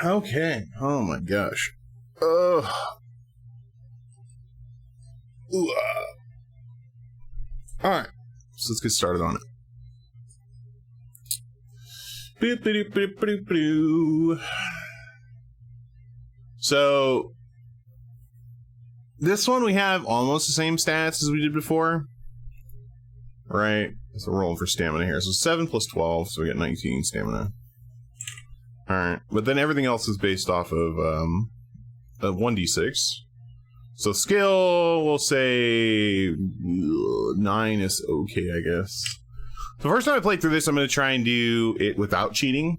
Okay. Oh my gosh. Ugh. Alright. So let's get started on it. So this one we have almost the same stats as we did before. Right? So we're rolling for stamina here. So 7 plus 12, so we get 19 stamina. Alright. But then everything else is based off of 1d6. So skill, we'll say 9 is okay, I guess. The first time I played through this, I'm going to try and do it without cheating.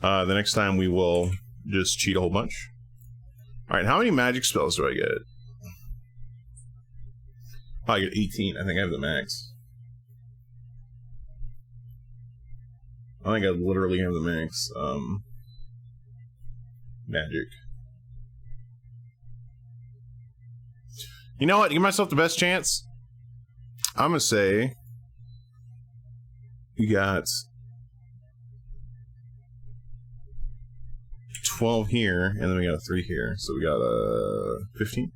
The next time we will just cheat a whole bunch. Alright, how many magic spells do I get? Oh, I get 18. I think I have the max. I think I literally have the max. Magic. You know what? Give myself the best chance. I'm gonna say we got 12 here, and then we got a 3 here, so we got 15.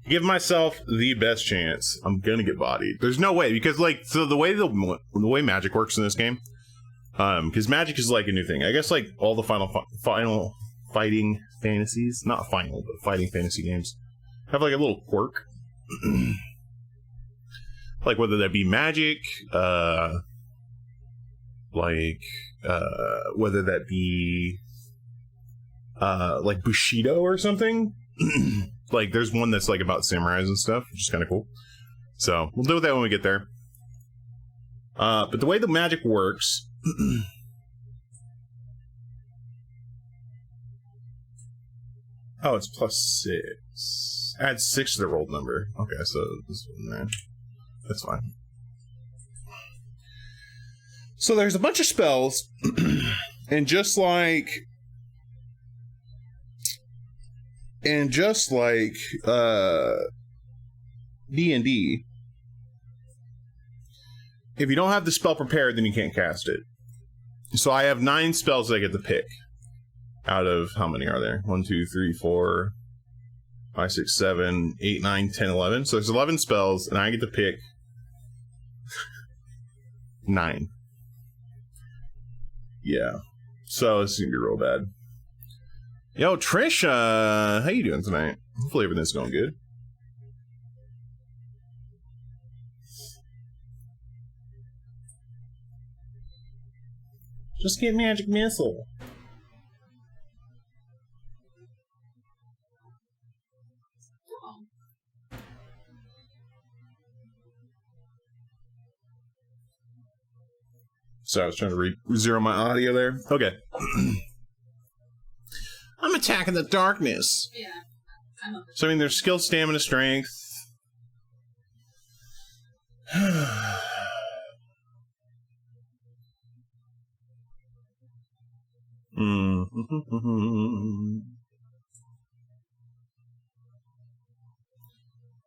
Give myself the best chance. I'm gonna get bodied. There's no way, because like, so the way magic works in this game, because magic is like a new thing. I guess like all the final fighting fantasies, not final, but fighting fantasy games, have like a little quirk. Like whether that be magic, whether that be like Bushido or something. Like there's one that's like about samurais and stuff, which is kind of cool. So we'll do that when we get there. But the way the magic works, oh, it's plus 6. Add 6 to the rolled number. Okay, so this one there. That's fine. So there's a bunch of spells, and just like D&D, if you don't have the spell prepared, then you can't cast it. So I have 9 spells that I get to pick. Out of, how many are there? 1, 2, 3, 4, 5, 6, 7, 8, 9, 10, 11. So there's 11 spells, and I get to pick 9. Yeah. So it's gonna be real bad. Yo, Trish, how you doing tonight? Hopefully everything's going good. Just get magic missile. So I was trying to zero my audio there. Okay. I'm attacking the darkness. Yeah. So I mean, there's skill, stamina, strength.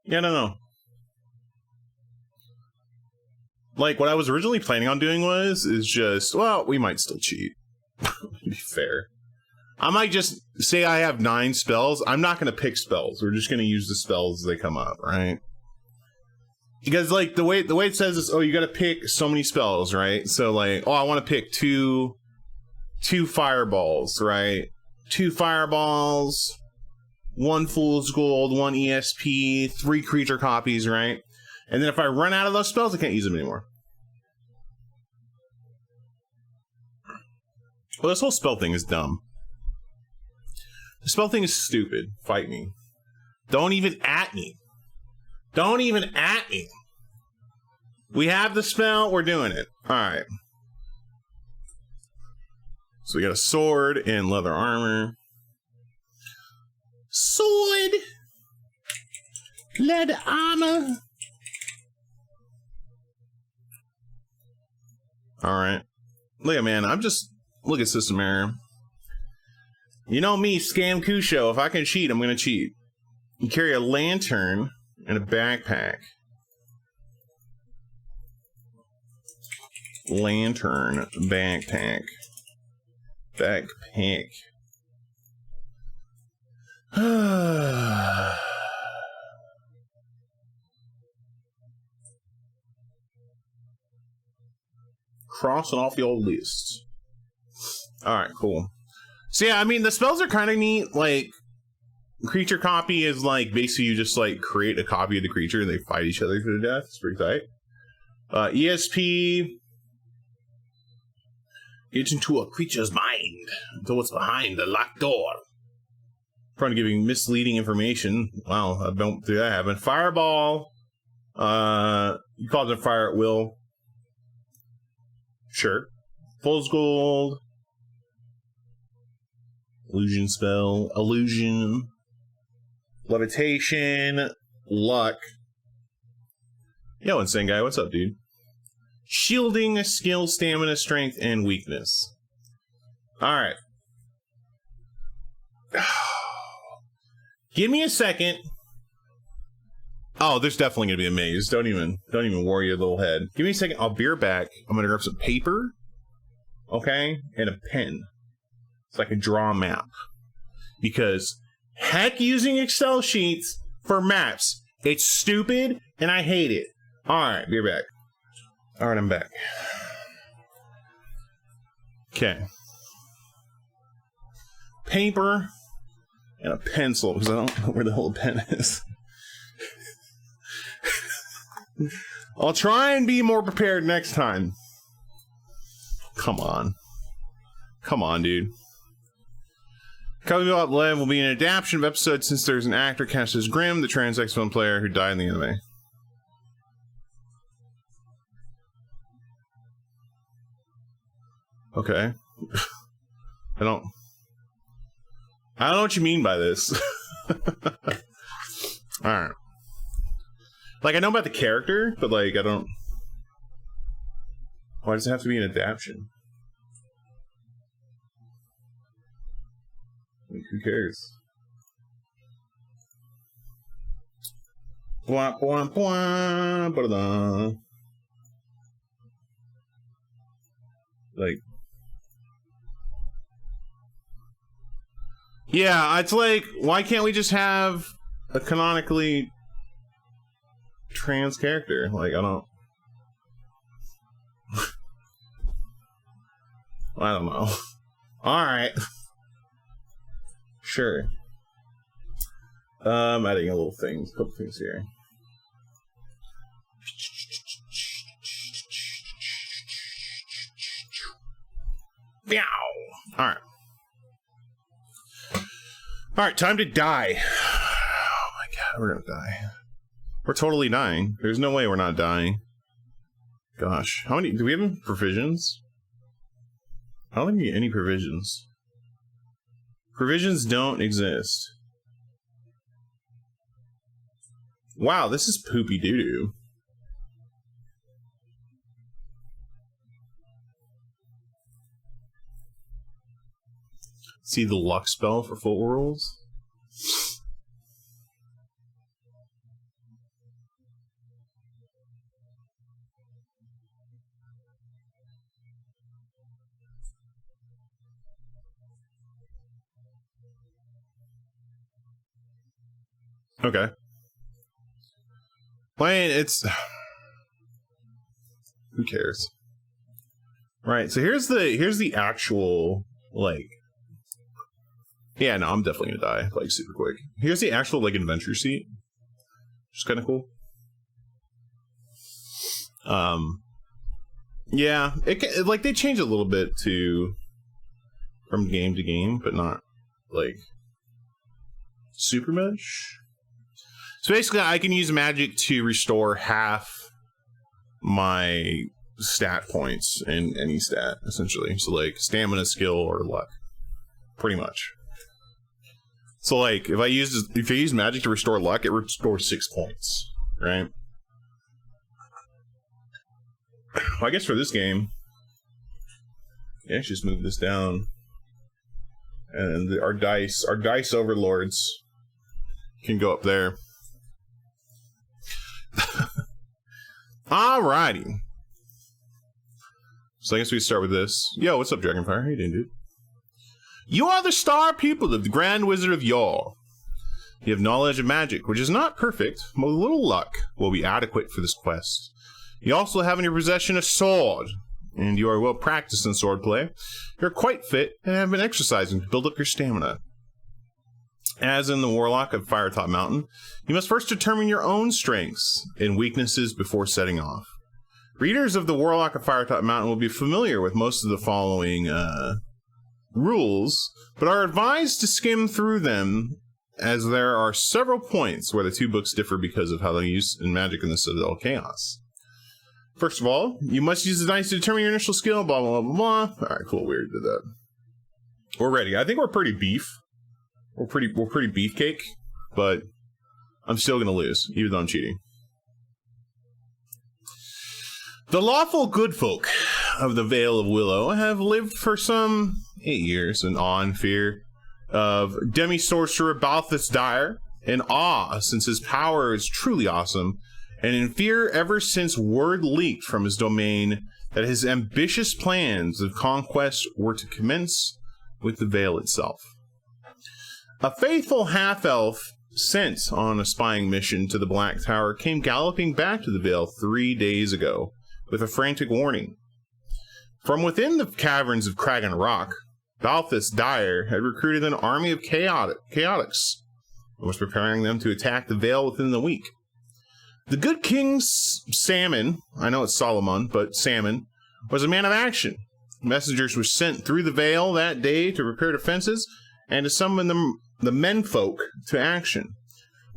Yeah, no. Like, what I was originally planning on doing is just, well, we might still cheat. To be fair. I might just say I have 9 spells. I'm not going to pick spells. We're just going to use the spells as they come up, right? Because, like, the way it says is, oh, you got to pick so many spells, right? So, like, oh, I want to pick two fireballs, right? 2 fireballs, 1 fool's gold, 1 ESP, 3 creature copies, right? And then if I run out of those spells, I can't use them anymore. Well, this whole spell thing is dumb. The spell thing is stupid. Fight me. Don't even at me. Don't even at me. We have the spell. We're doing it. Alright. So we got a sword and leather armor. Sword! Leather armor! Alright. Look at, man, look at system error. You know me, Scam Kusho. If I can cheat, I'm gonna cheat. You carry a lantern and a backpack. Lantern. Backpack. Backpack. Crossing off the old list. Alright, cool. So yeah, I mean, the spells are kind of neat. Like, creature copy is like, basically you just like create a copy of the creature and they fight each other to the death. It's pretty tight. ESP. Get into a creature's mind. Until what's behind the locked door. Probably giving misleading information. Wow, I don't do that happen. Fireball. You call it fire at will. Sure. Fool's Gold. Illusion spell. Illusion. Levitation. Luck. Yo, Insane Guy, what's up, dude? Shielding, skill, stamina, strength, and weakness. Alright. Give me a second. Oh, there's definitely gonna be a maze. Don't even worry your little head. Give me a second. I'll be right back. I'm gonna grab some paper, okay, and a pen, so I can draw a map. Because heck, using Excel sheets for maps, it's stupid and I hate it. All right, be right back. All right, I'm back. Okay. Paper and a pencil, because I don't know where the whole pen is. I'll try and be more prepared next time. Come on. Come on, dude. Coming Up Live will be an adaptation of episode since there's an actor cast as Grimm, the trans X-Men player who died in the anime. Okay. I don't know what you mean by this. Alright. Like, I know about the character, but, like, I don't... Why does it have to be an adaptation? Like, who cares? Blah, blah, blah, blah, blah. Like... Yeah, it's like, why can't we just have a canonically trans character? Like, I don't know. Alright. Sure. Adding a little thing, a couple things here. Meow. Alright. Alright, time to die. Oh my god, we're gonna die. We're totally dying. There's no way we're not dying. Gosh. How many... Do we have any provisions? I don't think we get any provisions. Provisions don't exist. Wow, this is poopy doo-doo. See the luck spell for full rolls? Okay. Playing, it's... Who cares? Right, so here's the actual, like... Yeah, no, I'm definitely gonna die, like, super quick. Here's the actual, like, adventure seat. Which is kind of cool. Yeah, it like, they change a little bit from game to game, but not, like, super much. So basically, I can use magic to restore half my stat points in any stat, essentially. So, like, stamina, skill, or luck. Pretty much. So, like, if I use magic to restore luck, it restores 6 points, right? Well, I guess for this game, yeah, let's just move this down. And our dice overlords can go up there. Alrighty. So I guess we start with this. Yo, what's up, Dragonfire? How you doing, dude? You are the star pupil of the Grand Wizard of Yore. You have knowledge of magic, which is not perfect, but a little luck will be adequate for this quest. You also have in your possession a sword, and you are well practiced in swordplay. You're quite fit and have been exercising to build up your stamina. As in the Warlock of Firetop Mountain, you must first determine your own strengths and weaknesses before setting off. Readers of the Warlock of Firetop Mountain will be familiar with most of the following rules, but are advised to skim through them, as there are several points where the two books differ because of how they use in magic in the Citadel Chaos. First of all, you must use the dice to determine your initial skill, blah, blah, blah, blah. Alright, cool, we already did that. We're ready. I think we're pretty beef. We're pretty beefcake, but I'm still gonna lose, even though I'm cheating. The lawful good folk of the Vale of Willow have lived for some 8 years in awe and fear of demi-sorcerer Balthus Dire, in awe since his power is truly awesome, and in fear ever since word leaked from his domain that his ambitious plans of conquest were to commence with the Vale itself. A faithful half-elf sent on a spying mission to the Black Tower came galloping back to the Vale 3 days ago with a frantic warning. From within the caverns of Crag and Rock, Balthus Dire had recruited an army of chaotics and was preparing them to attack the Vale within the week. The good King Salmon, I know it's Solomon, but Salmon, was a man of action. Messengers were sent through the Vale that day to prepare defenses and to summon the menfolk to action.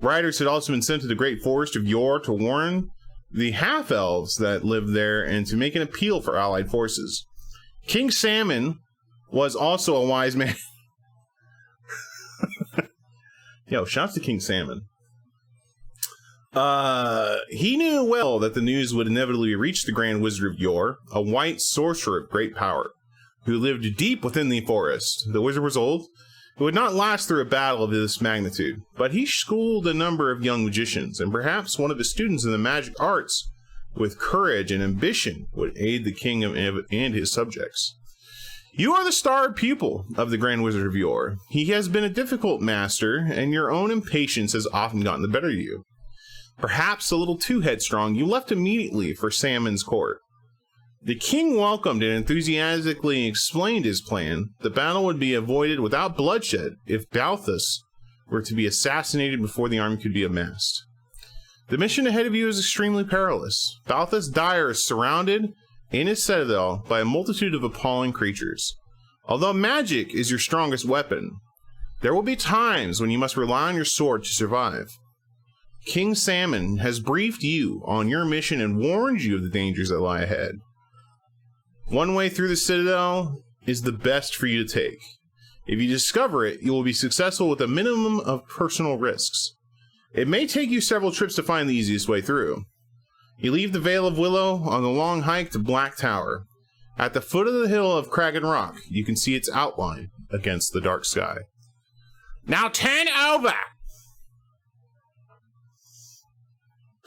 Riders had also been sent to the great forest of Yore to warn the half-elves that lived there and to make an appeal for allied forces. King Salmon was also a wise man. Yo, shouts to King Salmon. He knew well that the news would inevitably reach the Grand Wizard of Yore, a white sorcerer of great power, who lived deep within the forest. The wizard was old. It would not last through a battle of this magnitude, but he schooled a number of young magicians, and perhaps one of his students in the magic arts, with courage and ambition, would aid the king and his subjects. You are the star pupil of the Grand Wizard of Yore. He has been a difficult master, and your own impatience has often gotten the better of you. Perhaps a little too headstrong, you left immediately for Salmon's court. The king welcomed and enthusiastically explained his plan. The battle would be avoided without bloodshed if Balthus were to be assassinated before the army could be amassed. The mission ahead of you is extremely perilous. Balthus Dire is surrounded in his citadel by a multitude of appalling creatures. Although magic is your strongest weapon, there will be times when you must rely on your sword to survive. King Salmon has briefed you on your mission and warned you of the dangers that lie ahead. One way through the Citadel is the best for you to take. If you discover it, you will be successful with a minimum of personal risks. It may take you several trips to find the easiest way through. You leave the Vale of Willow on the long hike to Black Tower. At the foot of the hill of Crag and Rock, you can see its outline against the dark sky. Now turn over!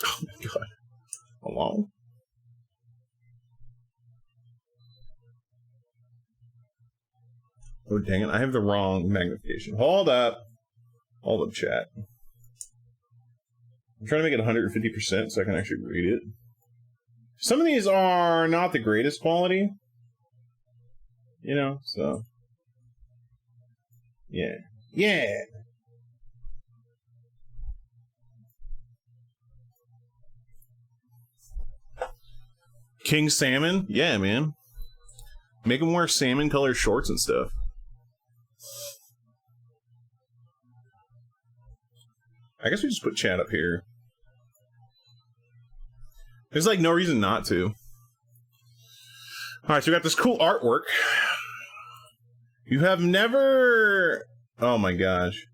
Oh my god. Hello? Oh, dang it. I have the wrong magnification. Hold up. Hold up, chat. I'm trying to make it 150% so I can actually read it. Some of these are not the greatest quality. You know, so. Yeah. Yeah! King Salmon? Yeah, man. Make him wear salmon colored shorts and stuff. I guess we just put chat up here. There's like no reason not to. Alright, so we got this cool artwork. You have never... Oh my gosh.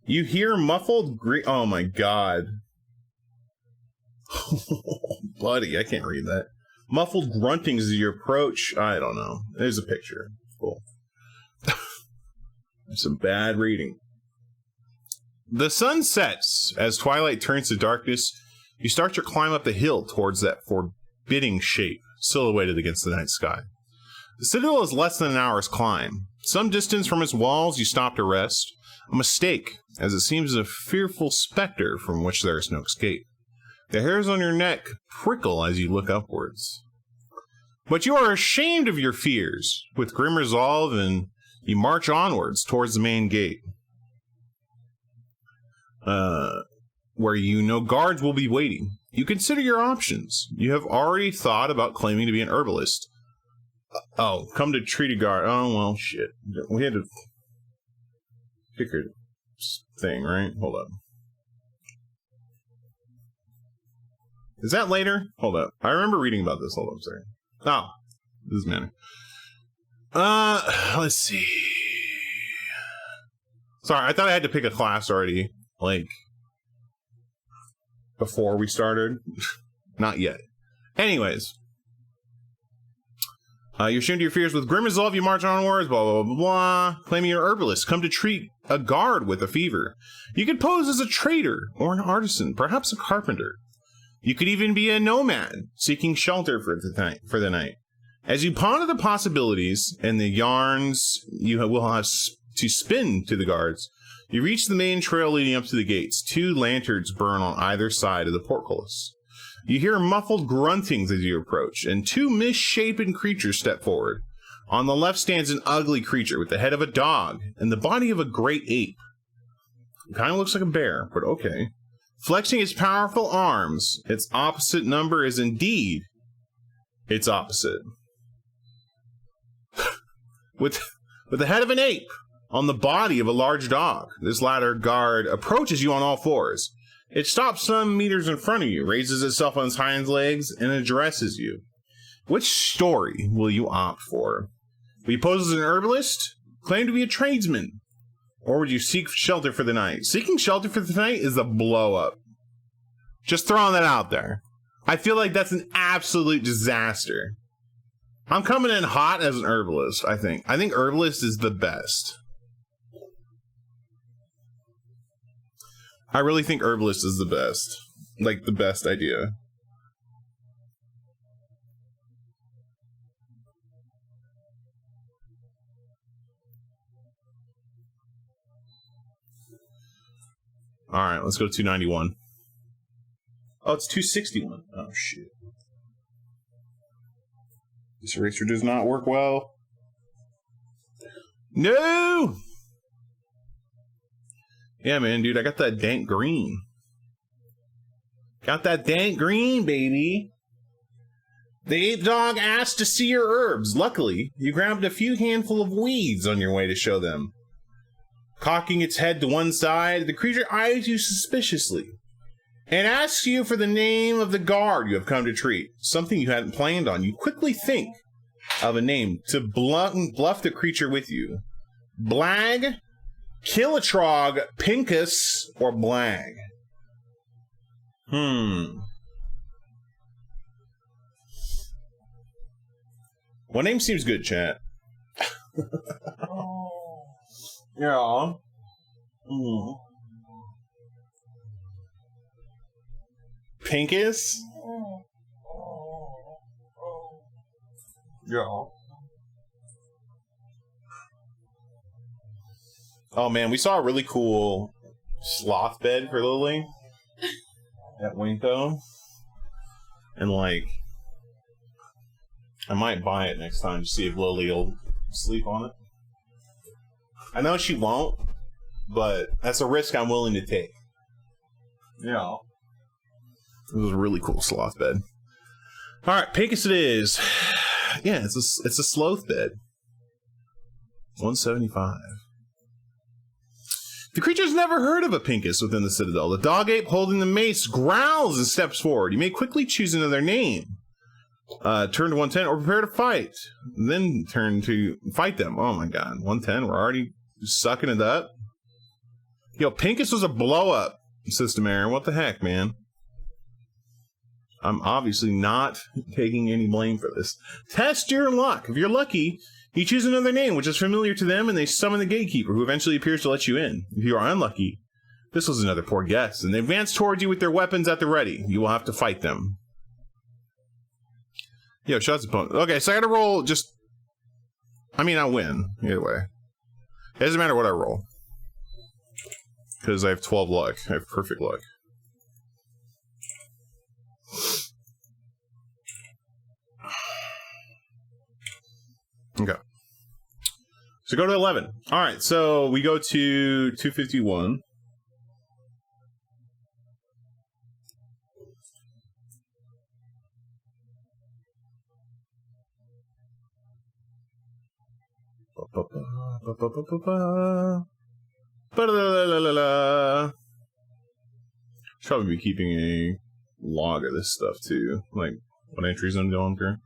You hear muffled oh my god. Buddy, I can't read that. Muffled gruntings as you approach. I don't know. There's a picture. Cool. Some bad reading. The sun sets. As twilight turns to darkness, you start your climb up the hill towards that forbidding shape silhouetted against the night sky. The Citadel is less than an hour's climb. Some distance from its walls, you stop to rest. A mistake, as it seems a fearful specter from which there is no escape. The hairs on your neck prickle as you look upwards. But you are ashamed of your fears, with grim resolve, and you march onwards towards the main gate. Where you know guards will be waiting. You consider your options. You have already thought about claiming to be an herbalist. Oh, come to treat a guard. Oh, well, shit. We had to pick a thing, right? Hold up. Is that later? Hold up. I remember reading about this. Hold up, sorry. Oh, this is Manny. Let's see. Sorry, I thought I had to pick a class already. Like, before we started. Not yet. Anyways. You're ashamed of your fears. With grim resolve, you march onwards, blah, blah, blah, blah. Claiming you're an herbalist. Come to treat a guard with a fever. You could pose as a trader or an artisan, perhaps a carpenter. You could even be a nomad, seeking shelter for the night. As you ponder the possibilities and the yarns you will have to spin to the guards, you reach the main trail leading up to the gates. 2 lanterns burn on either side of the portcullis. You hear muffled gruntings as you approach, and 2 misshapen creatures step forward. On the left stands an ugly creature with the head of a dog and the body of a great ape. It kind of looks like a bear, but okay. Flexing its powerful arms, its opposite number is indeed its opposite. With the head of an ape on the body of a large dog, this latter guard approaches you on all fours. It stops some meters in front of you, raises itself on its hind legs, and addresses you. Which story will you opt for? Will you pose as an herbalist? Claim to be a tradesman? Or would you seek shelter for the night? Seeking shelter for the night is a blow-up. Just throwing that out there. I feel like that's an absolute disaster. I'm coming in hot as an herbalist, I think. I think herbalist is the best. I really think herbalist is the best. Like, the best idea. Alright, let's go to 291. Oh, it's 261. Oh, shit. This eraser does not work well. No! Yeah, man, dude, I got that dank green. Got that dank green, baby. The ape dog asked to see your herbs. Luckily, you grabbed a few handful of weeds on your way to show them. Cocking its head to one side, the creature eyes you suspiciously and asks you for the name of the guard you have come to treat. Something you hadn't planned on. You quickly think of a name to bluff the creature with you. Blag, Killatrog, Pincus, or Blag? What name seems good, chat? Yeah. Pincus? Yeah. Oh man, we saw a really cool sloth bed for Lily at Winko. And like, I might buy it next time to see if Lily will sleep on it. I know she won't, but that's a risk I'm willing to take. Yeah. It was a really cool sloth bed. Alright, Pincus it is. Yeah, it's a sloth bed. 175. The creature's never heard of a Pincus within the Citadel. The dog ape holding the mace growls and steps forward. You may quickly choose another name. Turn to 110 or prepare to fight. Then turn to fight them. Oh my god. 110, we're already sucking it up. Yo, Pincus was a blow-up, System Error. What the heck, man? I'm obviously not taking any blame for this. Test your luck. If you're lucky, you choose another name which is familiar to them, and they summon the gatekeeper, who eventually appears to let you in. If you are unlucky, this was another poor guess, and they advance towards you with their weapons at the ready. You will have to fight them. Yo, shots opponent. Okay, so I gotta roll just I mean, I win either way. It doesn't matter what I roll. Because I have 12 luck. I have perfect luck. Okay. So go to 11. All right, so we go to 251. Should probably be keeping a log of this stuff too, like what entries I'm going through.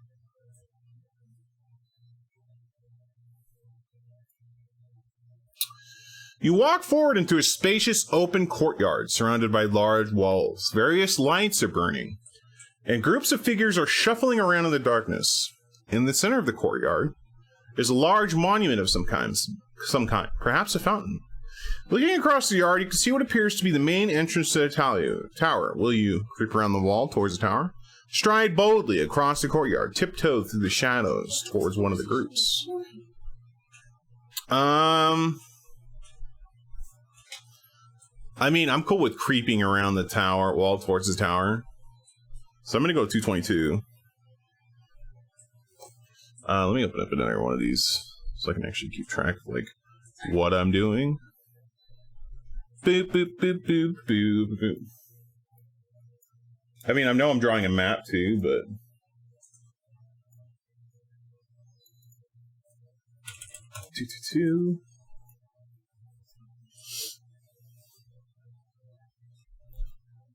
You walk forward into a spacious open courtyard surrounded by large walls. Various lights are burning, and groups of figures are shuffling around in the darkness. In the center of the courtyard is a large monument of some kind, perhaps a fountain. Looking across the yard, you can see what appears to be the main entrance to the tower. Will you creep around the wall towards the tower? Stride boldly across the courtyard, tiptoe through the shadows towards one of the groups. I mean, I'm cool with creeping around the tower, wall towards the tower. So I'm going to go 222. Let me open up another one of these so I can actually keep track of, like, what I'm doing. Boop, boop, boop, boop, boop, boop. I mean, I know I'm drawing a map too, but... Two.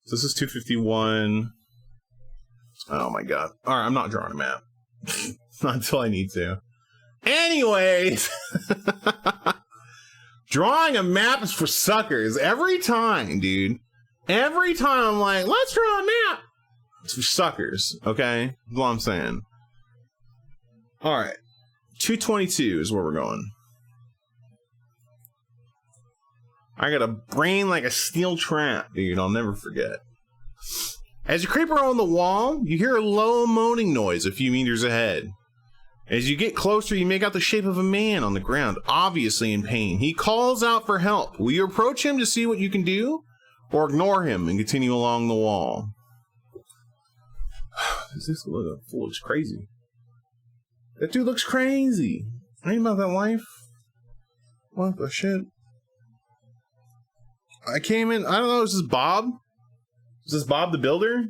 So this is 251. Oh my god. Alright, I'm not drawing a map. Not until I need to. Anyways! Drawing a map is for suckers. Every time, dude. Every time I'm like, let's draw a map! It's for suckers, okay? That's what I'm saying. Alright. 222 is where we're going. I got a brain like a steel trap, dude. I'll never forget. As you creep around the wall, you hear a low moaning noise a few meters ahead. As you get closer, you make out the shape of a man on the ground, obviously in pain. He calls out for help. Will you approach him to see what you can do, or ignore him and continue along the wall? This fool looks crazy. That dude looks crazy. Ain't about that life. What the shit? I came in, I don't know, is this Bob? Is this Bob the Builder?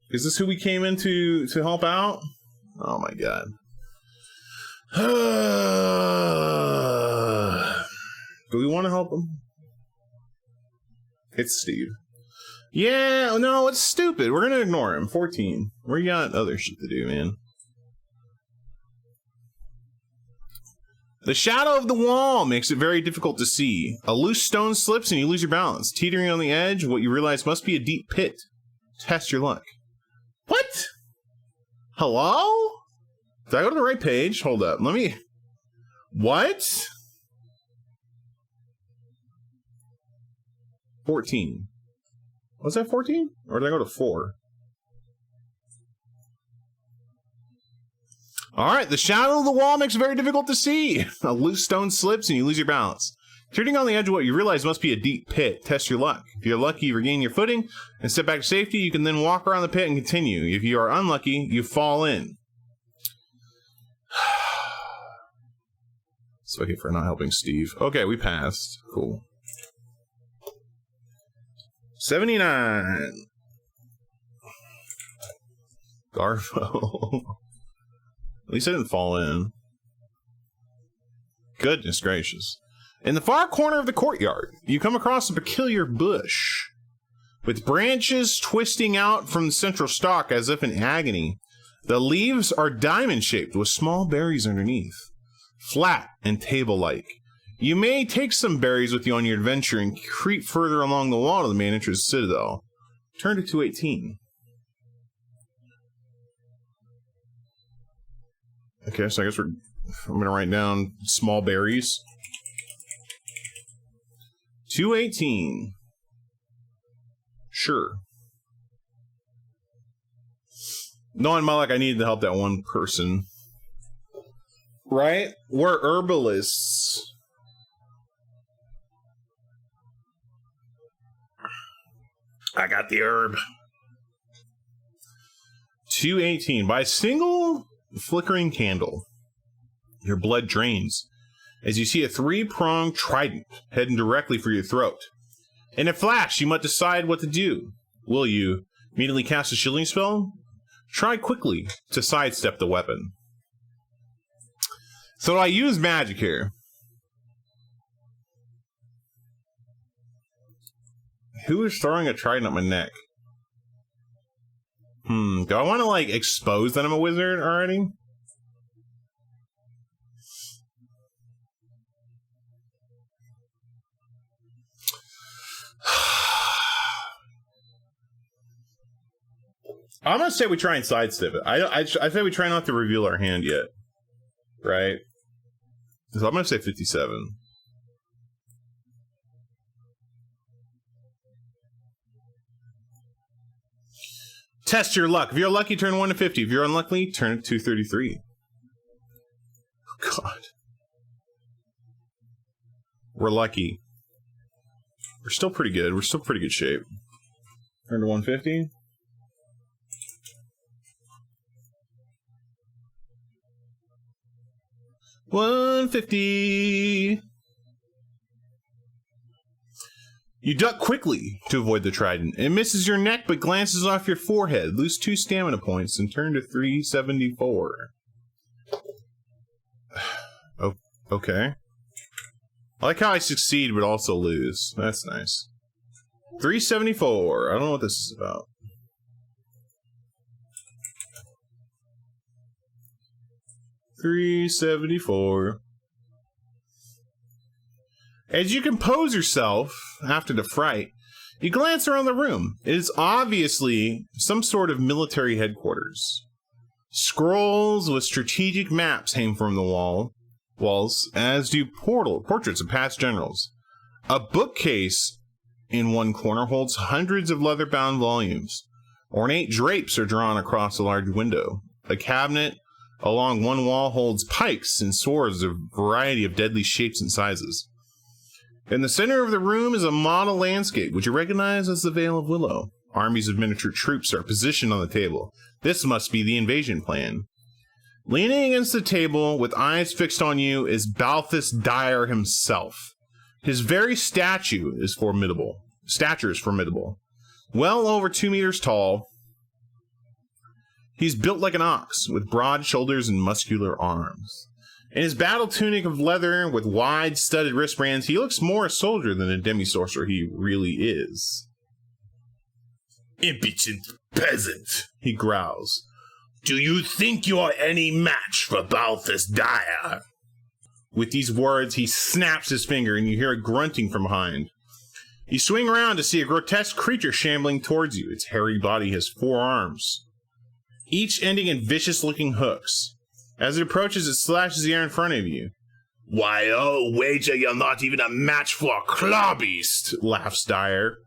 Is this who we came in to help out? Oh my god. Do we want to help him? It's Steve. Yeah, no, it's stupid. We're gonna ignore him. 14. We got other shit to do, man. The shadow of the wall makes it very difficult to see. A loose stone slips and you lose your balance. Teetering on the edge, what you realize must be a deep pit. Test your luck. What? Hello? Did I go to the right page? Hold up. Let me... What? 14. Was that 14? Or did I go to 4? Alright, the shadow of the wall makes it very difficult to see. A loose stone slips and you lose your balance. Turning on the edge of what you realize must be a deep pit. Test your luck. If you're lucky, you regain your footing and step back to safety. You can then walk around the pit and continue. If you are unlucky, you fall in. It's okay for not helping Steve. Okay, we passed. Cool. 79. Garfo. At least I didn't fall in. Goodness gracious. In the far corner of the courtyard, you come across a peculiar bush. With branches twisting out from the central stalk as if in agony. The leaves are diamond-shaped with small berries underneath. Flat and table-like. You may take some berries with you on your adventure and creep further along the wall to the main entrance of the Citadel. Turn to 218. Okay, so I guess I'm gonna write down small berries. 218. Sure. Knowing my luck, I needed to help that one person. Right? We're herbalists. I got the herb. 218. By a single flickering candle, your blood drains as you see a 3-pronged trident heading directly for your throat. In a flash, you must decide what to do. Will you immediately cast a shielding spell? Try quickly to sidestep the weapon. So I use magic here. Who is throwing a trident at my neck? Do I want to, like, expose that I'm a wizard already? I'm gonna say we try and sidestep it. I say we try not to reveal our hand yet. Right? So I'm gonna say 57. Test your luck. If you're lucky, turn 1 to 50. If you're unlucky, turn it to 33. Oh, God. We're lucky. We're still pretty good. We're still pretty good shape. Turn to 150. $150. You duck quickly to avoid the trident. It misses your neck but glances off your forehead. Lose 2 stamina points and turn to 374. Oh, okay. I like how I succeed but also lose. That's nice. 374. I don't know what this is about. $374. As you compose yourself after the fright, you glance around the room. It is obviously some sort of military headquarters. Scrolls with strategic maps hang from the walls, as do portraits of past generals. A bookcase in one corner holds hundreds of leather-bound volumes. Ornate drapes are drawn across a large window. A cabinet along one wall holds pikes and swords of a variety of deadly shapes and sizes. In the center of the room is a model landscape, which you recognize as the Vale of Willow. Armies of miniature troops are positioned on the table. This must be the invasion plan. Leaning against the table, with eyes fixed on you, is Balthus Dyer himself. His very stature is formidable. Well over 2 meters tall, he's built like an ox, with broad shoulders and muscular arms. In his battle tunic of leather with wide studded wristbands, he looks more a soldier than a demi-sorcerer he really is. "Impotent peasant," he growls. "Do you think you are any match for Balthus Dyer?" With these words, he snaps his finger and you hear a grunting from behind. You swing around to see a grotesque creature shambling towards you. Its hairy body has 4 arms, each ending in vicious-looking hooks. As it approaches, it slashes the air in front of you. "Why, I'll wager you're not even a match for a claw beast," laughs Dyer.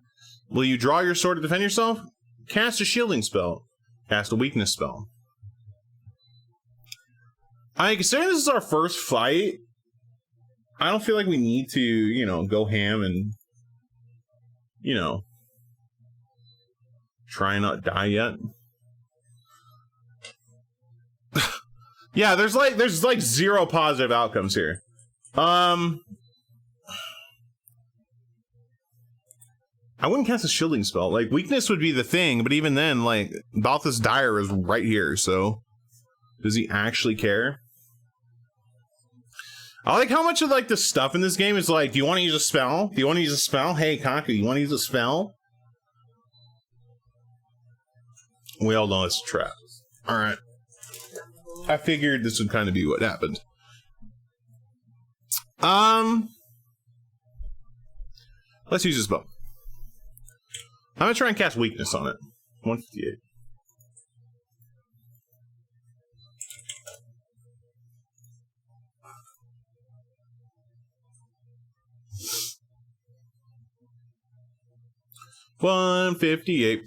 Will you draw your sword to defend yourself? Cast a shielding spell. Cast a weakness spell. Considering this is our first fight, I don't feel like we need to, go ham and, try and not die yet. Yeah, there's like 0 positive outcomes here. I wouldn't cast a shielding spell. Like, weakness would be the thing, but even then, like, Balthus Dyer is right here, so does he actually care? I like how much of, like, the stuff in this game is like, do you want to use a spell? Do you want to use a spell? Hey, Kaku, you want to use a spell? We all know it's a trap. Alright. I figured this would kind of be what happened. Let's use this spell. I'm gonna try and cast weakness on it. 158. $158.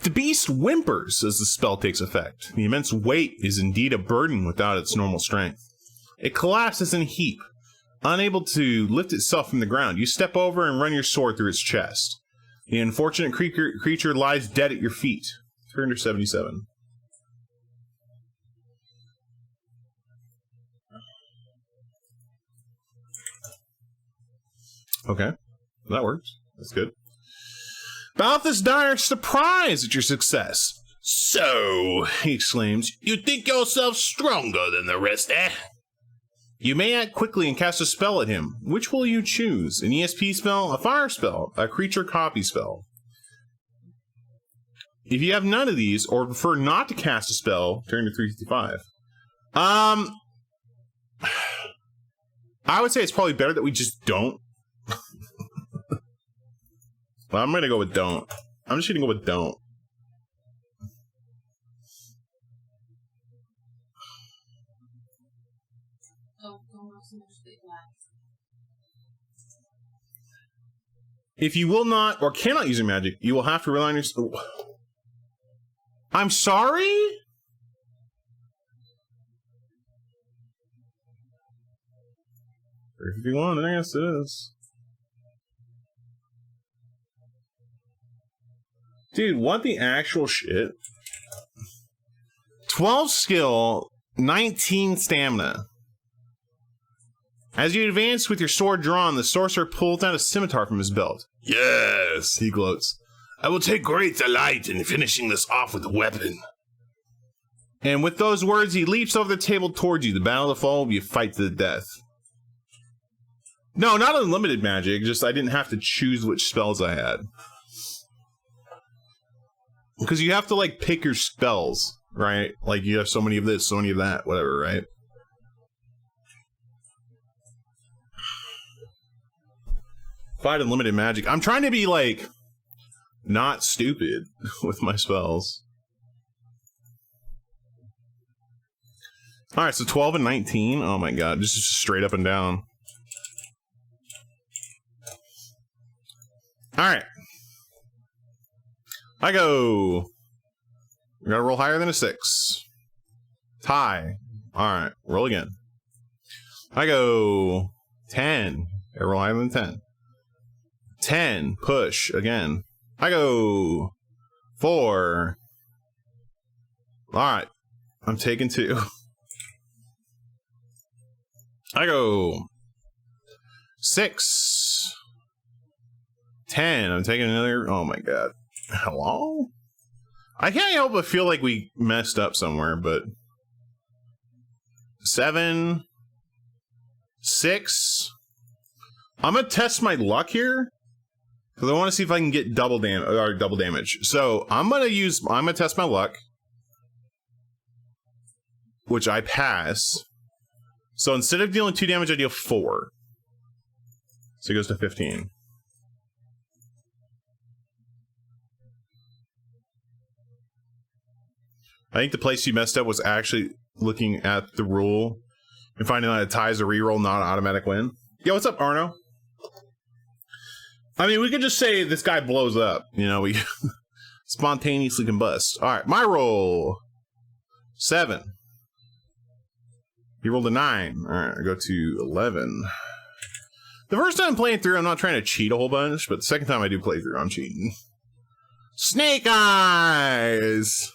The beast whimpers as the spell takes effect. The immense weight is indeed a burden without its normal strength. It collapses in a heap. Unable to lift itself from the ground, you step over and run your sword through its chest. The unfortunate creature lies dead at your feet. 377. Okay, that works. That's good. Balthus dire surprised at your success. So, he exclaims, you think yourself stronger than the rest, eh? You may act quickly and cast a spell at him. Which will you choose? An ESP spell, a fire spell, a creature copy spell? If you have none of these, or prefer not to cast a spell, turn to 355. I would say it's probably better that we just don't. Well, I'm gonna go with don't. I'm just gonna go with don't. If you will not or cannot use your magic, you will have to rely on your... I'm sorry? If you want, I guess it is. Dude, what the actual shit? 12 skill, 19 stamina. As you advance with your sword drawn, the sorcerer pulls out a scimitar from his belt. Yes, he gloats. I will take great delight in finishing this off with a weapon. And with those words, he leaps over the table towards you. The battle of the fall, you fight to the death. No, not unlimited magic, just I didn't have to choose which spells I had. Because you have to, like, pick your spells, right? Like, you have so many of this, so many of that, whatever, right? Fight unlimited magic. I'm trying to be, like, not stupid with my spells. Alright, so 12 and 19. Oh my god, just straight up and down. Alright. I go. We gotta roll higher than a 6. Tie. Alright, roll again. I go 10. I roll higher than 10. 10. Push again. I go 4. Alright. I'm taking 2. I go 6. 10. I'm taking another. Oh my god. Hello? I can't help but feel like we messed up somewhere, but 7. 6. I'm gonna test my luck here because I want to see if I can get double damage. So I'm gonna test my luck, which I pass. So instead of dealing 2 damage, I deal 4. So it goes to 15. I think the place you messed up was actually looking at the rule and finding out it ties a reroll, not an automatic win. Yo, what's up, Arno? I mean, we could just say this guy blows up. You know, we spontaneously combust. All right, my roll. 7. He rolled a 9. All right, I go to 11. The first time playing through, I'm not trying to cheat a whole bunch, but the second time I do play through, I'm cheating. Snake eyes!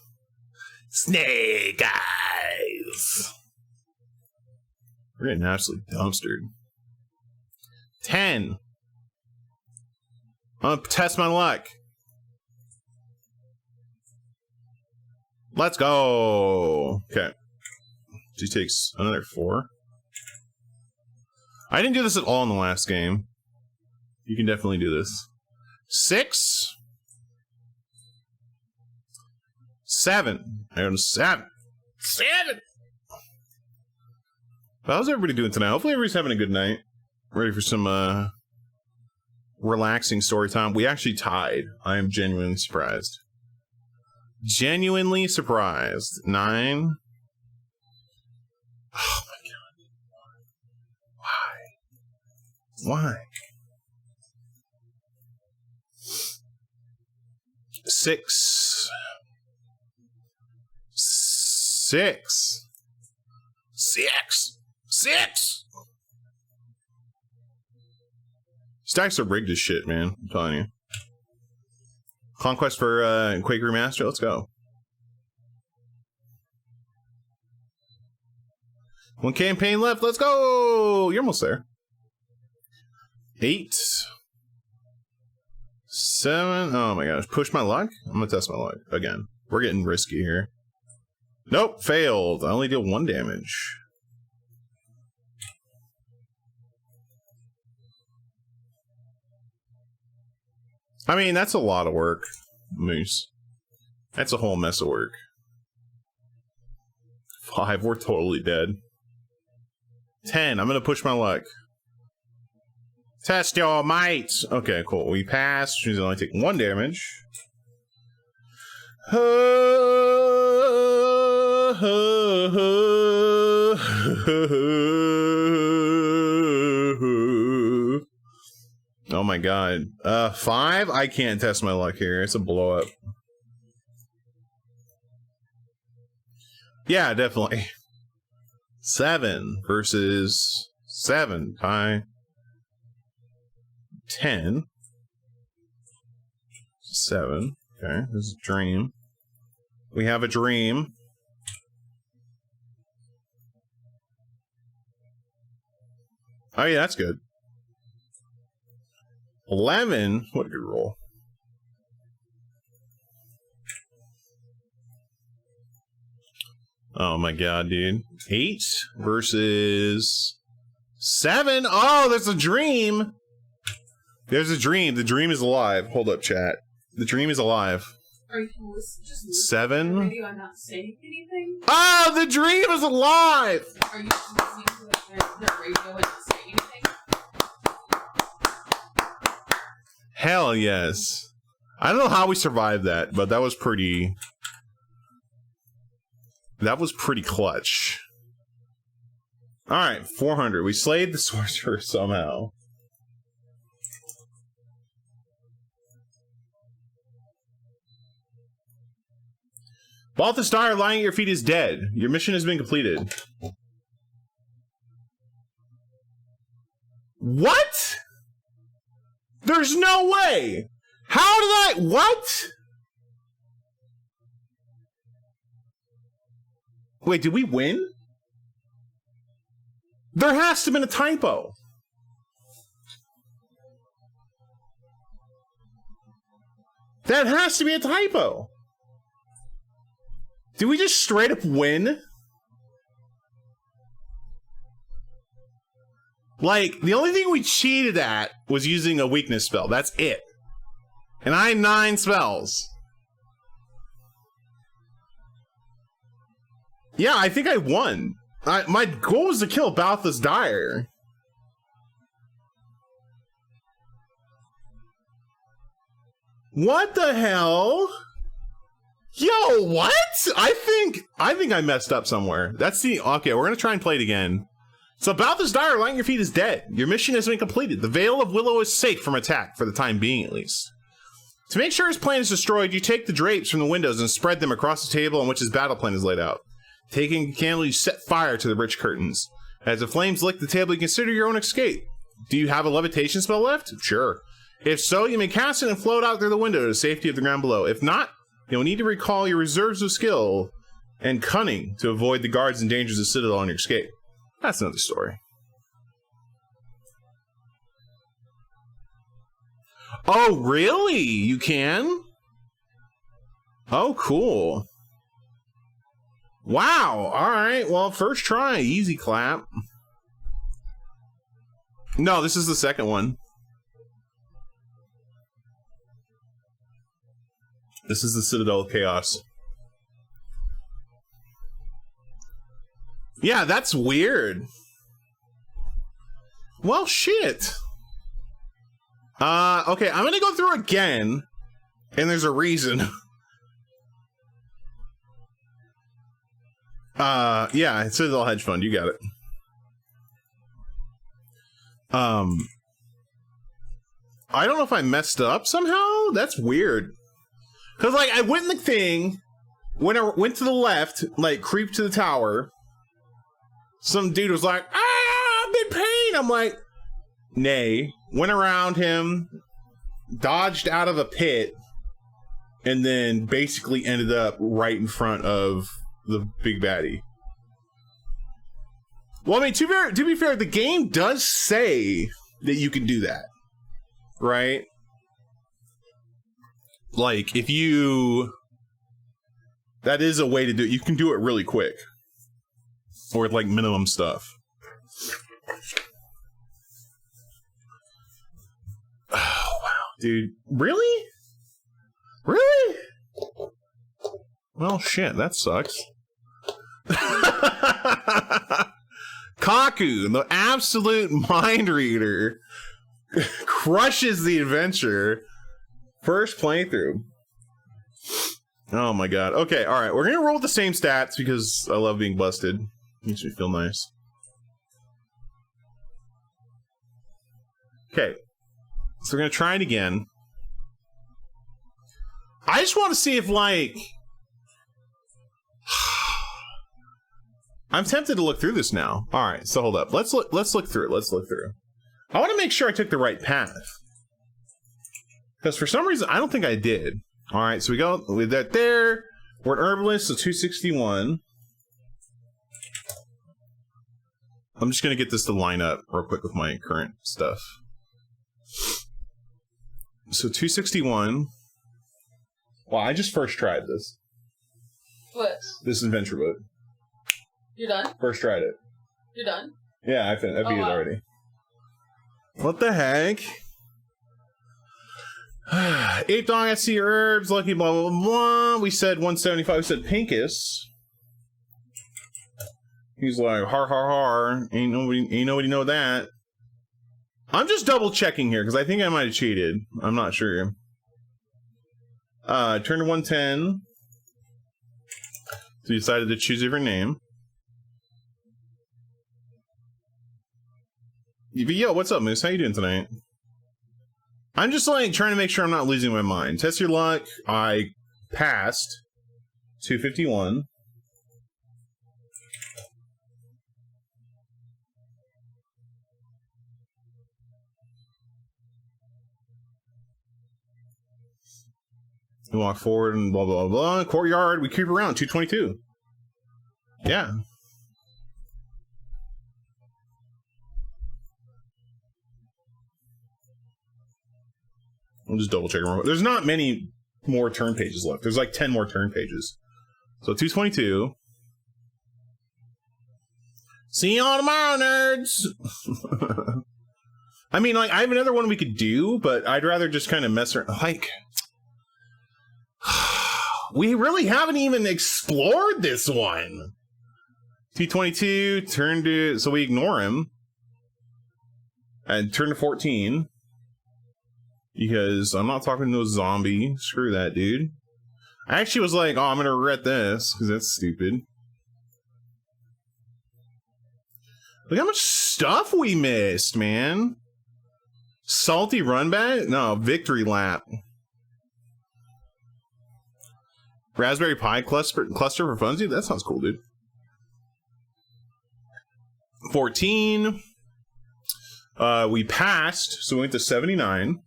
Snake eyes! We're getting absolutely dumpstered. 10. I'm gonna test my luck. Let's go. Okay. She takes another 4. I didn't do this at all in the last game. You can definitely do this. 6. 7. I got 7. 7! How's everybody doing tonight? Hopefully everybody's having a good night. Ready for some relaxing story time. We actually tied. I am genuinely surprised. Genuinely surprised. 9. Oh my god. Why? 6. 6. 6. 6! Stacks are rigged as shit, man. I'm telling you. Conquest for Quake Remaster. Let's go. One campaign left. Let's go. You're almost there. 8. 7. Oh my gosh. Push my luck? I'm gonna test my luck again. We're getting risky here. Nope. Failed. I only deal 1 damage. I mean, that's a lot of work, Moose. That's a whole mess of work. 5. We're totally dead. 10. I'm gonna push my luck. Test your might. Okay, cool. We passed. She's only taking 1 damage. Oh my god. 5? I can't test my luck here. It's a blow up. Yeah, definitely. 7 versus 7 tie. 10. 7. Okay, this is a dream. We have a dream. Oh yeah, that's good. 11. What a good roll. Oh my god, dude. 8 versus 7. Oh, there's a dream. There's a dream. The dream is alive. Hold up, chat. The dream is alive. Are you just 7. radio and not saying anything? Oh, the dream is alive. Are you just listening to the radio and not saying anything? Hell yes. I don't know how we survived that, but that was pretty... That was pretty clutch. Alright, 400. We slayed the sorcerer somehow. Balthus Dire lying at your feet is dead. Your mission has been completed. What? There's no way! How did I... What? Wait, did we win? There has to have been a typo. That has to be a typo. Did we just straight up win? Like, the only thing we cheated at was using a weakness spell. That's it. And I had 9 spells. Yeah, I think I won. My goal was to kill Balthus Dire. What the hell? Yo, what? I think I messed up somewhere. That's the... Okay, we're gonna try and play it again. So Balthus Dire lying at your feet is dead. Your mission has been completed. The Veil of Willow is safe from attack, for the time being at least. To make sure his plan is destroyed, you take the drapes from the windows and spread them across the table on which his battle plan is laid out. Taking a candle, you set fire to the rich curtains. As the flames lick the table, you consider your own escape. Do you have a levitation spell left? Sure. If so, you may cast it and float out through the window to the safety of the ground below. If not, you'll need to recall your reserves of skill and cunning to avoid the guards and dangers of Citadel on your escape. That's another story. Oh, really? You can? Oh, cool. Wow. All right. Well, first try. Easy clap. No, this is the second one. This is the Citadel of Chaos. Yeah, that's weird. Well, shit. Okay, I'm gonna go through again, and there's a reason. Yeah, it's Citadel Hedge Fund, you got it. I don't know if I messed up somehow? That's weird. Cause like, I went in the thing, when I went to the left, like, creep to the tower, some dude was like, I'm in pain. I'm like, nay. Went around him, dodged out of a pit, and then basically ended up right in front of the big baddie. Well, I mean, to be fair, the game does say that you can do that, right? Like, if you... That is a way to do it. You can do it really quick. Or with, like, minimum stuff. Oh, wow. Dude. Really? Really? Well, shit. That sucks. Kaku, the absolute mind reader, crushes the adventure. First playthrough. Oh my god. Okay, alright. We're gonna roll with the same stats because I love being busted. Makes me feel nice. Okay. So we're gonna try it again. I just want to see if, like... I'm tempted to look through this now. Alright, so hold up. Let's look through it. Let's look through. I want to make sure I took the right path. Because for some reason, I don't think I did. Alright, so we go with that there. We're an herbalist, so 261. I'm just going to get this to line up real quick with my current stuff. So 261. Well, I just first tried this. What? This adventure boat. You're done? First tried it. You're done? Yeah, I beat it already. What the heck? Ape Dog, I see herbs, lucky blah blah blah. We said 175, we said Pinkus. He's like, har har har. Ain't nobody know that. I'm just double checking here because I think I might have cheated. I'm not sure. Turn to 110. So you decided to choose a different name. Yo, what's up, Moose? How you doing tonight? I'm just like trying to make sure I'm not losing my mind. Test your luck. I passed 251. We walk forward and blah blah blah. Courtyard. We creep around 222. Yeah. I'll just double check. There's not many more turn pages left. There's like 10 more turn pages. So 222. See you all tomorrow, nerds! I mean, like, I have another one we could do, but I'd rather just kind of mess around. Like, we really haven't even explored this one. 222, turn to... So we ignore him. And turn to 14. Because I'm not talking to no zombie. Screw that, dude. I actually was like, oh, I'm gonna regret this, because that's stupid. Look how much stuff we missed, man. Salty run back? No, victory lap. Raspberry Pi cluster for funsies? That sounds cool, dude. 14. We passed, so we went to 79.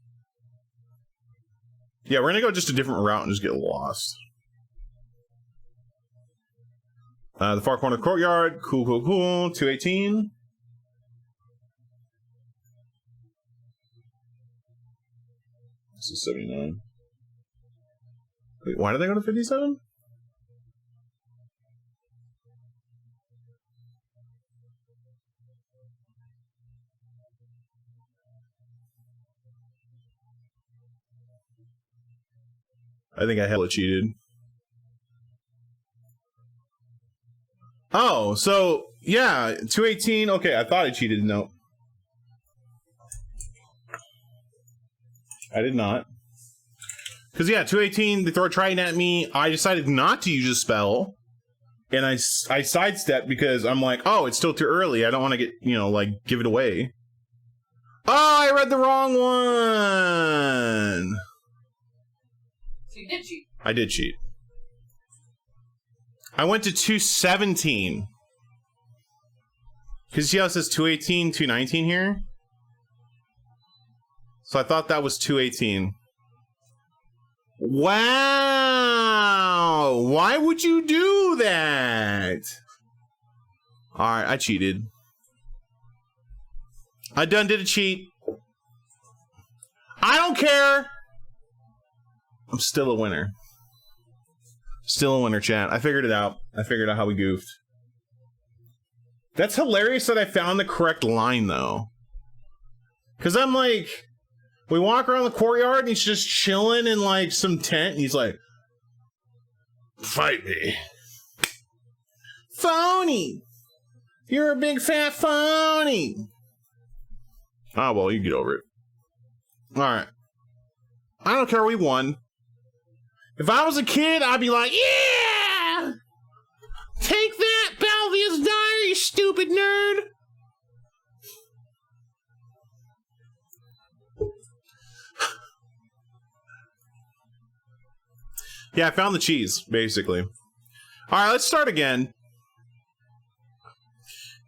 Yeah, we're gonna go just a different route and just get lost. The far corner courtyard. Cool, cool, cool. 218. This is 79. Wait, why did they go to 57? I think I hella cheated. Oh, so, yeah, 218. Okay, I thought I cheated. No. I did not. Because, yeah, 218, they throw a trident at me. I decided not to use a spell. And I sidestepped because I'm like, oh, it's still too early. I don't want to get, you know, like, give it away. Oh, I read the wrong one. So you did cheat. I did cheat. I went to 217. Because see how it says 218, 219 here? So I thought that was 218. Wow! Why would you do that? Alright, I cheated. I done did a cheat. I don't care! I'm still a winner. Still a winner, chat. I figured it out. I figured out how we goofed. That's hilarious that I found the correct line, though. Because I'm like... We walk around the courtyard and he's just chilling in like some tent and he's like, fight me. Phony. You're a big fat phony. Ah, well, you get over it. Alright. I don't care, we won. If I was a kid, I'd be like, yeah! Take that, Balvia's Dire, you stupid nerd! Yeah, I found the cheese, basically. Alright, let's start again.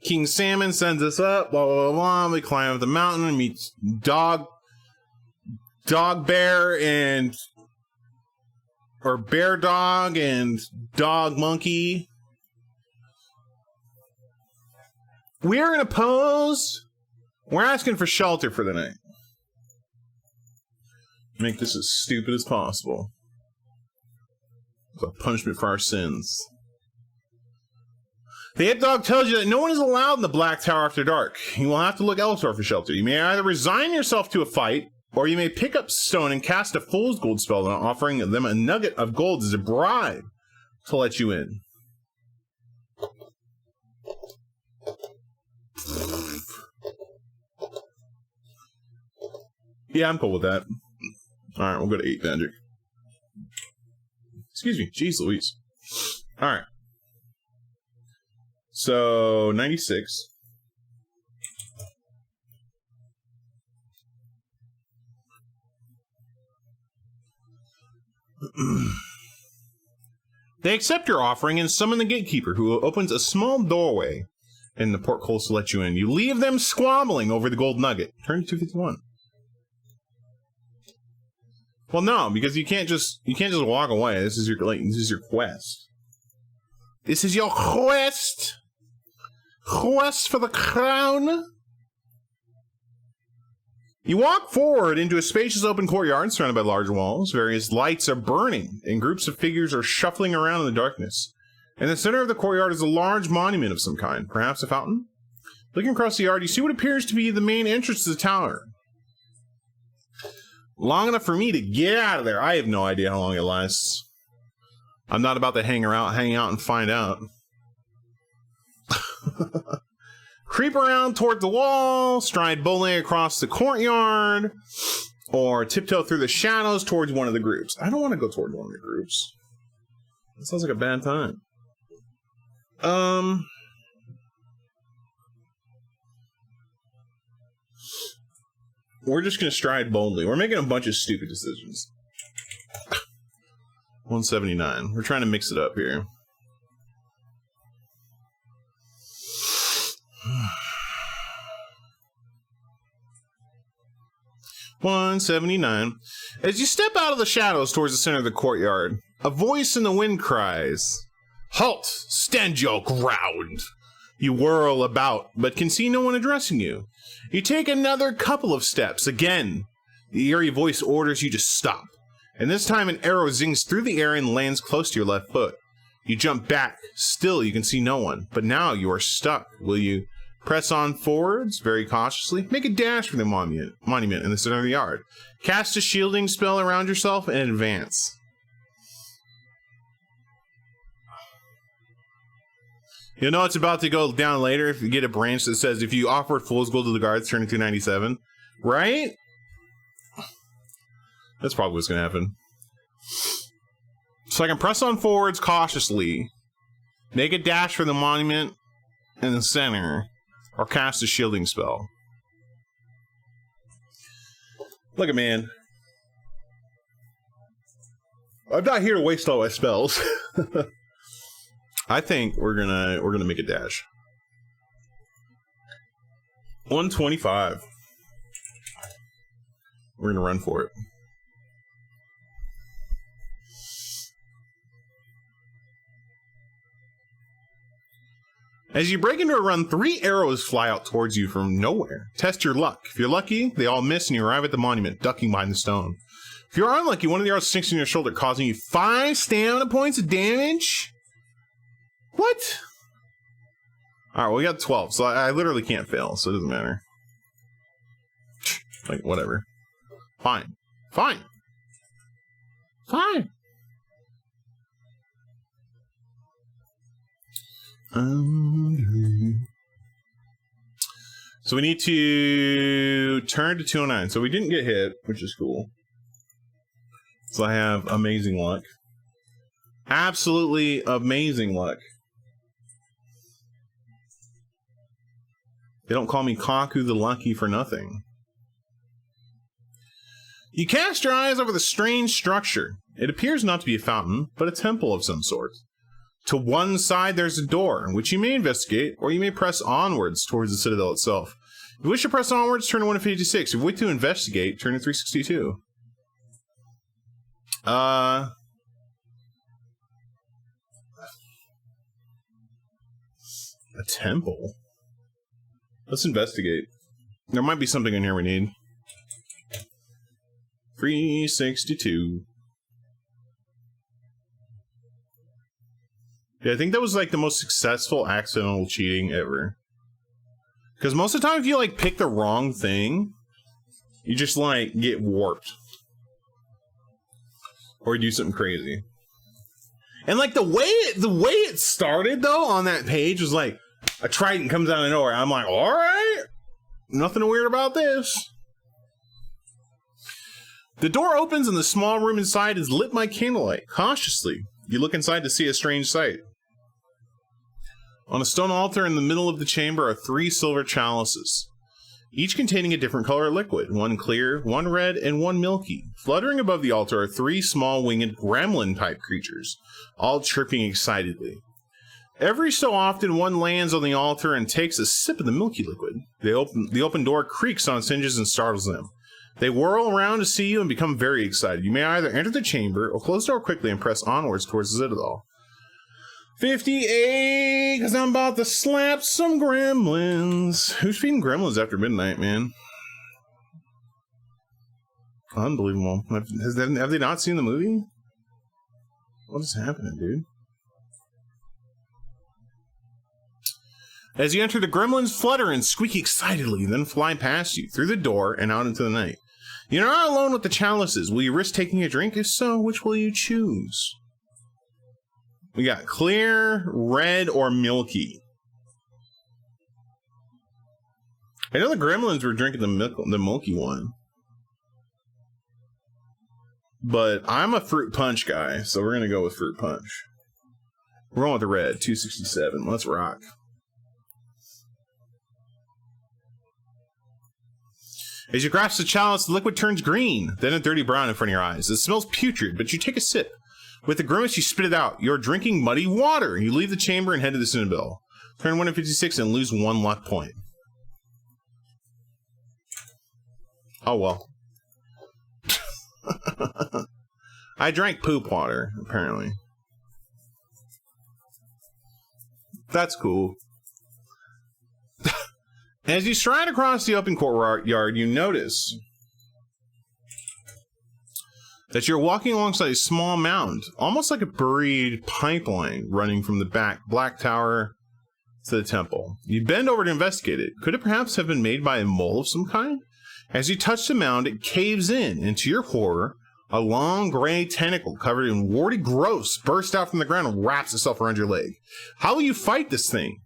King Salmon sends us up, blah, blah, blah, blah. We climb up the mountain and meet Dog Bear and... Or Bear Dog and Dog Monkey. We're in a pose. We're asking for shelter for the night. Make this as stupid as possible. It's a punishment for our sins. The head dog tells you that no one is allowed in the Black Tower after dark. You will have to look elsewhere for shelter. You may either resign yourself to a fight, or you may pick up stone and cast a fool's gold spell, offering them a nugget of gold as a bribe to let you in. Yeah, I'm cool with that. Alright, we'll go to 8 magic. Excuse me. Jeez Louise. Alright. So, 96. They accept your offering and summon the gatekeeper, who opens a small doorway in the portcullis to let you in. You leave them squabbling over the gold nugget. Turn to 251. Well, no, because you can't just walk away. This is your quest. This is your quest. Quest for the crown. You walk forward into a spacious open courtyard surrounded by large walls. Various lights are burning, and groups of figures are shuffling around in the darkness. In the center of the courtyard is a large monument of some kind, perhaps a fountain. Looking across the yard, you see what appears to be the main entrance to the tower. Long enough for me to get out of there. I have no idea how long it lasts. I'm not about to hang out and find out. Creep around toward the wall, stride boldly across the courtyard, or tiptoe through the shadows towards one of the groups. I don't want to go toward one of the groups. That sounds like a bad time. We're just going to stride boldly. We're making a bunch of stupid decisions. 179. We're trying to mix it up here. $179. As you step out of the shadows towards the center of the courtyard, a voice in the wind cries, "Halt! Stand your ground!" You whirl about, but can see no one addressing you. You take another couple of steps. Again, the eerie voice orders you to stop. And this time an arrow zings through the air and lands close to your left foot. You jump back. Still, you can see no one. But now you are stuck. Will you press on forwards very cautiously? Make a dash for the monument in the center of the yard. Cast a shielding spell around yourself and advance. You'll know it's about to go down later if you get a branch that says, if you offer fool's gold to the guards, turn it to 97. Right? That's probably what's going to happen. So I can press on forwards cautiously, make a dash for the monument in the center, or cast a shielding spell. Look at man. I'm not here to waste all my spells. I think we're gonna make a dash. 125. We're gonna run for it. As you break into a run, 3 arrows fly out towards you from nowhere. Test your luck. If you're lucky, they all miss and you arrive at the monument, ducking behind the stone. If you're unlucky, one of the arrows sinks in your shoulder, causing you 5 stamina points of damage? What? Alright, well, we got 12, so I literally can't fail, so it doesn't matter. Like, whatever. Fine. Fine. Fine. So we need to turn to 209. So we didn't get hit, which is cool. So I have amazing luck. Absolutely amazing luck. They don't call me Kaku the Lucky for nothing. You cast your eyes over the strange structure. It appears not to be a fountain, but a temple of some sort. To one side there's a door, which you may investigate, or you may press onwards towards the Citadel itself. If you wish to press onwards, turn to 156. If you wish to investigate, turn to 362. A temple? Let's investigate. There might be something in here we need. 362. Yeah, I think that was like the most successful accidental cheating ever. Because most of the time, if you like pick the wrong thing, you just like get warped. Or do something crazy. And like the way it started though on that page was like a trident comes out of nowhere. I'm like, all right, nothing weird about this. The door opens and the small room inside is lit by candlelight. Cautiously, you look inside to see a strange sight. On a stone altar in the middle of the chamber are 3 silver chalices, each containing a different color liquid, one clear, one red, and one milky. Fluttering above the altar are 3 small winged gremlin-type creatures, all chirping excitedly. Every so often, one lands on the altar and takes a sip of the milky liquid. The open door creaks on its hinges and startles them. They whirl around to see you and become very excited. You may either enter the chamber or close the door quickly and press onwards towards the Citadel. 58, because I'm about to slap some gremlins. Who's feeding gremlins after midnight, man? Unbelievable. Have they not seen the movie? What is happening, dude? As you enter, the gremlins flutter and squeak excitedly, then fly past you, through the door, and out into the night. You're not alone with the chalices. Will you risk taking a drink? If so, which will you choose? We got clear, red, or milky. I know the gremlins were drinking the milky one. But I'm a fruit punch guy, so we're going to go with fruit punch. We're going with the red, 267. Let's rock. As you grasp the chalice, the liquid turns green, then a dirty brown in front of your eyes. It smells putrid, but you take a sip. With a grimace, you spit it out. You're drinking muddy water. You leave the chamber and head to the Citadel. Turn 156 and lose 1 luck point. Oh, well. I drank poop water, apparently. That's cool. As you stride across the open courtyard, you notice that you're walking alongside a small mound, almost like a buried pipeline running from the black tower to the temple. You bend over to investigate it. Could it perhaps have been made by a mole of some kind? As you touch the mound, it caves in, and to your horror, a long gray tentacle covered in warty growths bursts out from the ground and wraps itself around your leg. How will you fight this thing?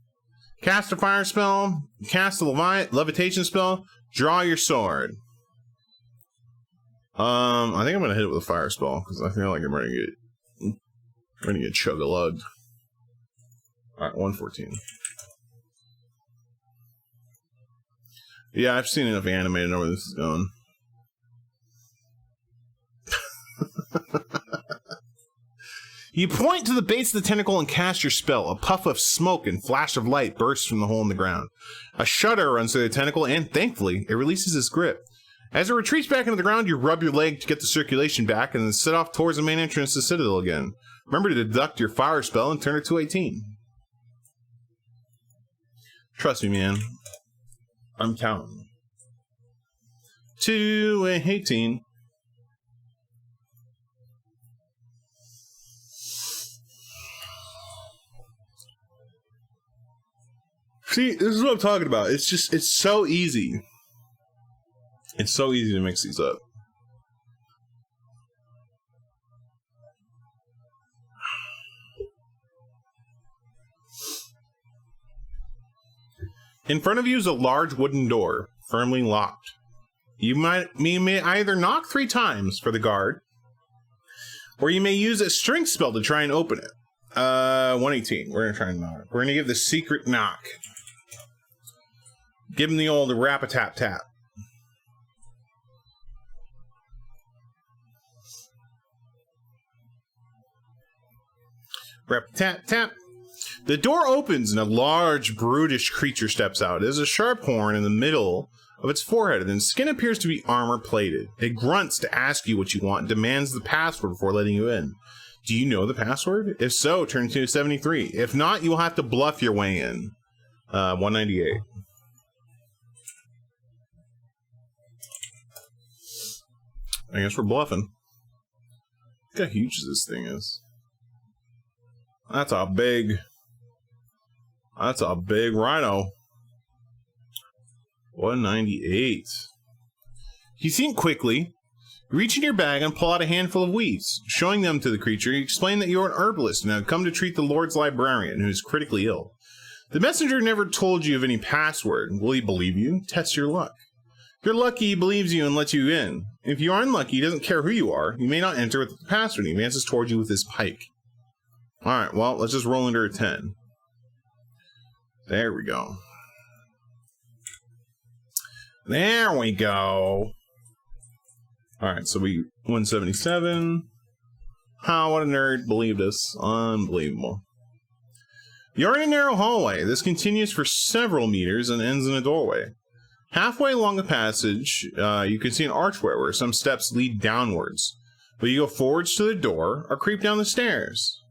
Cast a fire spell, cast a levitation spell, draw your sword. I think I'm gonna hit it with a fire spell because I feel like I'm ready to get chug-a-lugged. Alright, 114. Yeah, I've seen enough anime to know where this is going. You point to the base of the tentacle and cast your spell. A puff of smoke and flash of light bursts from the hole in the ground. A shudder runs through the tentacle, and thankfully, it releases its grip. As it retreats back into the ground, you rub your leg to get the circulation back, and then set off towards the main entrance to Citadel again. Remember to deduct your fire spell and turn it to 18. Trust me, man. I'm counting. 218. See, this is what I'm talking about. It's just, it's so easy. It's so easy to mix these up. In front of you is a large wooden door, firmly locked. You may either knock 3 times for the guard, or you may use a strength spell to try and open it. 118. We're gonna try and knock. We're gonna give the secret knock. Give him the old rap-a-tap-tap. Rap-a-tap-tap. The door opens and a large, brutish creature steps out. It has a sharp horn in the middle of its forehead, and its skin appears to be armor-plated. It grunts to ask you what you want and demands the password before letting you in. Do you know the password? If so, turn to 73. If not, you will have to bluff your way in. 198. I guess we're bluffing. Look how huge this thing is. That's a big rhino. 198. You think quickly. Reach in your bag and pull out a handful of weeds. Showing them to the creature, you explain that you are an herbalist and have come to treat the Lord's librarian, who is critically ill. The messenger never told you of any password. Will he believe you? Test your luck. If you're lucky, he believes you and lets you in. If you are unlucky, he doesn't care who you are. You may not enter with the password. He advances towards you with his pike. Alright, well, let's just roll under a 10. There we go. There we go. Alright, so we 177. How, what a nerd believed us. Unbelievable. You're in a narrow hallway. This continues for several meters and ends in a doorway. Halfway along the passage, you can see an archway where some steps lead downwards. But you go forwards to the door or creep down the stairs.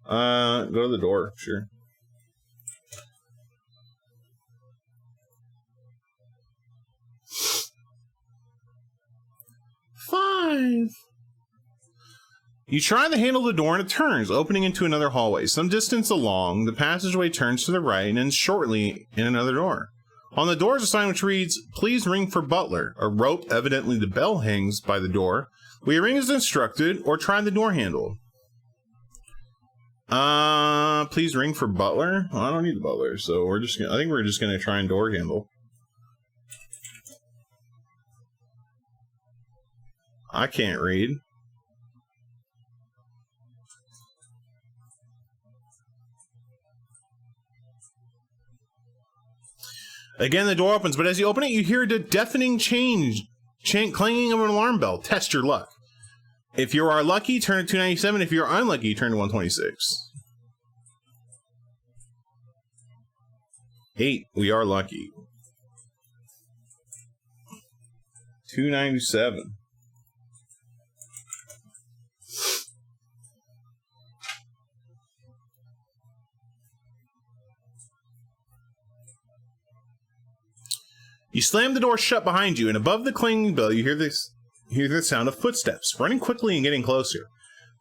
Go to the door, sure. Five. You try the handle of the door and it turns, opening into another hallway. Some distance along, the passageway turns to the right and ends shortly in another door. On the door is a sign which reads, "Please ring for butler." A rope, evidently the bell, hangs by the door. Will you ring as instructed or try the door handle? Please ring for butler. Well, I don't need the butler, so I think we're just gonna try and door handle. I can't read. Again, the door opens, but as you open it, you hear the deafening clanging of an alarm bell. Test your luck. If you are lucky, turn to 297. If you're unlucky, turn to 126. 8. We are lucky. 297. You slam the door shut behind you, and above the clanging bell, you hear the sound of footsteps, running quickly and getting closer.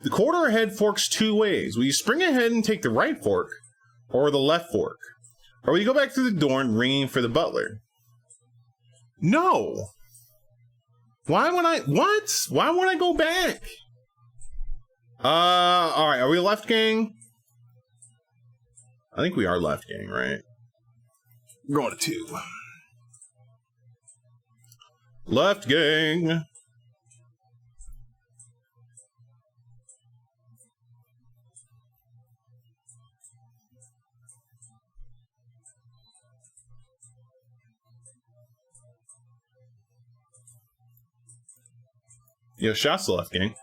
The corridor ahead forks 2 ways. Will you spring ahead and take the right fork, or the left fork? Or will you go back through the door and ring for the butler? No! Why would I... What? Why would I go back? Alright, are we left, gang? I think we are left, gang, right? We're going to 2. Left, gang. Yo, shots to left, gang.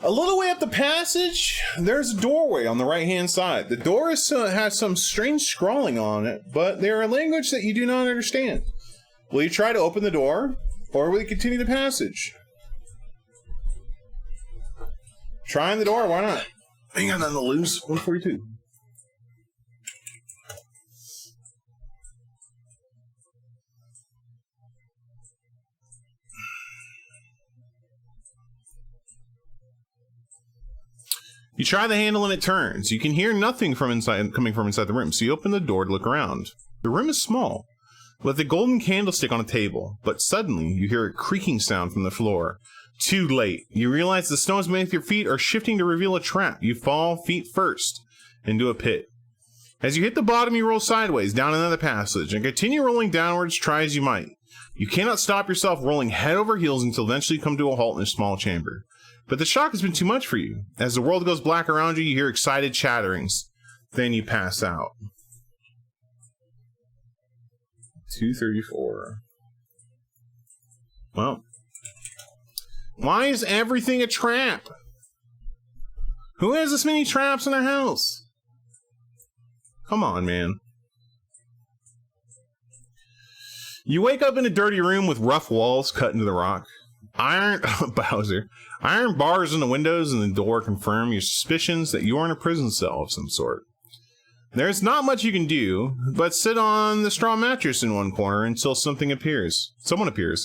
A little way up the passage, there's a doorway on the right-hand side. The door has some strange scrawling on it, but they're a language that you do not understand. Will you try to open the door, or will you continue the passage? Trying the door, why not? I ain't got nothing to lose. 142. You try the handle and it turns. You can hear nothing coming from inside the room, so you open the door to look around. The room is small, with a golden candlestick on a table, but suddenly you hear a creaking sound from the floor. Too late. You realize the stones beneath your feet are shifting to reveal a trap. You fall feet first into a pit. As you hit the bottom, you roll sideways down another passage and continue rolling downwards, try as you might. You cannot stop yourself rolling head over heels until eventually you come to a halt in a small chamber. But the shock has been too much for you. As the world goes black around you, you hear excited chatterings. Then you pass out. 234. Well. Why is everything a trap? Who has this many traps in their house? Come on, man. You wake up in a dirty room with rough walls cut into the rock. Iron bars in the windows and the door confirm your suspicions that you are in a prison cell of some sort. There's not much you can do, but sit on the straw mattress in one corner until someone appears.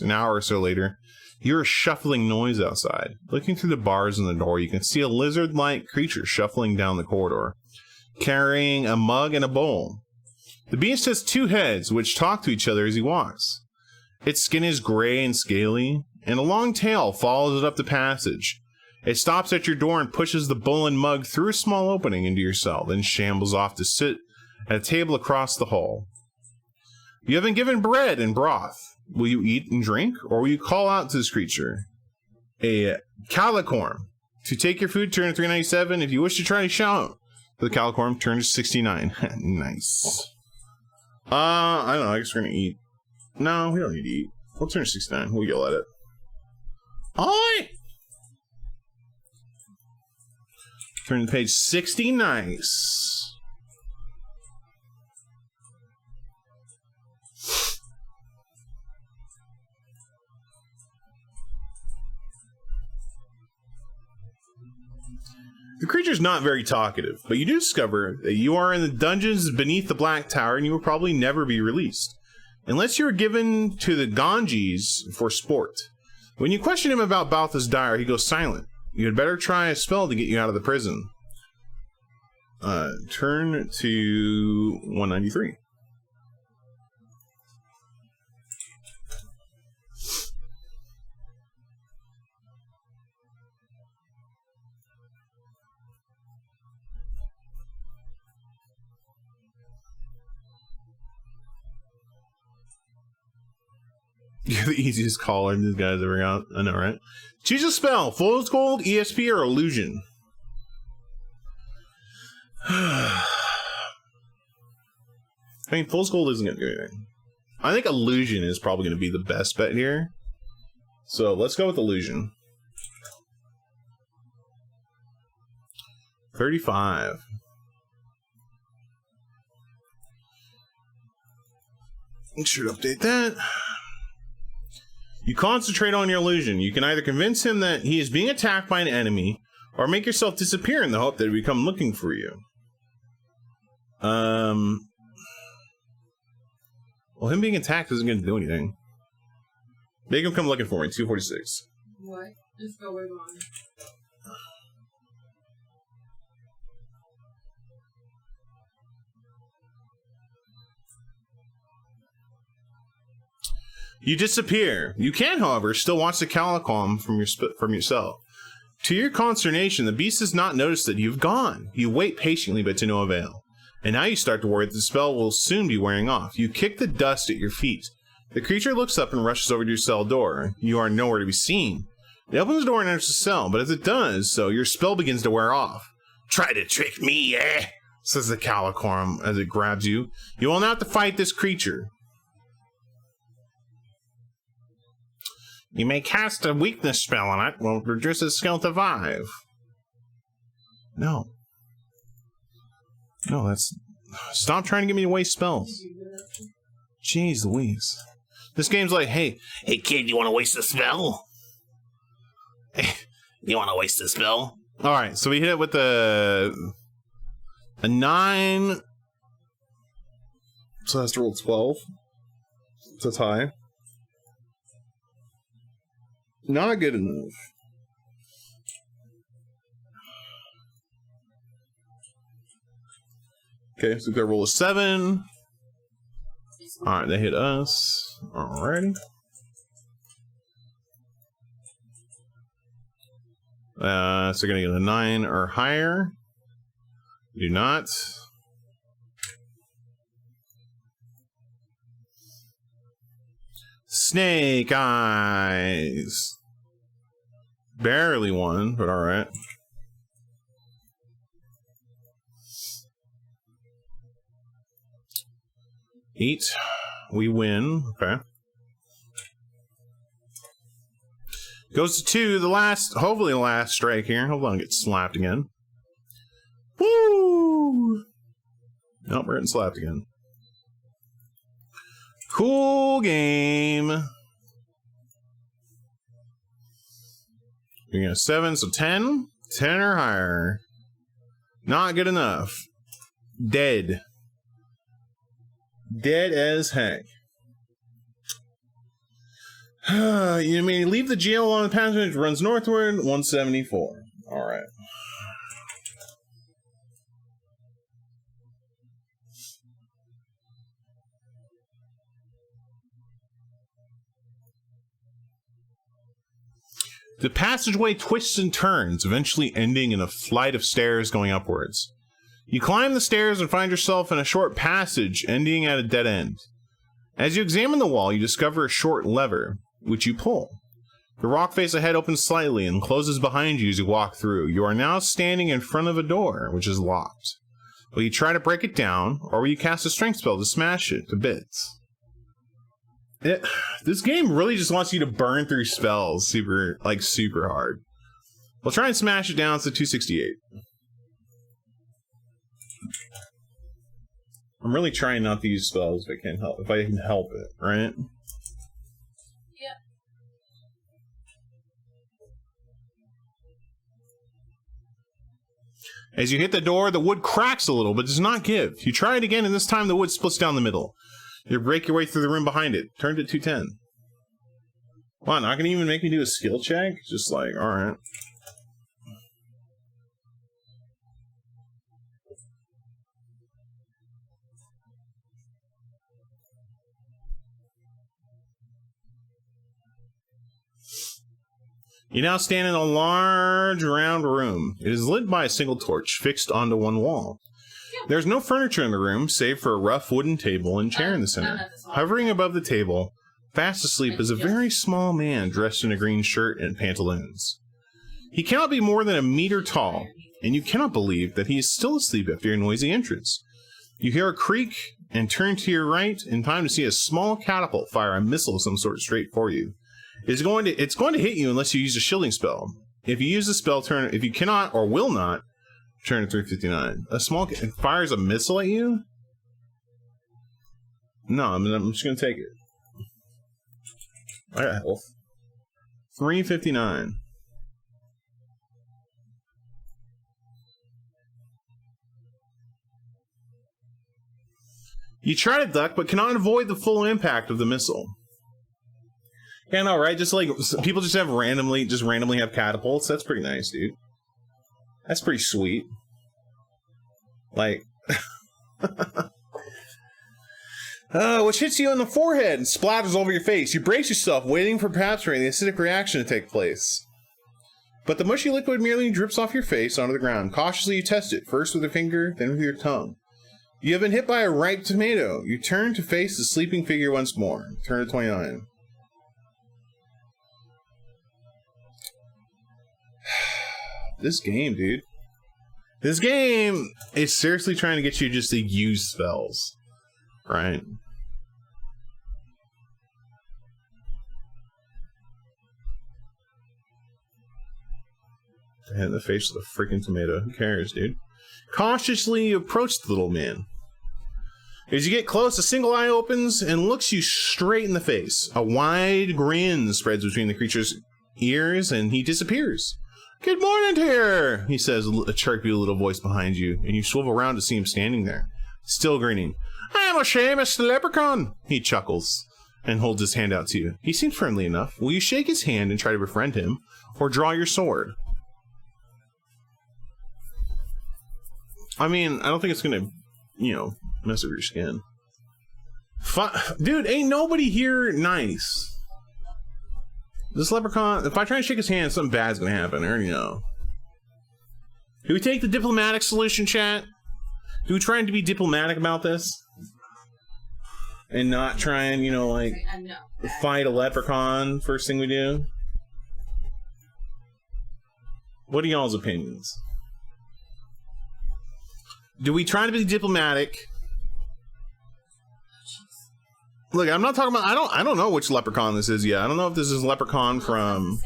An hour or so later, you hear a shuffling noise outside. Looking through the bars in the door, you can see a lizard-like creature shuffling down the corridor, carrying a mug and a bowl. The beast has two heads, which talk to each other as he walks. Its skin is gray and scaly, and a long tail follows it up the passage. It stops at your door and pushes the bowl and mug through a small opening into your cell, then shambles off to sit at a table across the hall. You have been given bread and broth. Will you eat and drink, or will you call out to this creature? A calicorn. To take your food, turn to 397. If you wish to try to shout for the calicorn, turn to 69. Nice. I don't know. I guess we're gonna eat. No, we don't need to eat. We'll turn to 69. We'll yell at it. Oi! Turn to page 60. Nice. The creature's not very talkative, but you do discover that you are in the dungeons beneath the Black Tower and you will probably never be released, unless you are given to the Ganges for sport. When you question him about Balthus Dire, he goes silent. You had better try a spell to get you out of the prison. Turn to 193. You're the easiest caller these guys ever got. I know, right? Choose a spell. Fool's Gold, ESP, or Illusion. I mean, Fool's Gold isn't going to do anything. I think Illusion is probably going to be the best bet here. So let's go with Illusion. 35. Make sure to update that. You concentrate on your illusion. You can either convince him that he is being attacked by an enemy, or make yourself disappear in the hope that he will come looking for you. Well, him being attacked isn't going to do anything. Make him come looking for me. 246. What? Just go where you want. You disappear. You can, however, still watch the Calicom from yourself. To your consternation, the beast does not notice that you've gone. You wait patiently, but to no avail. And now you start to worry that the spell will soon be wearing off. You kick the dust at your feet. The creature looks up and rushes over to your cell door. You are nowhere to be seen. It opens the door and enters the cell, but as it does so, your spell begins to wear off. Try to trick me, eh? Says the Calicorn as it grabs you. You will not have to fight this creature. You may cast a weakness spell on it, will reduce its skill to 5. No. No, that's... Stop trying to get me to waste spells. Jeez Louise. This game's like, hey kid, you want to waste a spell? Hey, you want to waste a spell? Alright, so we hit it with a 9. So that's to roll 12. So it's high. Not good enough. Okay, so we got roll a 7. Alright, they hit us. Alrighty. So gonna get a 9 or higher. Do not. Snake eyes. Barely won, but alright. Eight. We win. Okay. Goes to 2, the last, hopefully the last strike here. Hold on, get slapped again. Woo! Nope, we're getting slapped again. Cool game. You're gonna 7, so 10. 10 or higher. Not good enough. Dead. Dead as heck. You may leave the jail along the passage, runs northward, 174. Alright. The passageway twists and turns, eventually ending in a flight of stairs going upwards. You climb the stairs and find yourself in a short passage, ending at a dead end. As you examine the wall, you discover a short lever, which you pull. The rock face ahead opens slightly and closes behind you as you walk through. You are now standing in front of a door, which is locked. Will you try to break it down, or will you cast a strength spell to smash it to bits? This game really just wants you to burn through spells super hard. We'll try and smash it down to 268. I'm really trying not to use spells if I can help it, right? Yeah. As you hit the door, the wood cracks a little, but does not give. You try it again, and this time the wood splits down the middle. You break your way through the room behind it. Turned to 210. Wow, not gonna even make me do a skill check? Just like, alright. You now stand in a large, round room. It is lit by a single torch, fixed onto one wall. There's no furniture in the room, save for a rough wooden table and chair in the center. Hovering above the table, fast asleep, is a very small man dressed in a green shirt and pantaloons. He cannot be more than a meter tall, and you cannot believe that he is still asleep after your noisy entrance. You hear a creak and turn to your right in time to see a small catapult fire a missile of some sort straight for you. It's going to hit you unless you use a shielding spell. If you use the spell, if you cannot or will not, turn to 359. It fires a missile at you? No, I'm just going to take it. I got health. 359. You try to duck, but cannot avoid the full impact of the missile. Yeah, no, right? Just like people just randomly have catapults. That's pretty nice, dude. That's pretty sweet. Like, which hits you on the forehead and splatters over your face. You brace yourself, waiting for perhaps for the acidic reaction to take place. But the mushy liquid merely drips off your face onto the ground. Cautiously, you test it, first with your finger, then with your tongue. You have been hit by a ripe tomato. You turn to face the sleeping figure once more. Turn to 29. This game, dude. This game is seriously trying to get you just to use spells. Right? hit in the face with a freaking tomato. Who cares, dude? Cautiously approach the little man. As you get close, a single eye opens and looks you straight in the face. A wide grin spreads between the creature's ears, and he disappears. Good morning, dear, he says, a chirpy little voice behind you, and you swivel around to see him standing there, still grinning. I am Seamus the leprechaun, he chuckles, and holds his hand out to you. He seems friendly enough. Will you shake his hand and try to befriend him, or draw your sword? I mean, I don't think it's gonna, mess with your skin. Dude, ain't nobody here nice. This leprechaun, if I try to shake his hand, something bad's gonna happen. I already know. Do we take the diplomatic solution, chat? Do we try to be diplomatic about this? And not try and, fight a leprechaun first thing we do? What are y'all's opinions? Do we try to be diplomatic? Look, I'm not talking about, I don't know which leprechaun this is yet. I don't know if this is leprechaun from,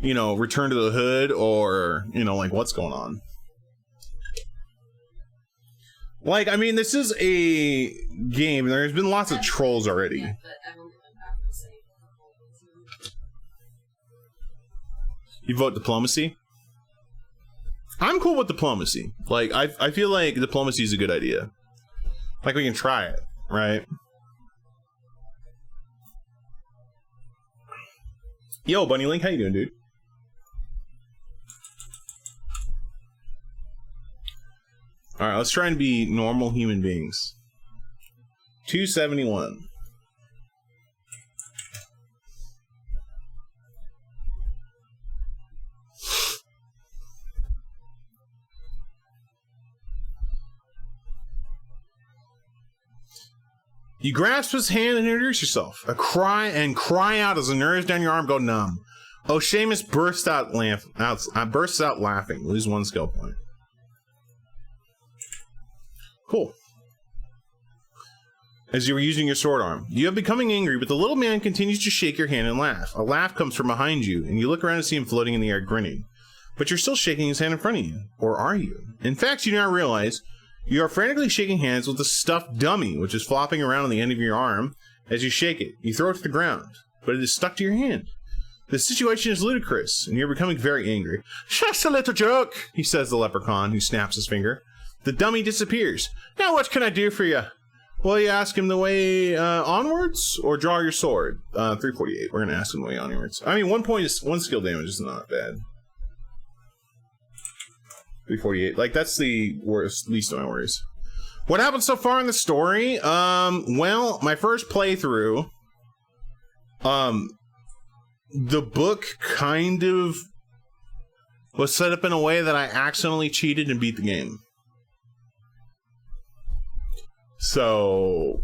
Return to the Hood or, what's going on. Like, I mean, this is a game. There's been lots of trolls already. You vote diplomacy? I'm cool with diplomacy. Like, I feel like diplomacy is a good idea. Like, we can try it, right? Yo, Bunny Link, how you doing, dude? Alright, let's try and be normal human beings. 271. You grasp his hand and introduce yourself. Cry out as the nerves down your arm go numb. Seamus bursts out laughing. Lose 1 skill point. Cool. As you were using your sword arm, you have becoming angry, but the little man continues to shake your hand and laugh. A laugh comes from behind you, and you look around to see him floating in the air grinning. But you're still shaking his hand in front of you. Or are you? In fact, you now realize you are frantically shaking hands with a stuffed dummy, which is flopping around on the end of your arm. As you shake it, you throw it to the ground, but it is stuck to your hand. The situation is ludicrous, and you're becoming very angry. Just a little joke, he says the leprechaun, who snaps his finger. The dummy disappears. Now what can I do for you? Will you ask him the way onwards, or draw your sword? 348. We're gonna ask him the way onwards. I mean, 1 skill damage is not bad. 348. Like, that's the least of my worries. What happened so far in the story? Well, my first playthrough, the book kind of was set up in a way that I accidentally cheated and beat the game. So,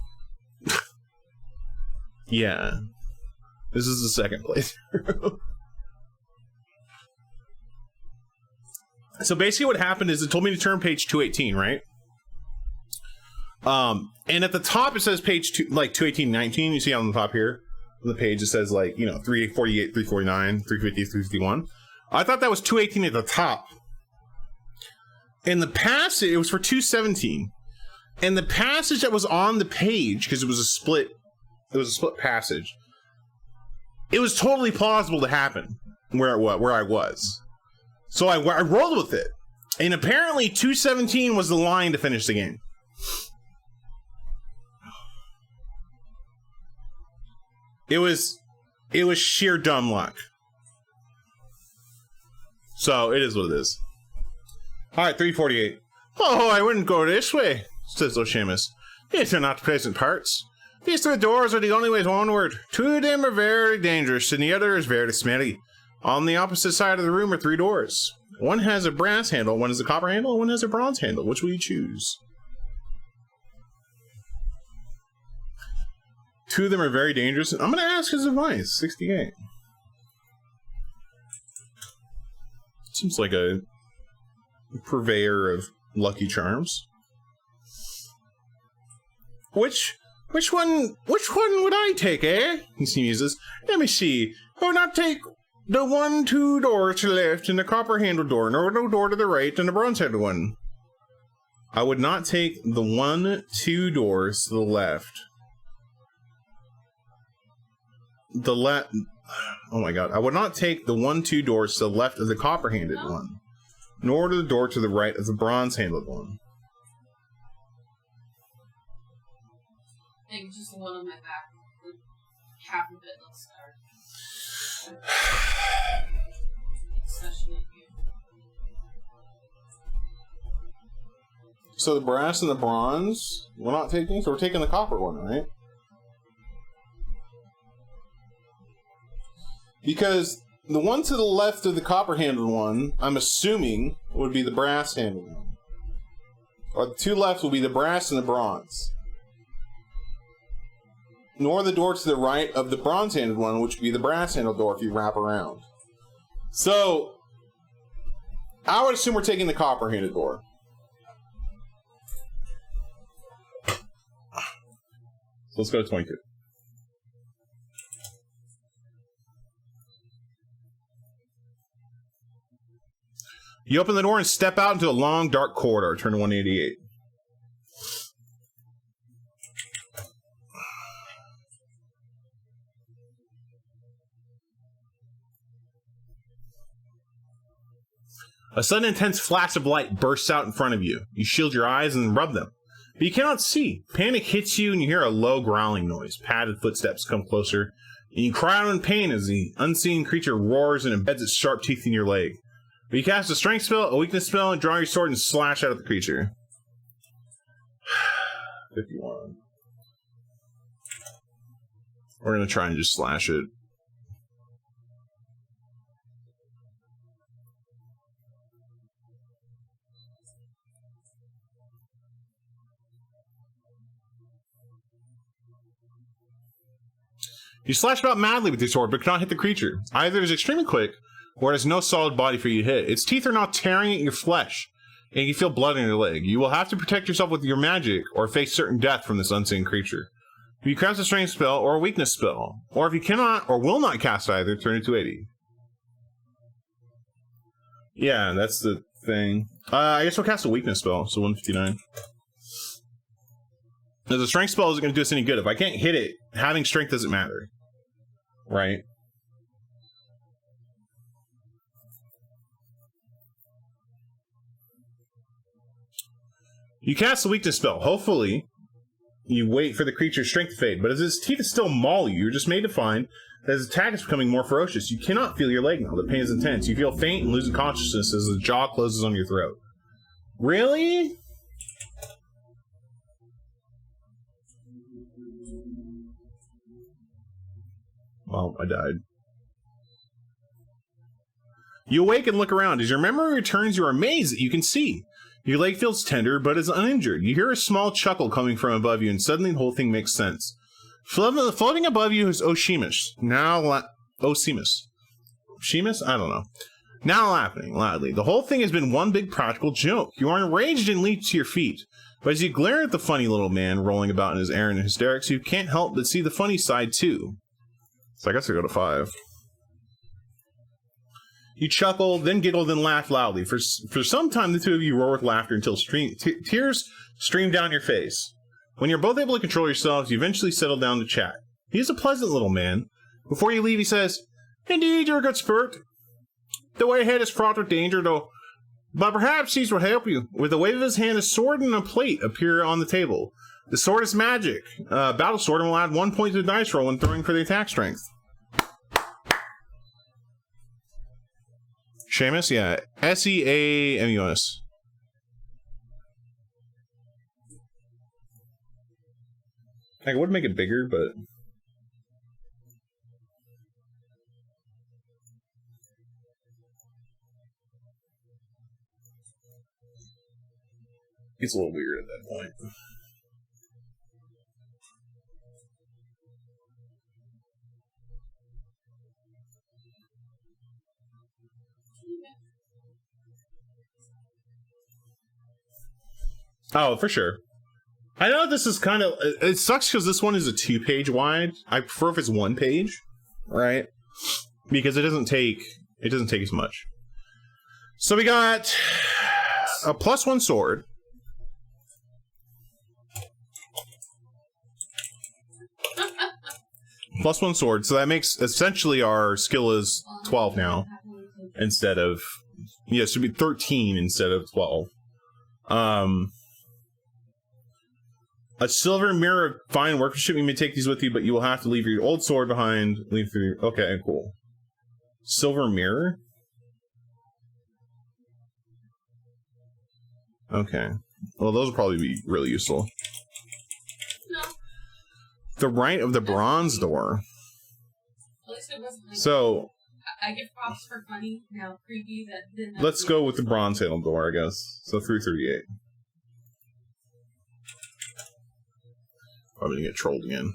yeah. This is the second playthrough. So basically what happened is it told me to turn page 218, right? And at the top it says page 218, 19. You see on the top here on the page it says 348, 349, 350, 351. I thought that was 218 at the top. In the passage, it was for 217. And the passage that was on the page, because it was a split passage, it was totally plausible to happen where I was. So I rolled with it. And apparently 217 was the line to finish the game. It was sheer dumb luck. So it is what it is. Alright, 348. Oh, I wouldn't go this way, says Seamus. These are not pleasant parts. These 3 doors are the only ways onward. 2 of them are very dangerous, and the other is very smelly. On the opposite side of the room are 3 doors. One has a brass handle, one has a copper handle, and one has a bronze handle. Which will you choose? 2 of them are very dangerous. I'm going to ask his advice. 68. Seems like a purveyor of Lucky Charms. Which one would I take, eh? He sneezes. Let me see. I would not take The 2 doors to the left and the copper-handled door, nor the door to the right and the bronze-handled one. I would not take the 2 doors to the left. Oh my god. I would not take the 2 doors to the left of the copper-handled one, nor the door to the right of the bronze-handled one. I think just the one on my back. Half of it looks dark. Especially here. So the brass and the bronze, we're not taking, so we're taking the copper one, right? Because the one to the left of the copper-handled one, I'm assuming, would be the brass-handled one. Or the 2 left will be the brass and the bronze. Nor the door to the right of the bronze-handled one, which would be the brass-handled door if you wrap around. So, I would assume we're taking the copper-handled door. So let's go to 22. You open the door and step out into a long, dark corridor. Turn to 188. A sudden intense flash of light bursts out in front of you. You shield your eyes and rub them. But you cannot see. Panic hits you and you hear a low growling noise. Padded footsteps come closer. And you cry out in pain as the unseen creature roars and embeds its sharp teeth in your leg. But you cast a strength spell, a weakness spell, and draw your sword and slash out at the creature. 51. We're going to try and just slash it. You slash about madly with your sword, but cannot hit the creature. Either it is extremely quick, or it has no solid body for you to hit. Its teeth are now tearing at your flesh, and you feel blood in your leg. You will have to protect yourself with your magic, or face certain death from this unseen creature. If you cast a strength spell, or a weakness spell, or if you cannot, or will not cast either, turn it to 80. Yeah, that's the thing. I guess we'll cast a weakness spell, so 159. Because the strength spell isn't going to do us any good. If I can't hit it, having strength doesn't matter. Right? You cast the weakness spell. Hopefully, you wait for the creature's strength to fade. But as its teeth still maul you, you're just made to find that its attack is becoming more ferocious. You cannot feel your leg now. The pain is intense. You feel faint and losing consciousness as the jaw closes on your throat. Really? Well, I died. You awake and look around. As your memory returns, you are amazed that you can see. Your leg feels tender, but is uninjured. You hear a small chuckle coming from above you, and suddenly the whole thing makes sense. Floating above you is Oshimus. Osimus. Shimus? I don't know. Now laughing loudly. The whole thing has been one big practical joke. You are enraged and leap to your feet. But as you glare at the funny little man rolling about in his air and hysterics, you can't help but see the funny side, too. So I guess I go to 5. You chuckle, then giggle, then laugh loudly. For some time, the two of you roar with laughter until tears stream down your face. When you're both able to control yourselves, you eventually settle down to chat. He is a pleasant little man. Before you leave, he says, "Indeed, you're a good sport. The way ahead is fraught with danger, though. But perhaps these will help you." With a wave of his hand, a sword and a plate appear on the table. The sword is magic. Battle sword and will add 1 point to the dice roll when throwing for the attack strength. Seamus? Yeah. Seamus. I would make it bigger, but... it's a little weird at that point. Oh, for sure. I know this is kind of... it sucks because this one is a 2-page wide. I prefer if it's 1 page, right? because it doesn't take as much. So we got a +1 sword. +1 sword, so that makes essentially our skill is 12 now instead of it should be 13 instead of 12. A silver mirror of fine workmanship. You may take these with you, but you will have to leave your old sword behind. Okay, cool. Silver mirror. Okay. Well, those will probably be really useful. No. The right of the bronze door. At least it wasn't like So I give props for funny, now creepy. That didn't. let's go with the bronze handle door, I guess. So 338. I'm gonna get trolled again.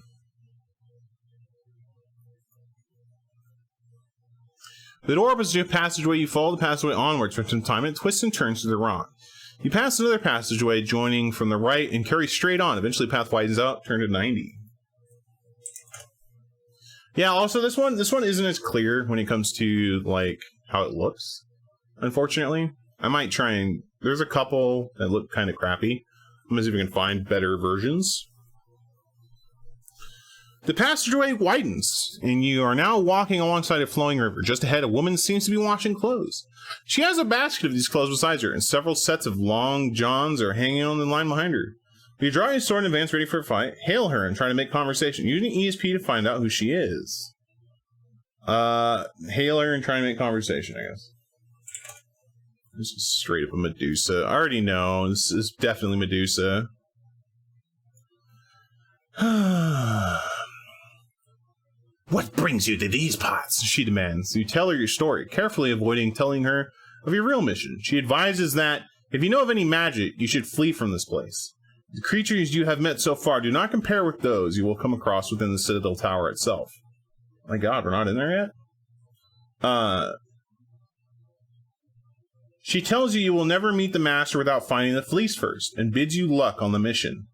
The door opens to a passageway. You follow the passageway onwards for some time, and it twists and turns to the rock. You pass another passageway, joining from the right, and carry straight on. Eventually, the path widens out, turn to 90. Yeah, also this one isn't as clear when it comes to like how it looks. Unfortunately, I might try and there's a couple that look kind of crappy. I'm gonna see if we can find better versions. The passageway widens, and you are now walking alongside a flowing river. Just ahead, a woman seems to be washing clothes. She has a basket of these clothes beside her, and several sets of long johns are hanging on the line behind her. You draw your sword in advance, ready for a fight. Hail her and try to make conversation. Using ESP to find out who she is. Hail her and try to make conversation, I guess. This is straight up a Medusa. I already know. This is definitely Medusa. What brings you to these parts? She demands. You tell her your story, carefully avoiding telling her of your real mission. She advises that if you know of any magic, you should flee from this place. The creatures you have met so far do not compare with those you will come across within the Citadel Tower itself. My God, we're not in there yet? She tells you will never meet the Master without finding the fleece first, and bids you luck on the mission.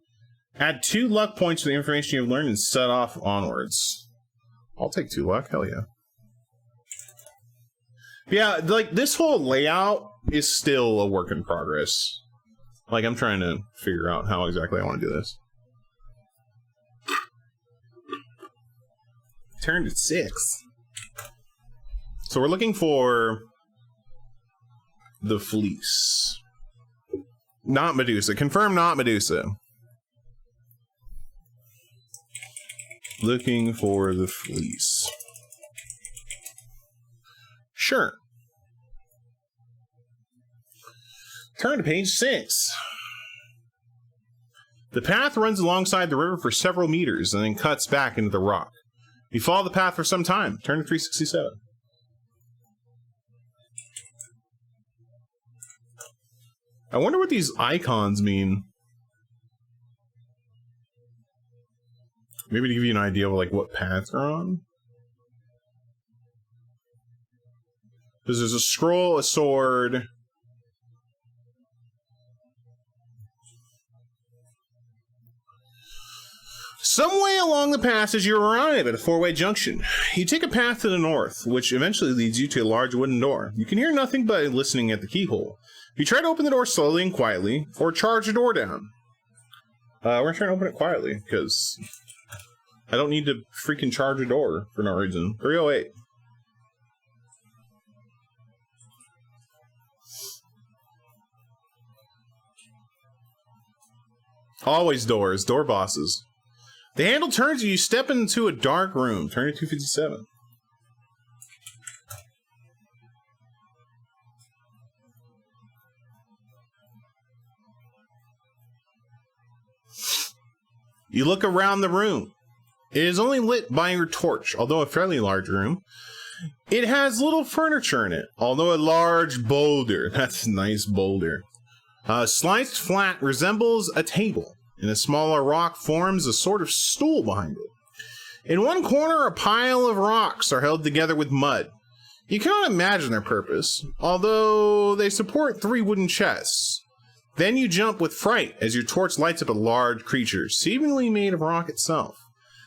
Add 2 luck points to the information you have learned and set off onwards. I'll take 2 luck, hell yeah. Yeah, like, this whole layout is still a work in progress. Like, I'm trying to figure out how exactly I want to do this. Turned at 6. So we're looking for the fleece. Not Medusa. Confirm not Medusa. Looking for the fleece. Sure. Turn to page 6. The path runs alongside the river for several meters and then cuts back into the rock. You follow the path for some time. Turn to 367. I wonder what these icons mean. Maybe to give you an idea of like what paths are on. Because there's a scroll, a sword. Some way along the passage, you arrive at a 4-way junction. You take a path to the north, which eventually leads you to a large wooden door. You can hear nothing but listening at the keyhole. You try to open the door slowly and quietly, or charge the door down. We're trying to open it quietly, because I don't need to freaking charge a door for no reason. 308. Always doors, door bosses. The handle turns and you step into a dark room. Turn to 257. You look around the room. It is only lit by your torch, although a fairly large room. It has little furniture in it, although a large boulder. That's a nice boulder. Sliced flat resembles a table. And a smaller rock forms a sort of stool behind it. In one corner, a pile of rocks are held together with mud. You cannot imagine their purpose, although they support 3 wooden chests. Then you jump with fright as your torch lights up a large creature, seemingly made of rock itself.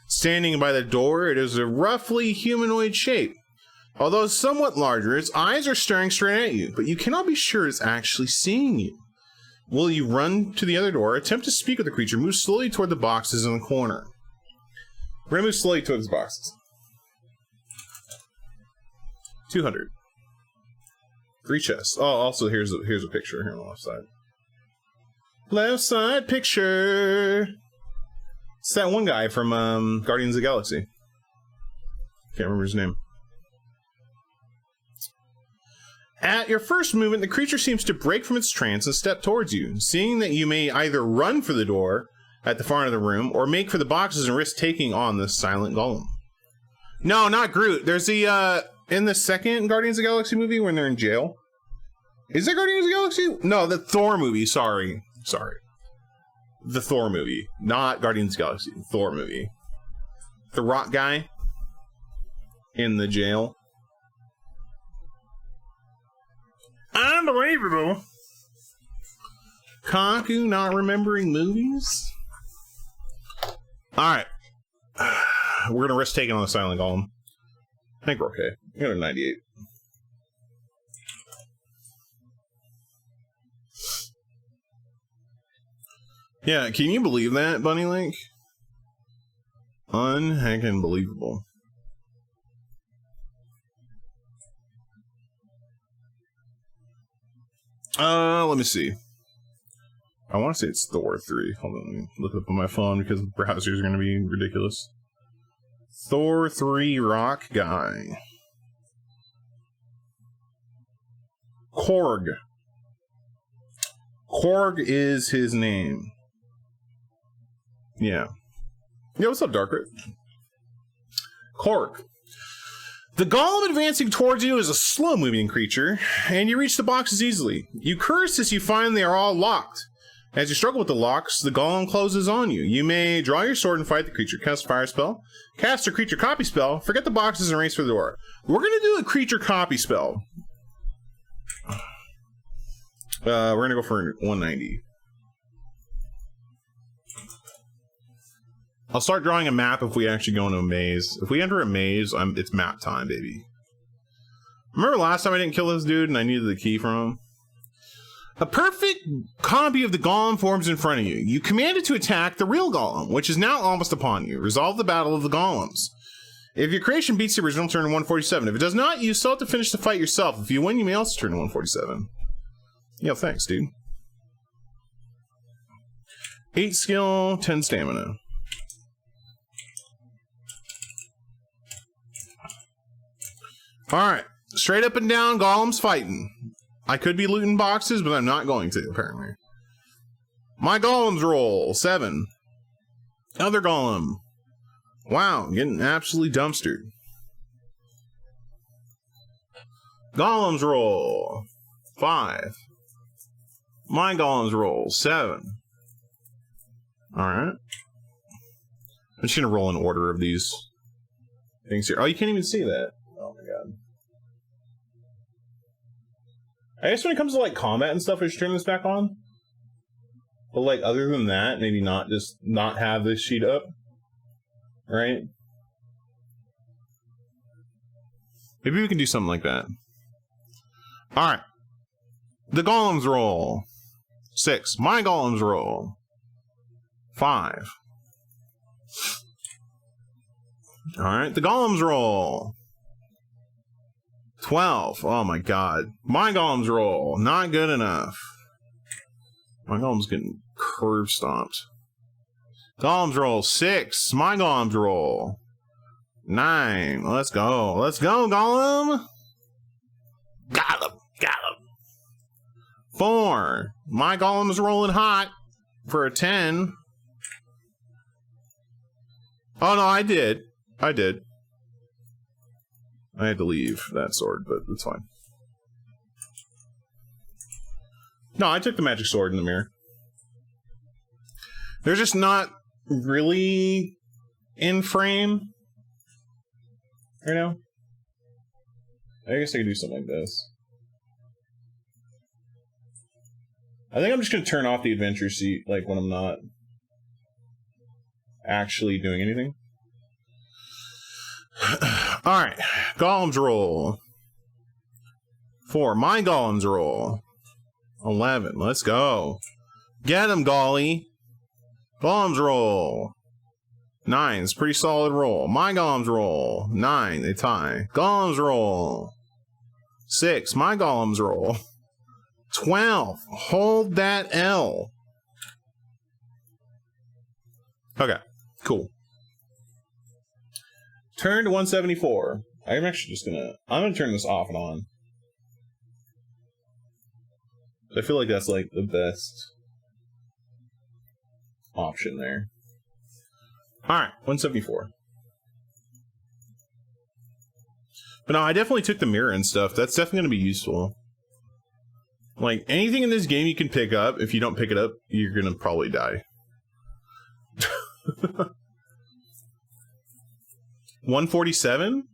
Standing by the door, it is a roughly humanoid shape. Although somewhat larger, its eyes are staring straight at you, but you cannot be sure it's actually seeing you. Will you run to the other door, attempt to speak with the creature, move slowly toward the boxes in the corner? We're gonna move slowly towards the boxes. 200. 3 chests. Oh, also here's a picture here on the left side. Left side picture. It's that one guy from Guardians of the Galaxy. Can't remember his name. At your first movement, the creature seems to break from its trance and step towards you, seeing that you may either run for the door at the far end of the room or make for the boxes and risk taking on the silent golem. No, not Groot. There's the in the second Guardians of the Galaxy movie when they're in jail. Is that Guardians of the Galaxy? No, the Thor movie. Sorry. The Thor movie, not Guardians of the Galaxy. Thor movie. The rock guy in the jail. Unbelievable. Kaku not remembering movies? Alright. We're gonna risk taking on the silent golem. I think we're okay. We got a 98. Yeah, can you believe that, Bunny Link? Unheckin' believable. Let me see. I want to say it's Thor 3. Hold on, let me look up on my phone because the browsers are going to be ridiculous. Thor 3 rock guy. Korg. Korg is his name. Yeah. Yeah, what's up, Darkrit? Korg. The golem advancing towards you is a slow-moving creature, and you reach the boxes easily. You curse as you find they are all locked. As you struggle with the locks, the golem closes on you. You may draw your sword and fight the creature, cast a fire spell, cast a creature copy spell, forget the boxes and race for the door. We're going to do a creature copy spell. We're going to go for 190. I'll start drawing a map if we actually go into a maze. If we enter a maze, it's map time, baby. Remember last time I didn't kill this dude and I needed the key from him? A perfect copy of the golem forms in front of you. You command it to attack the real golem, which is now almost upon you. Resolve the battle of the golems. If your creation beats the original, turn to 147. If it does not, you still have to finish the fight yourself. If you win, you may also turn to 147. Yo, thanks, dude. 8 skill, 10 stamina. Alright, straight up and down, golems fighting. I could be looting boxes, but I'm not going to, apparently. My golems roll, 7. Other golem. Wow, getting absolutely dumpstered. Golems roll, 5. My golems roll, 7. Alright. I'm just gonna roll in order of these things here. Oh, you can't even see that. Oh my god. I guess when it comes to like combat and stuff, I should turn this back on. But like other than that, maybe not just not have this sheet up. Right? Maybe we can do something like that. Alright. The golems roll. 6. My golems roll. 5. Alright, the golems roll. 12. Oh my god. My golems roll. Not good enough. My golem's getting curve stomped. Golems roll. 6. My golems roll. 9. Let's go. Let's go, golem. Got him. Got him. 4. My golem's rolling hot for a 10. Oh no, I did. I had to leave that sword, but it's fine. No, I took the magic sword in the mirror. They're just not really in frame right now. I guess I could do something like this. I think I'm just going to turn off the adventure seat, like when I'm not actually doing anything. Alright, Golems roll. 4. My golems roll. 11. Let's go. Get him, Golly. Golems roll. 9. It's a pretty solid roll. My golems roll. 9. They tie. Golems roll. 6. My golems roll. 12. Hold that L. Okay. Cool. Turn to 174. I'm actually just I'm gonna turn this off and on. I feel like that's like the best option there. Alright, 174. But no, I definitely took the mirror and stuff. That's definitely gonna be useful. Like, anything in this game you can pick up, if you don't pick it up, you're gonna probably die. 147?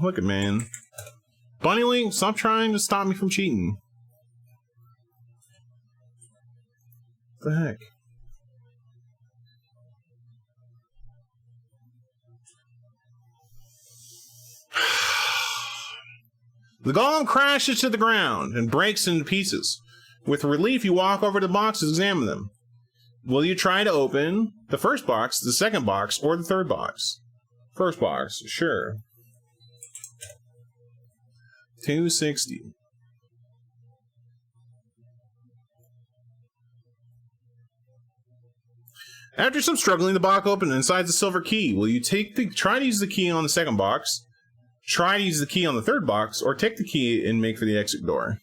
Look at man. Bunny Link, stop trying to stop me from cheating. What the heck? The golem crashes to the ground and breaks into pieces. With relief, you walk over to the boxes and examine them. Will you try to open the first box, the second box, or the third box? First box, sure. 260. After some struggling, the box opened and inside the silver key. Will you try to use the key on the second box, try to use the key on the third box, or take the key and make for the exit door?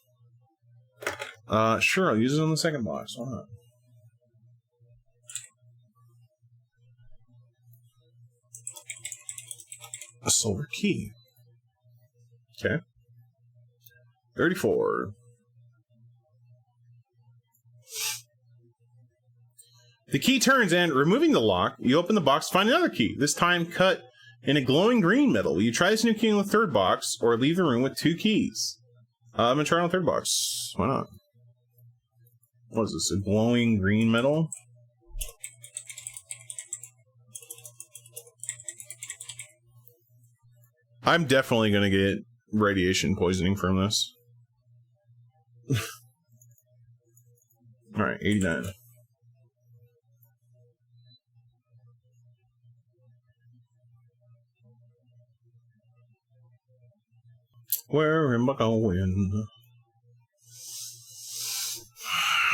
Sure, I'll use it on the second box. Why not? A silver key. Okay. 34. The key turns and, removing the lock, you open the box to find another key, this time cut in a glowing green metal. Will you try this new key in the third box, or leave the room with 2 keys? I'm gonna try on the third box. Why not? What is this, a glowing green metal? I'm definitely gonna get radiation poisoning from this. Alright, 89. Where am I going?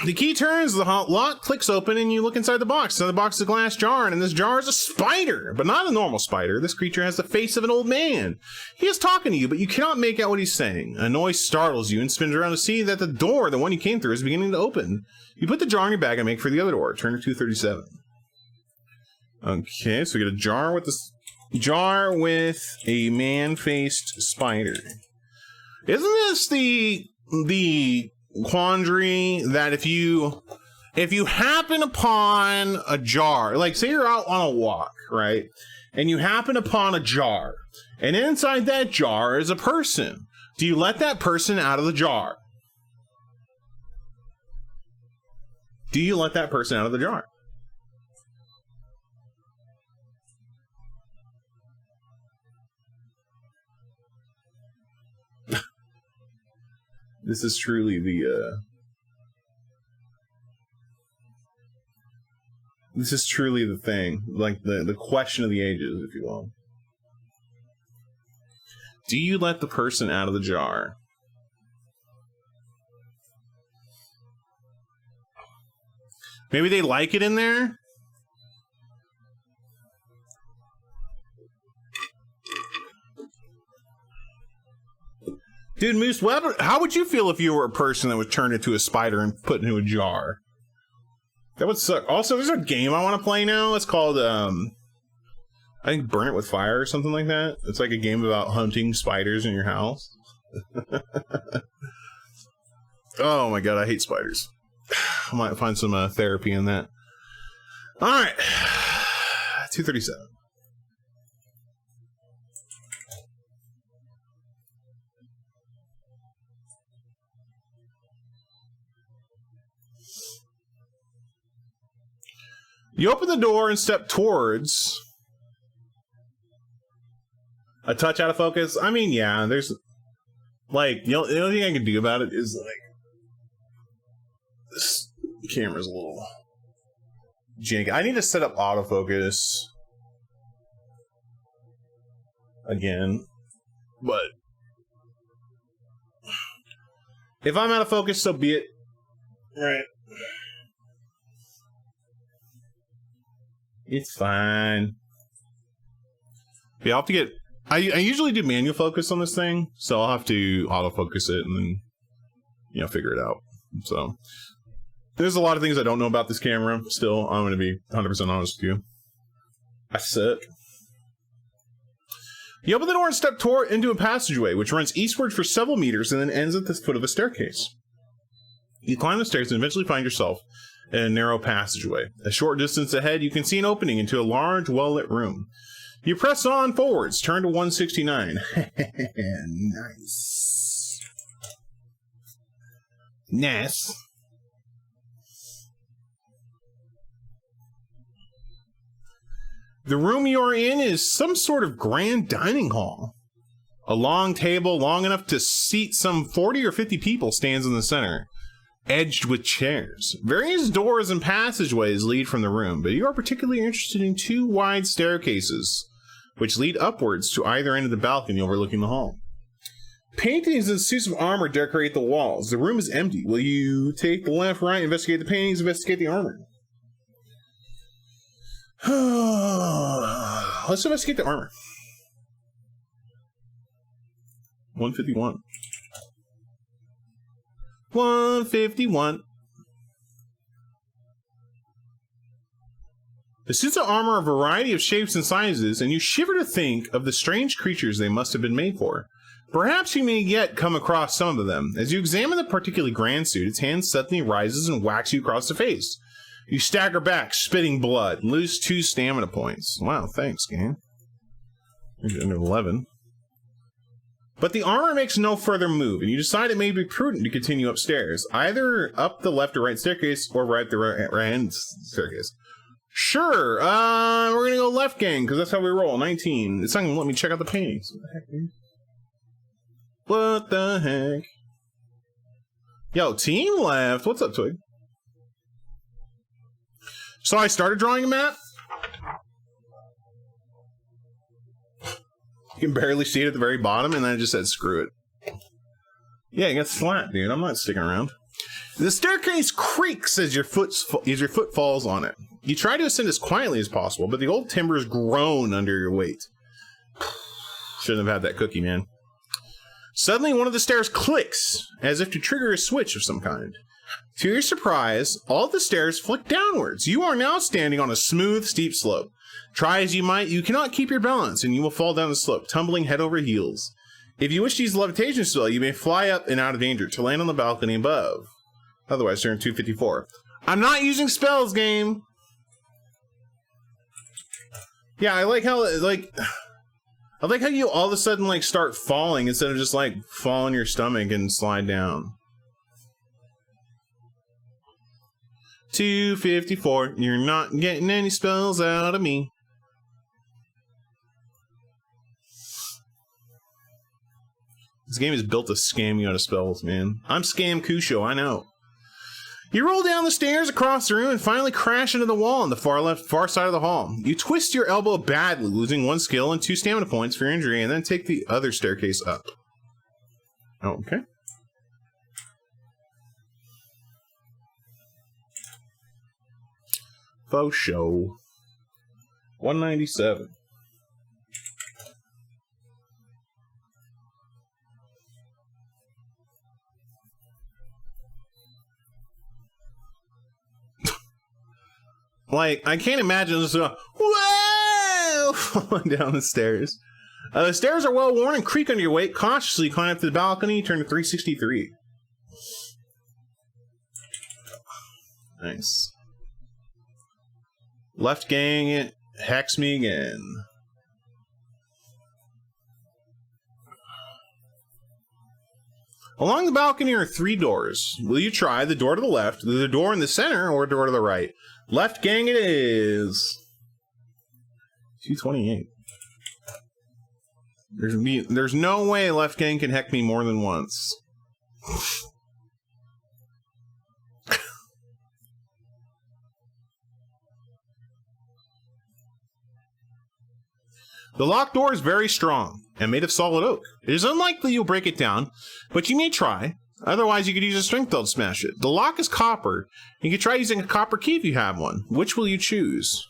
The key turns, the lock clicks open, and you look inside the box. Inside the box is a glass jar, and in this jar is a spider, but not a normal spider. This creature has the face of an old man. He is talking to you, but you cannot make out what he's saying. A noise startles you and spins around to see that the door, the one you came through, is beginning to open. You put the jar in your bag and make for the other door. Turn to 237. Okay, so we get a jar with a man-faced spider. Isn't this the quandary that if you happen upon a jar, like say you're out on a walk, right, and you happen upon a jar, and inside that jar is a person, do you let that person out of the jar? Do you let that person out of the jar? This is truly the thing, like the question of the ages, if you will. Do you let the person out of the jar? Maybe they like it in there? Dude, Moose, how would you feel if you were a person that was turned into a spider and put into a jar? That would suck. Also, there's a game I want to play now. It's called, I think Burn It With Fire or something like that. It's like a game about hunting spiders in your house. Oh my god, I hate spiders. I might find some therapy in that. Alright. 237. You open the door and step towards a touch out of focus. I mean, yeah, there's like the only thing I can do about it is like this camera's a little janky. I need to set up autofocus again, but if I'm out of focus, so be it. Right. It's fine. Yeah, I'll have to get... I usually do manual focus on this thing, so I'll have to autofocus it and then, you know, figure it out. So, there's a lot of things I don't know about this camera. Still, I'm going to be 100% honest with you. I suck. You open the door and step into a passageway, which runs eastward for several meters and then ends at the foot of a staircase. You climb the stairs and eventually find yourself in a narrow passageway. A short distance ahead, you can see an opening into a large, well-lit room. You press on forwards, turn to 169. Nice. Nice. The room you're in is some sort of grand dining hall. A long table long enough to seat some 40 or 50 people stands in the center, edged with chairs. Various doors and passageways lead from the room, but you are particularly interested in two wide staircases, which lead upwards to either end of the balcony overlooking the hall. Paintings and suits of armor decorate the walls. The room is empty. Will you take the left, right, investigate the paintings, investigate the armor? Let's investigate the armor. 151. 151. The suits of armor are a variety of shapes and sizes, and you shiver to think of the strange creatures they must have been made for. Perhaps you may yet come across some of them. As you examine the particularly grand suit, its hand suddenly rises and whacks you across the face. You stagger back, spitting blood, and lose 2 stamina points. Wow, thanks, game. You're under 11. But the armor makes no further move, and you decide it may be prudent to continue upstairs, either up the left or right staircase, or right the right-hand staircase. Sure, we're gonna go left, gang, because that's how we roll. 19. It's not gonna let me check out the paintings. What the heck, dude? What the heck? Yo, team left. What's up, Twig? So I started drawing a map. You can barely see it at the very bottom, and then I just said, screw it. Yeah, you got slapped, dude. I'm not sticking around. The staircase creaks as your foot falls on it. You try to ascend as quietly as possible, but the old timbers groan under your weight. Shouldn't have had that cookie, man. Suddenly, one of the stairs clicks, as if to trigger a switch of some kind. To your surprise, all the stairs flick downwards. You are now standing on a smooth, steep slope. Try as you might, you cannot keep your balance, and you will fall down the slope, tumbling head over heels. If you wish to use the levitation spell, you may fly up and out of danger to land on the balcony above. Otherwise, turn 254. I'm not using spells, game! Yeah, I like how, you all of a sudden, like, start falling instead of just, like, fall on your stomach and slide down. 254. You're not getting any spells out of me. This game is built to scam you out of spells, man. I'm Scam Kusho, I know. You roll down the stairs across the room and finally crash into the wall on the far side of the hall. You twist your elbow badly, losing 1 skill and 2 stamina points for your injury, and then take the other staircase up. Okay. Faux show. 197. Like, I can't imagine just whoa, falling down the stairs. The stairs are well worn and creak under your weight. Cautiously climb up to the balcony, turn to 363. Nice. Left gang, it hacks me again. Along the balcony are 3 doors. Will you try the door to the left, the door in the center, or door to the right? Left gang it is. 228. There's no way left gang can heck me more than once. The locked door is very strong and made of solid oak. It is unlikely you'll break it down, but you may try. Otherwise, you could use a strength belt to smash it. The lock is copper. You could try using a copper key if you have one. Which will you choose?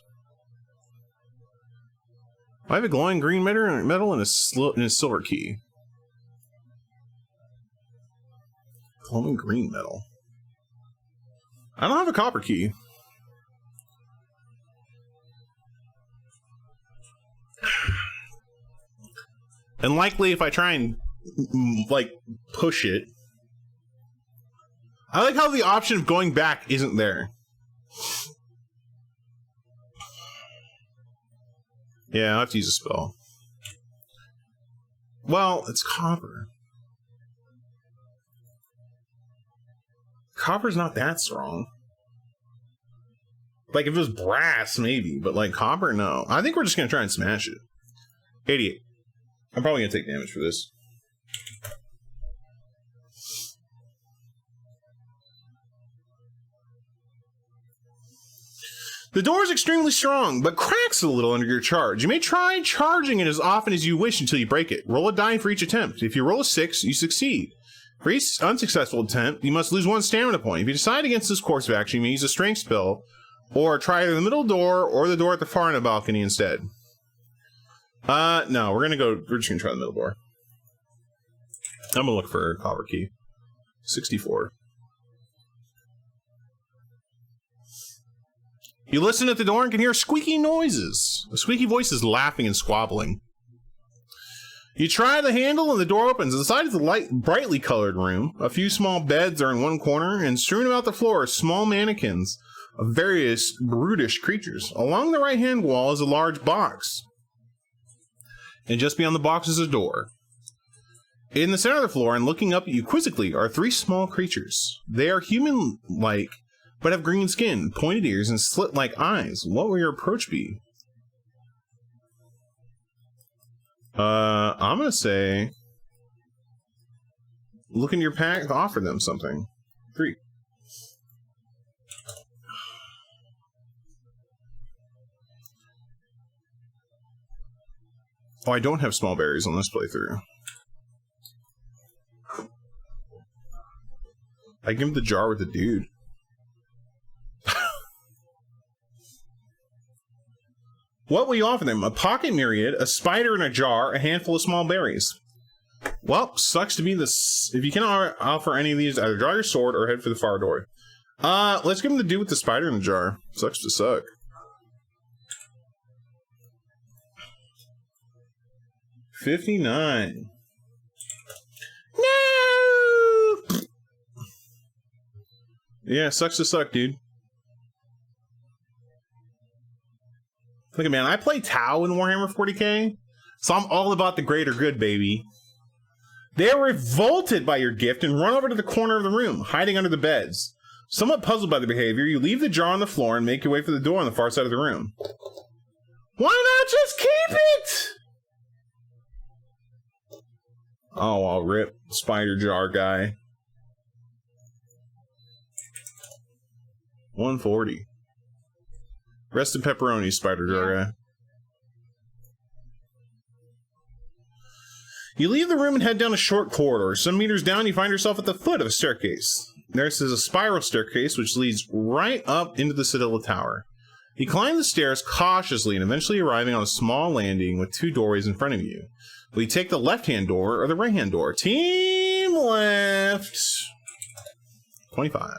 I have a glowing green metal and a silver key. Glowing green metal. I don't have a copper key. And likely if I try and, like, push it. I like how the option of going back isn't there. Yeah, I'll have to use a spell. Well, it's copper. Copper's not that strong. Like, if it was brass, maybe. But, like, copper, no. I think we're just going to try and smash it. 88. I'm probably going to take damage for this. The door is extremely strong, but cracks a little under your charge. You may try charging it as often as you wish until you break it. Roll a die for each attempt. If you roll a 6, you succeed. For each unsuccessful attempt, you must lose 1 stamina point. If you decide against this course of action, you may use a strength spell, or try either the middle door or the door at the far end of the balcony instead. No, we're just gonna try the middle door. I'm gonna look for a copper key. 64. You listen at the door and can hear squeaky noises. The squeaky voice is laughing and squabbling. You try the handle and the door opens. Inside is a brightly colored room. A few small beds are in one corner, and strewn about the floor are small mannequins of various brutish creatures. Along the right-hand wall is a large box. And just beyond the box is a door. In the center of the floor, and looking up at you quizzically, are 3 small creatures. They are human-like, but have green skin, pointed ears, and slit-like eyes. What will your approach be? I'm gonna say... look in your pack, offer them something. 3. Oh, I don't have small berries on this playthrough. I give him the jar with the dude. What will you offer them? A pocket myriad, a spider in a jar, a handful of small berries. Well, sucks to be this. If you cannot offer any of these, either draw your sword or head for the far door. Let's give him the dude with the spider in the jar. Sucks to suck. $59. No! Yeah, sucks to suck, dude. Look at man, I play Tau in Warhammer 40k, so I'm all about the greater good, baby. They are revolted by your gift and run over to the corner of the room, hiding under the beds. Somewhat puzzled by the behavior, you leave the jar on the floor and make your way for the door on the far side of the room. Why not just keep it? Oh, I'll rip. Spider jar guy. 140. Rest in pepperoni, spider jar guy. You leave the room and head down a short corridor. Some meters down, you find yourself at the foot of a staircase. There's a spiral staircase which leads right up into the Citadel tower. You climb the stairs cautiously and eventually arriving on a small landing with 2 doorways in front of you. Will you take the left-hand door or the right-hand door? Team left. 25.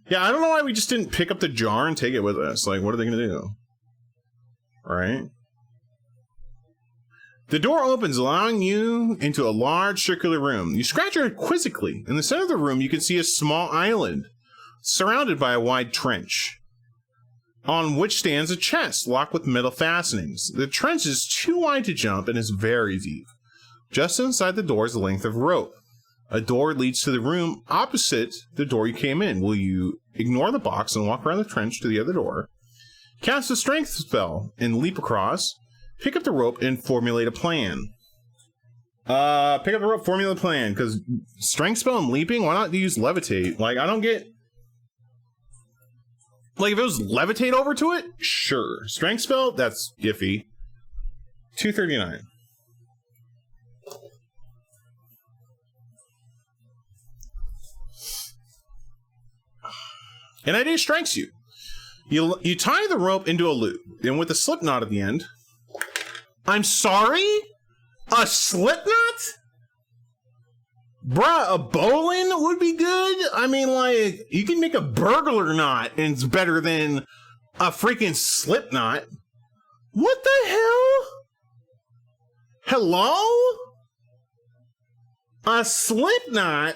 Yeah, I don't know why we just didn't pick up the jar and take it with us. Like, what are they going to do? Right? The door opens, allowing you into a large circular room. You scratch your head quizzically. In the center of the room, you can see a small island, surrounded by a wide trench, on which stands a chest locked with metal fastenings. The trench is too wide to jump and is very deep. Just inside the door is the length of rope. A door leads to the room opposite the door you came in. Will you ignore the box and walk around the trench to the other door? Cast a strength spell and leap across. Pick up the rope and formulate a plan. Pick up the rope, formulate a plan. Because strength spell and leaping, why not use levitate? Like, I don't get... Like, if it was levitate over to it, sure. Strength spell, that's iffy. 239. An idea strikes you. You tie the rope into a loop, and with a slip knot at the end. I'm sorry? A slip knot? Bruh, a bowline would be good? I mean, like, you can make a burglar knot, and it's better than a freaking slip knot. What the hell? Hello? A slip knot?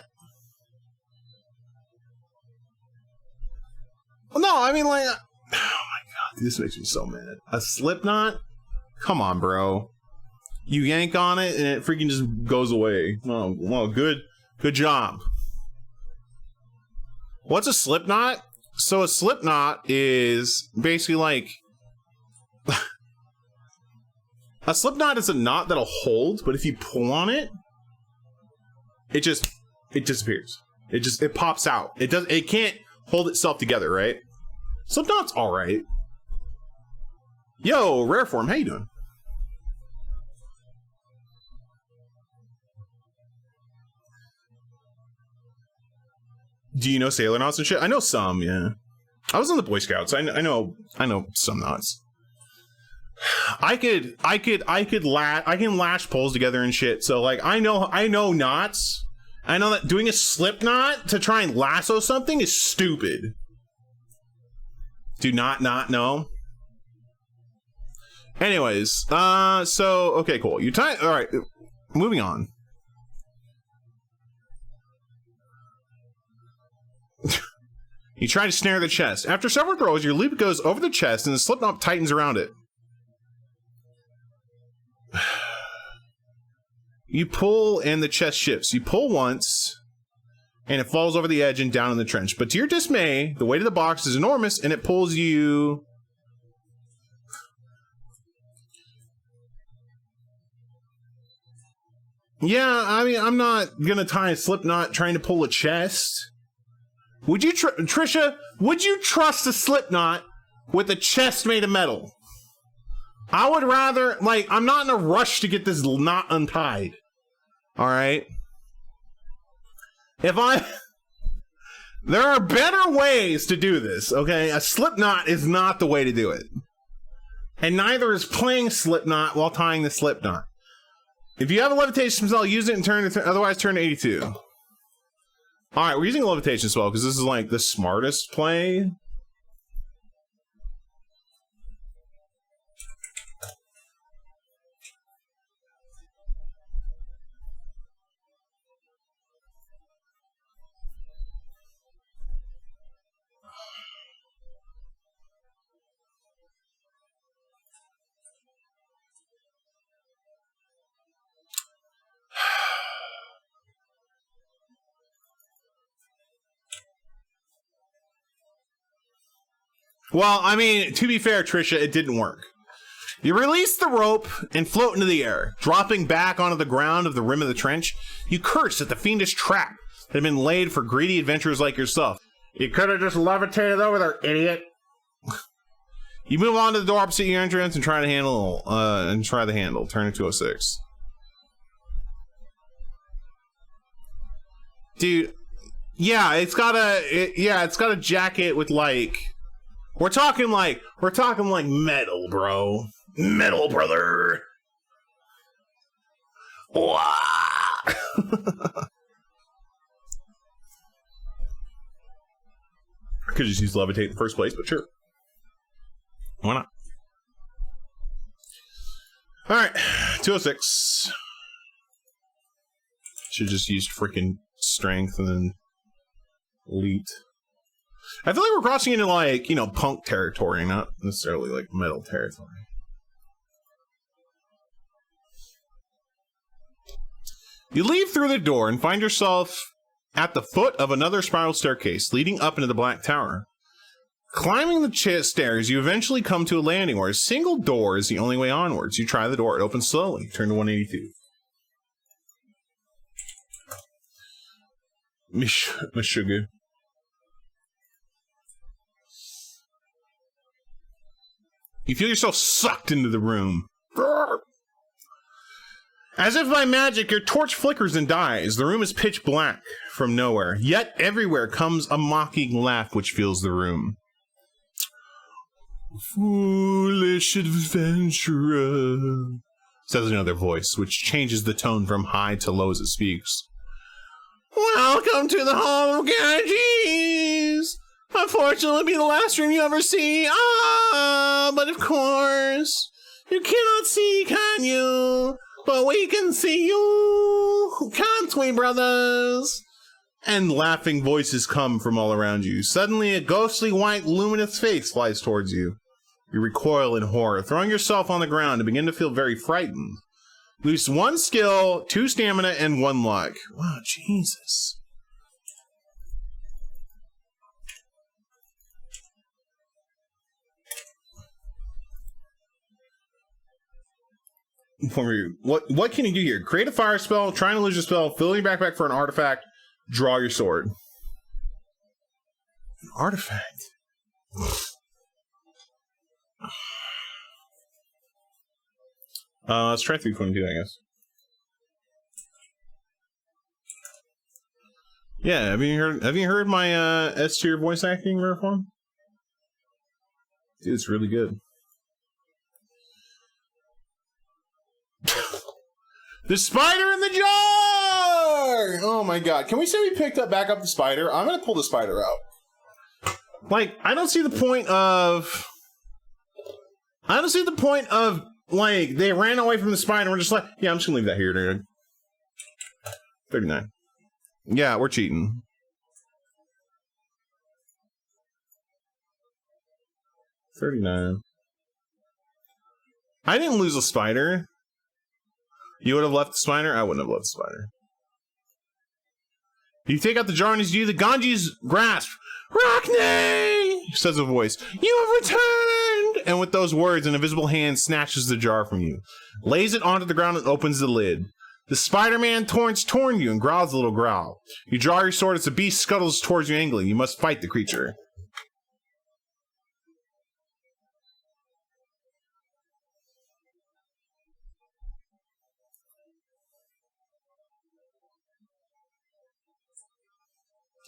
No, I mean, like, oh my god, this makes me so mad. A slip knot? Come on, bro. You yank on it and it freaking just goes away. Oh, well, good job. What's a slip knot? So a slip knot is basically like a slip knot is a knot that'll hold, but if you pull on it, it disappears. It pops out. It can't hold itself together, right? Slipknot's alright. Yo, Rare Form, how you doing? Do you know sailor knots and shit? I know some, yeah. I was in the Boy Scouts. I know some knots. I can lash poles together and shit. So like I know knots. I know that doing a slip knot to try and lasso something is stupid. Do not know. Anyways, so okay, cool. You tie. All right, moving on. You try to snare the chest. After several throws, your loop goes over the chest and the slip knot tightens around it. You pull and the chest shifts. You pull once and it falls over the edge and down in the trench. But to your dismay, the weight of the box is enormous and it pulls you... Yeah, I mean, I'm not gonna tie a slip knot trying to pull a chest. Would you, Trisha, would you trust a slip knot with a chest made of metal? I would rather, like, I'm not in a rush to get this knot untied. Alright? There are better ways to do this, okay? A slip knot is not the way to do it. And neither is playing slip knot while tying the slip knot. If you have a levitation spell, use it and otherwise turn to 82. Alright, we're using a levitation spell because this is like the smartest play. Well, I mean, to be fair, Trisha, it didn't work. You release the rope and float into the air. Dropping back onto the ground of the rim of the trench, you curse at the fiendish trap that had been laid for greedy adventurers like yourself. You could have just levitated over there, idiot. You move on to the door opposite your entrance and try the handle. Turn it to 206. Dude, yeah, it's got a jacket with like... We're talking like metal, bro. Metal, brother. Wow. Could just use levitate in the first place, but sure. Why not? Alright, 206. Should just use freaking strength and then elite. I feel like we're crossing into, like, you know, punk territory, not necessarily, like, metal territory. You leave through the door and find yourself at the foot of another spiral staircase leading up into the Black Tower. Climbing the stairs, you eventually come to a landing where a single door is the only way onwards. You try the door, it opens slowly. Turn to 182. Meshuggah. You feel yourself sucked into the room. As if by magic, your torch flickers and dies. The room is pitch black from nowhere. Yet everywhere comes a mocking laugh which fills the room. Foolish adventurer, says another voice, which changes the tone from high to low as it speaks. Welcome to the home of Ganges. Unfortunately, it'll be the last room you ever see. But of course, you cannot see, can you? But we can see you, can't we, brothers? And laughing voices come from all around you. Suddenly, a ghostly white, luminous face flies towards you. You recoil in horror, throwing yourself on the ground and begin to feel very frightened. Lose 1 skill, 2 stamina, and 1 luck. Wow, Jesus. What can you do here? Create a fire spell, try and lose your spell, fill your backpack for an artifact, draw your sword. An artifact? Let's try 322, I guess. Yeah, have you heard my S tier voice acting reform? Dude, it's really good. The spider in the jar! Oh my god. Can we say we picked back up the spider? I'm gonna pull the spider out. Like, I don't see the point of, like, they ran away from the spider and we're just like, yeah, I'm just gonna leave that here, dude. 39. Yeah, we're cheating. $39. I didn't lose a spider. You would have left the spider? I wouldn't have left the spider. You take out the jar and as you do, the Ganges grasp. Rockney! Says a voice. You have returned! And with those words, an invisible hand snatches the jar from you, lays it onto the ground and opens the lid. The Spider-Man torn you and growls a little growl. You draw your sword as the beast scuttles towards you angrily. You must fight the creature.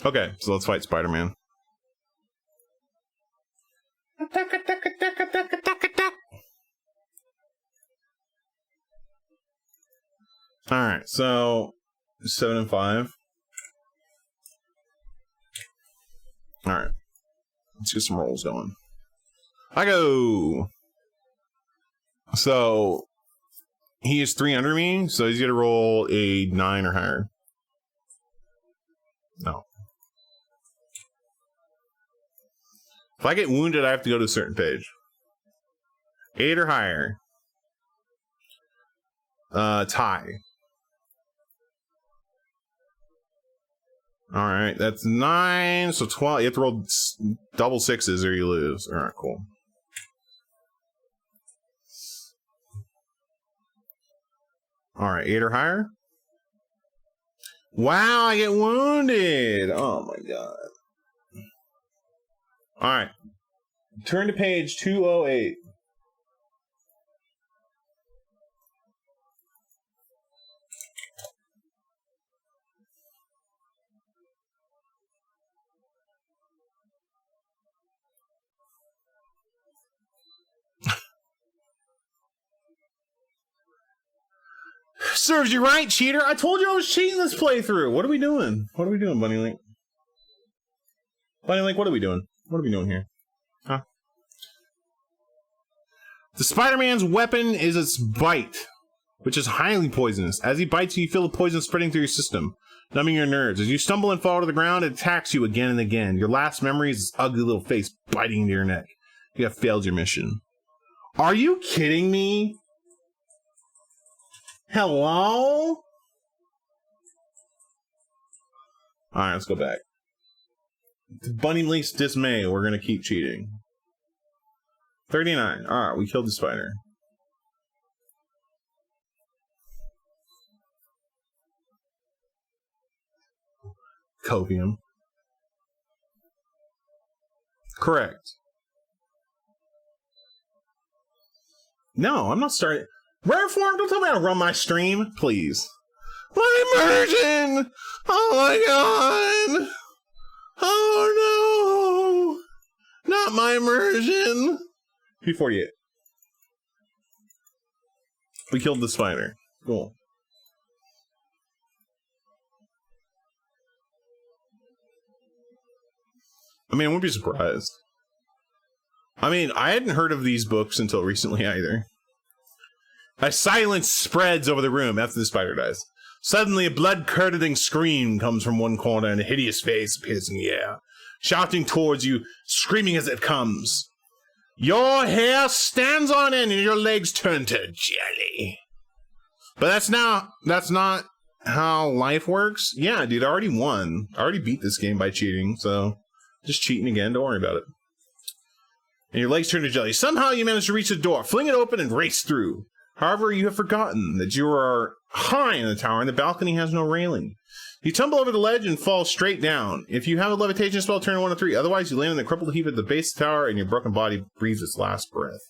Okay, so let's fight Spider-Man. Alright, so 7 and 5. Alright. Let's get some rolls going. I go! So he is 3 under me, so he's gonna roll a 9 or higher. No. If I get wounded, I have to go to a certain page. 8 or higher. Tie. Alright, that's 9, so 12. You have to roll double 6s or you lose. Alright, cool. Alright, 8 or higher. Wow, I get wounded! Oh my god. Alright. Turn to page 208. Serves you right, cheater. I told you I was cheating this playthrough. What are we doing? What are we doing, Bunny Link? Bunny Link, what are we doing? What are we doing here? Huh? The Spider-Man's weapon is its bite, which is highly poisonous. As he bites you, you feel the poison spreading through your system, numbing your nerves. As you stumble and fall to the ground, it attacks you again and again. Your last memory is its ugly little face biting into your neck. You have failed your mission. Are you kidding me? Hello? Alright, let's go back. To Bunny Link's dismay, we're gonna keep cheating. 39. Alright, we killed the spider. Copium. Correct. No, I'm not starting. Rare form, don't tell me how to run my stream, please. My immersion! Oh my god! Oh no! Not my immersion! P48. We killed the spider. Cool. I mean, I wouldn't be surprised. I mean, I hadn't heard of these books until recently either. A silence spreads over the room after the spider dies. Suddenly, a blood-curdling scream comes from one corner, and a hideous face appears in the air, shouting towards you, screaming as it comes. Your hair stands on end, and your legs turn to jelly. But that's not how life works. Yeah, dude, I already won. I already beat this game by cheating, so just cheating again. Don't worry about it. And your legs turn to jelly. Somehow you manage to reach the door, fling it open, and race through. However, you have forgotten that you are high in the tower and the balcony has no railing. You tumble over the ledge and fall straight down. If you have a levitation spell, turn 1 to 3. Otherwise, you land in the crumpled heap at the base of the tower and your broken body breathes its last breath.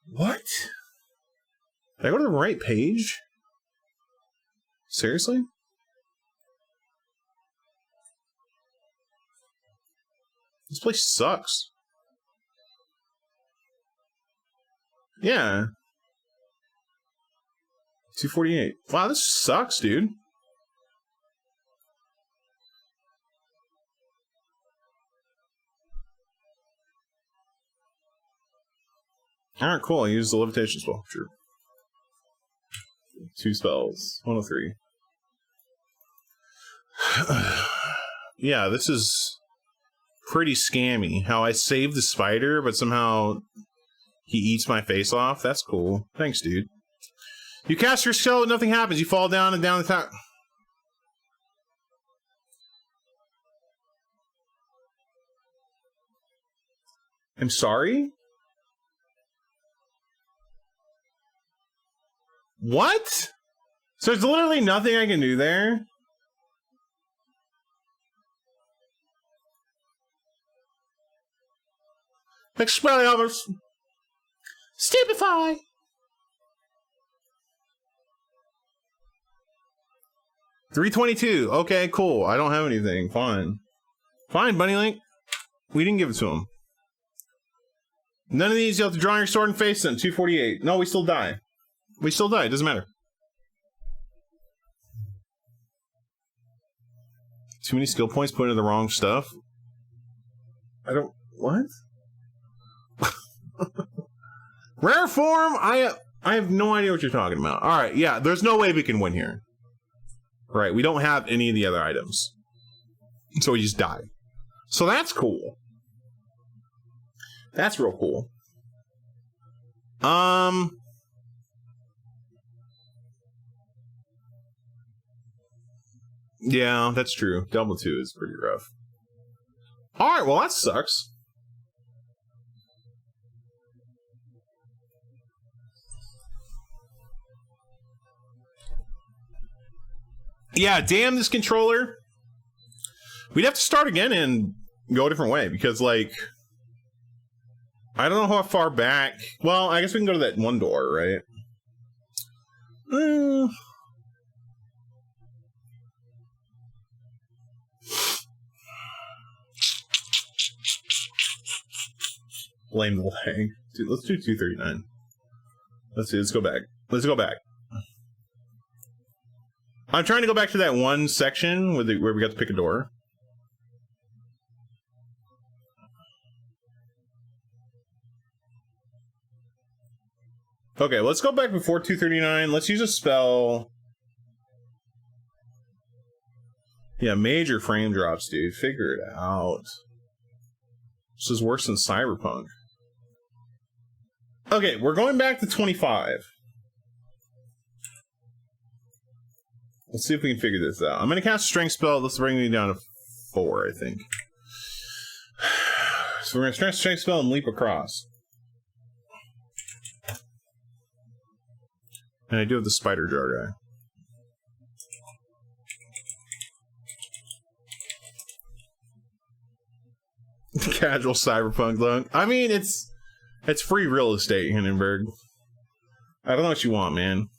What? Did I go to the right page? Seriously? This place sucks. Yeah. 248. Wow, this sucks, dude. Alright, cool. I used the levitation spell. Sure. 2 spells. 103. Yeah, this is pretty scammy. How I saved the spider, but somehow he eats my face off. That's cool. Thanks, dude. You cast your spell and nothing happens. You fall down and down the top. I'm sorry? What? So there's literally nothing I can do there? Expelliarmus. Stupefy. $322. Okay, cool. I don't have anything. Fine. Fine, Bunny Link. We didn't give it to him. None of these, you have to draw your sword and face them. 248. No, we still die. We still die. It doesn't matter. Too many skill points put into the wrong stuff. I don't... What? Rare form? I have no idea what you're talking about. Alright, yeah, there's no way we can win here. Right, we don't have any of the other items. So we just die. So that's cool. That's real cool. Yeah, that's true. Double 2 is pretty rough. Alright, well that sucks. Yeah, damn this controller. We'd have to start again and go a different way, because, like, I don't know how far back... Well, I guess we can go to that one door, right? Blame the lag. Dude, let's do 239. Let's see, let's go back. Let's go back. I'm trying to go back to that one section where we got to pick a door. Okay, let's go back before 239. Let's use a spell. Yeah, major frame drops, dude. Figure it out. This is worse than Cyberpunk. Okay, we're going back to 25. Let's see if we can figure this out. I'm going to cast a strength spell. This will bring me down to 4, I think. So we're going to cast a strength spell and leap across. And I do have the spider jar guy. Casual cyberpunk look. I mean, it's free real estate, Hindenburg. I don't know what you want, man.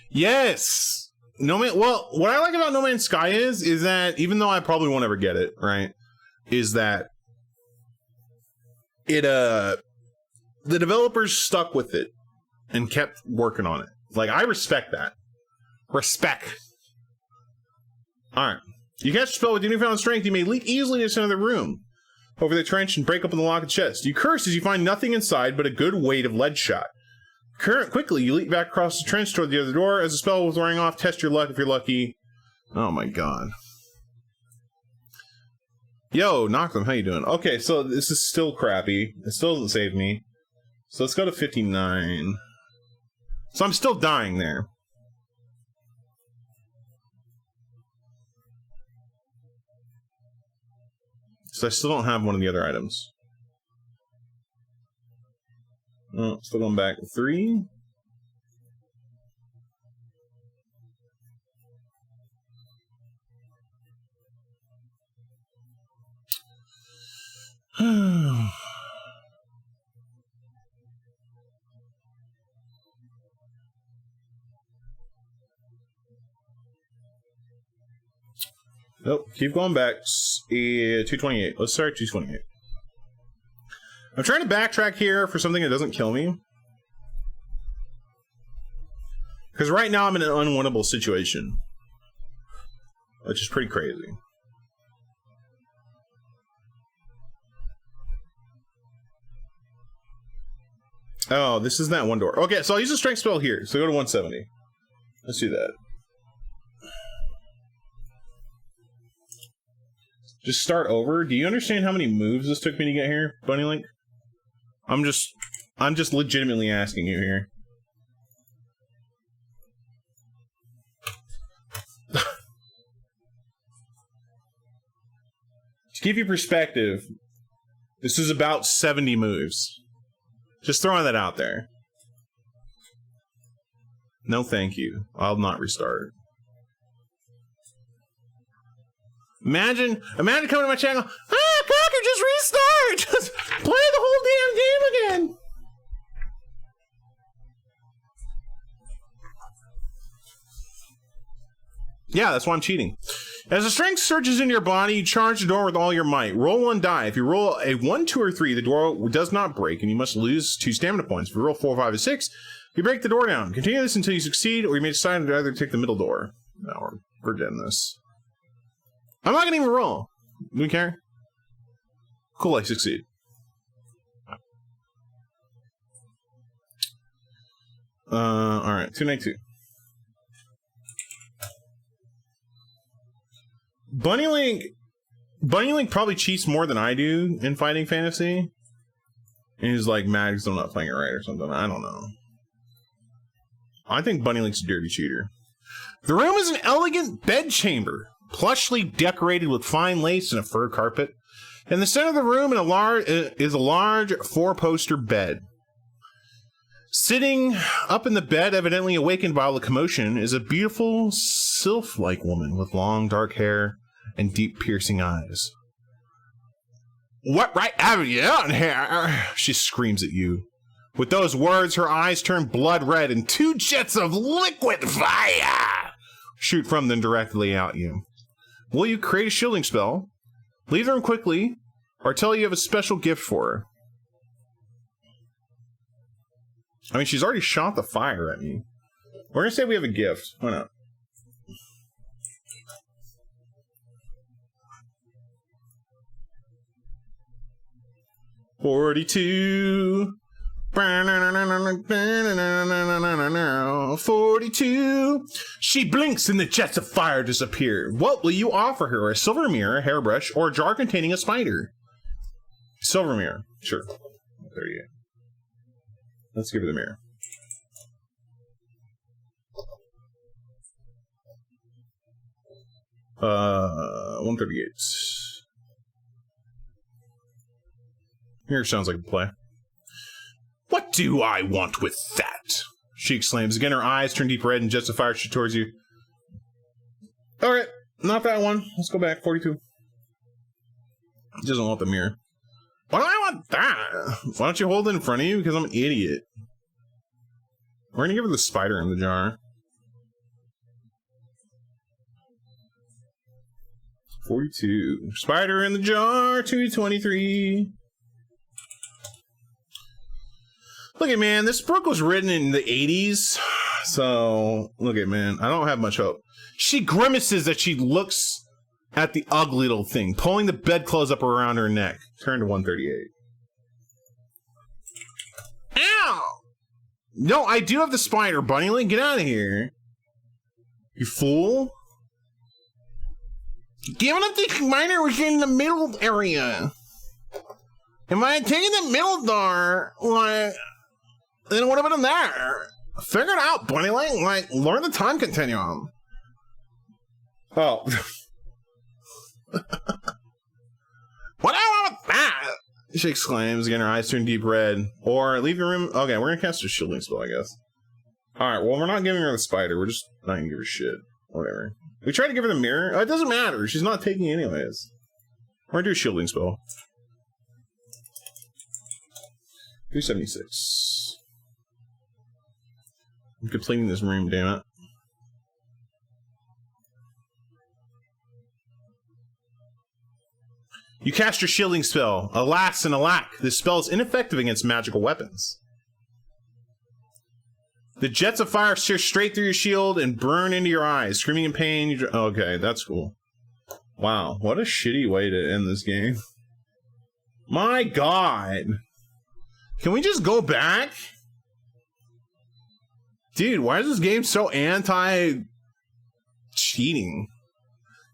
Yes! Well, what I like about No Man's Sky is that, even though I probably won't ever get it, right, is that it, the developers stuck with it and kept working on it. Like, I respect that. Respect. Alright. You cast a spell with your newfound strength, you may leap easily to the center of the room, over the trench, and break open the locked chest. You curse as you find nothing inside but a good weight of lead shot. Quickly, you leap back across the trench toward the other door. As the spell was wearing off, test your luck if you're lucky. Oh my god. Yo, Knock'em, how you doing? Okay, so this is still crappy. It still doesn't save me. So let's go to 59. So I'm still dying there. So I still don't have one of the other items. Oh, still going back 3. Nope, keep going back. 228. Let's start at 228. I'm trying to backtrack here for something that doesn't kill me. Because right now I'm in an unwinnable situation. Which is pretty crazy. Oh, this is that one door. Okay, so I'll use a strength spell here. So go to 170. Let's do that. Just start over. Do you understand how many moves this took me to get here, Bunny Link? I'm just legitimately asking you here. To give you perspective, this is about 70 moves. Just throwing that out there. No thank you. I'll not restart. Imagine coming to my channel. Kaku, just restart. Just play the whole damn game again. Yeah, that's why I'm cheating. As the strength surges into your body, you charge the door with all your might. Roll 1 die. If you roll a 1, 2, or 3, the door does not break, and you must lose 2 stamina points. If you roll 4, 5, or 6, you break the door down. Continue this until you succeed, or you may decide to either take the middle door. No, we're getting this. I'm not gonna even roll. Do we care? Cool, I succeed. Alright, 292. Bunny Link probably cheats more than I do in Fighting Fantasy. And he's like mad because I'm not playing it right or something. I don't know. I think Bunny Link's a dirty cheater. The room is an elegant bedchamber, plushly decorated with fine lace and a fur carpet. In the center of the room is a large 4-poster bed. Sitting up in the bed, evidently awakened by all the commotion, is a beautiful sylph-like woman with long dark hair and deep piercing eyes. What right have you on here? She screams at you. With those words, her eyes turn blood red and 2 jets of liquid fire shoot from them directly at you. Will you create a shielding spell, leave the room quickly, or tell you have a special gift for her? I mean, she's already shot the fire at me. We're gonna say we have a gift. Why not? $42. 42. She blinks and the jets of fire disappear. What will you offer her? A silver mirror, a hairbrush, or a jar containing a spider? Silver mirror. Sure. 38. Let's give her the mirror. 138. Here sounds like a play. What do I want with that? She exclaims. Again, her eyes turn deep red and jets of fire shoot towards you. Alright, not that one. Let's go back. 42. He doesn't want the mirror. Why do I want that? Why don't you hold it in front of you? Because I'm an idiot. We're gonna give her the spider in the jar. 42. Spider in the jar. 223. Look at, man, this book was written in the 80s. So, look at, man, I don't have much hope. She grimaces as she looks at the ugly little thing, pulling the bedclothes up around her neck. Turn to 138. Ow! No, I do have the spider, Bunnyling. Get out of here. You fool. Giving up the spider was in the middle area. If I had taken the middle door, like, then it would have been there. Figure it out, Bunnyling. Like, learn the time continuum. Oh. What do I want with that? She exclaims, again, her eyes turn deep red. Or leave your room. Okay, we're gonna cast a shielding spell, I guess. Alright, well, we're not giving her the spider. We're just not gonna give her shit. Whatever. We tried to give her the mirror. Oh, it doesn't matter. She's not taking it anyways. We're gonna do a shielding spell. 376. I'm completing this room, damn it. You cast your shielding spell. Alas and alack, this spell is ineffective against magical weapons. The jets of fire sear straight through your shield and burn into your eyes, screaming in pain. Okay, that's cool. Wow, what a shitty way to end this game. My God. Can we just go back? Dude, why is this game so anti-cheating?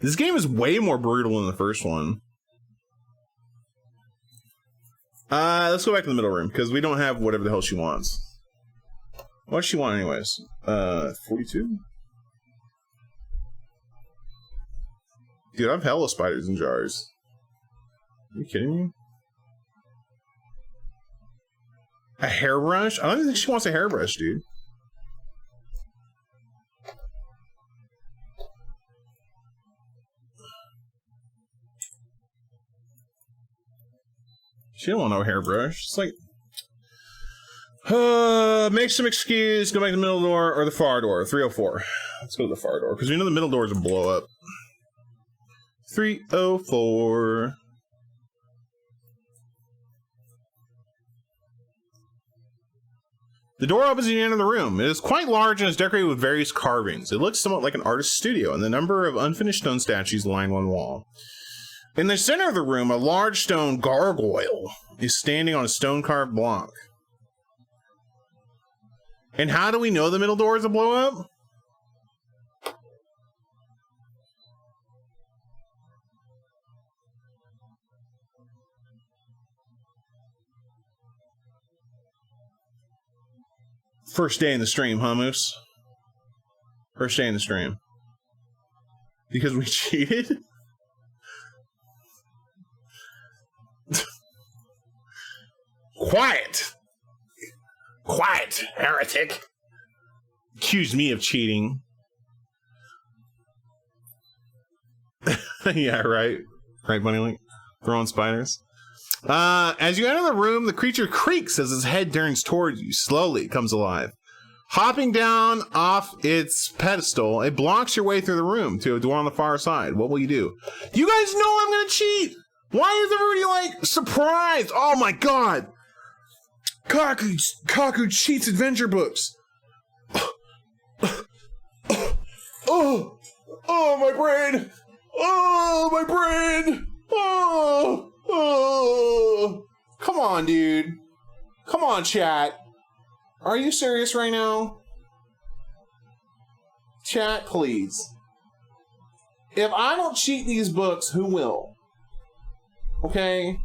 This game is way more brutal than the first one. Let's go back to the middle room, because we don't have whatever the hell she wants. What does she want anyways? 42? Dude, I have hella spiders in jars. Are you kidding me? A hairbrush? I don't even think she wants a hairbrush, dude. She don't want no hairbrush. It's like, make some excuse, go back to the middle door or the far door. 304. Let's go to the far door, because we know the middle doors will blow up. 304. The door opens at the end of the room. It is quite large and is decorated with various carvings. It looks somewhat like an artist's studio, and the number of unfinished stone statues line one wall. In the center of the room, a large stone gargoyle is standing on a stone-carved block. And how do we know the middle doors will blow up? First day in the stream, huh, Moose? First day in the stream. Because we cheated? Quiet! Quiet, heretic! Accuse me of cheating. Yeah, right. Right, Bunnylink? Throwing spiders. As you enter the room, the creature creaks as its head turns towards you. Slowly, it comes alive. Hopping down off its pedestal, it blocks your way through the room to a door on the far side. What will you do? You guys know I'm gonna cheat! Why is everybody, like, surprised? Oh my god! Kaku cheats adventure books! Oh! Oh, my brain! Oh, my brain! Oh! Oh! Come on, dude. Come on, chat. Are you serious right now? Chat, please. If I don't cheat these books, who will? Okay?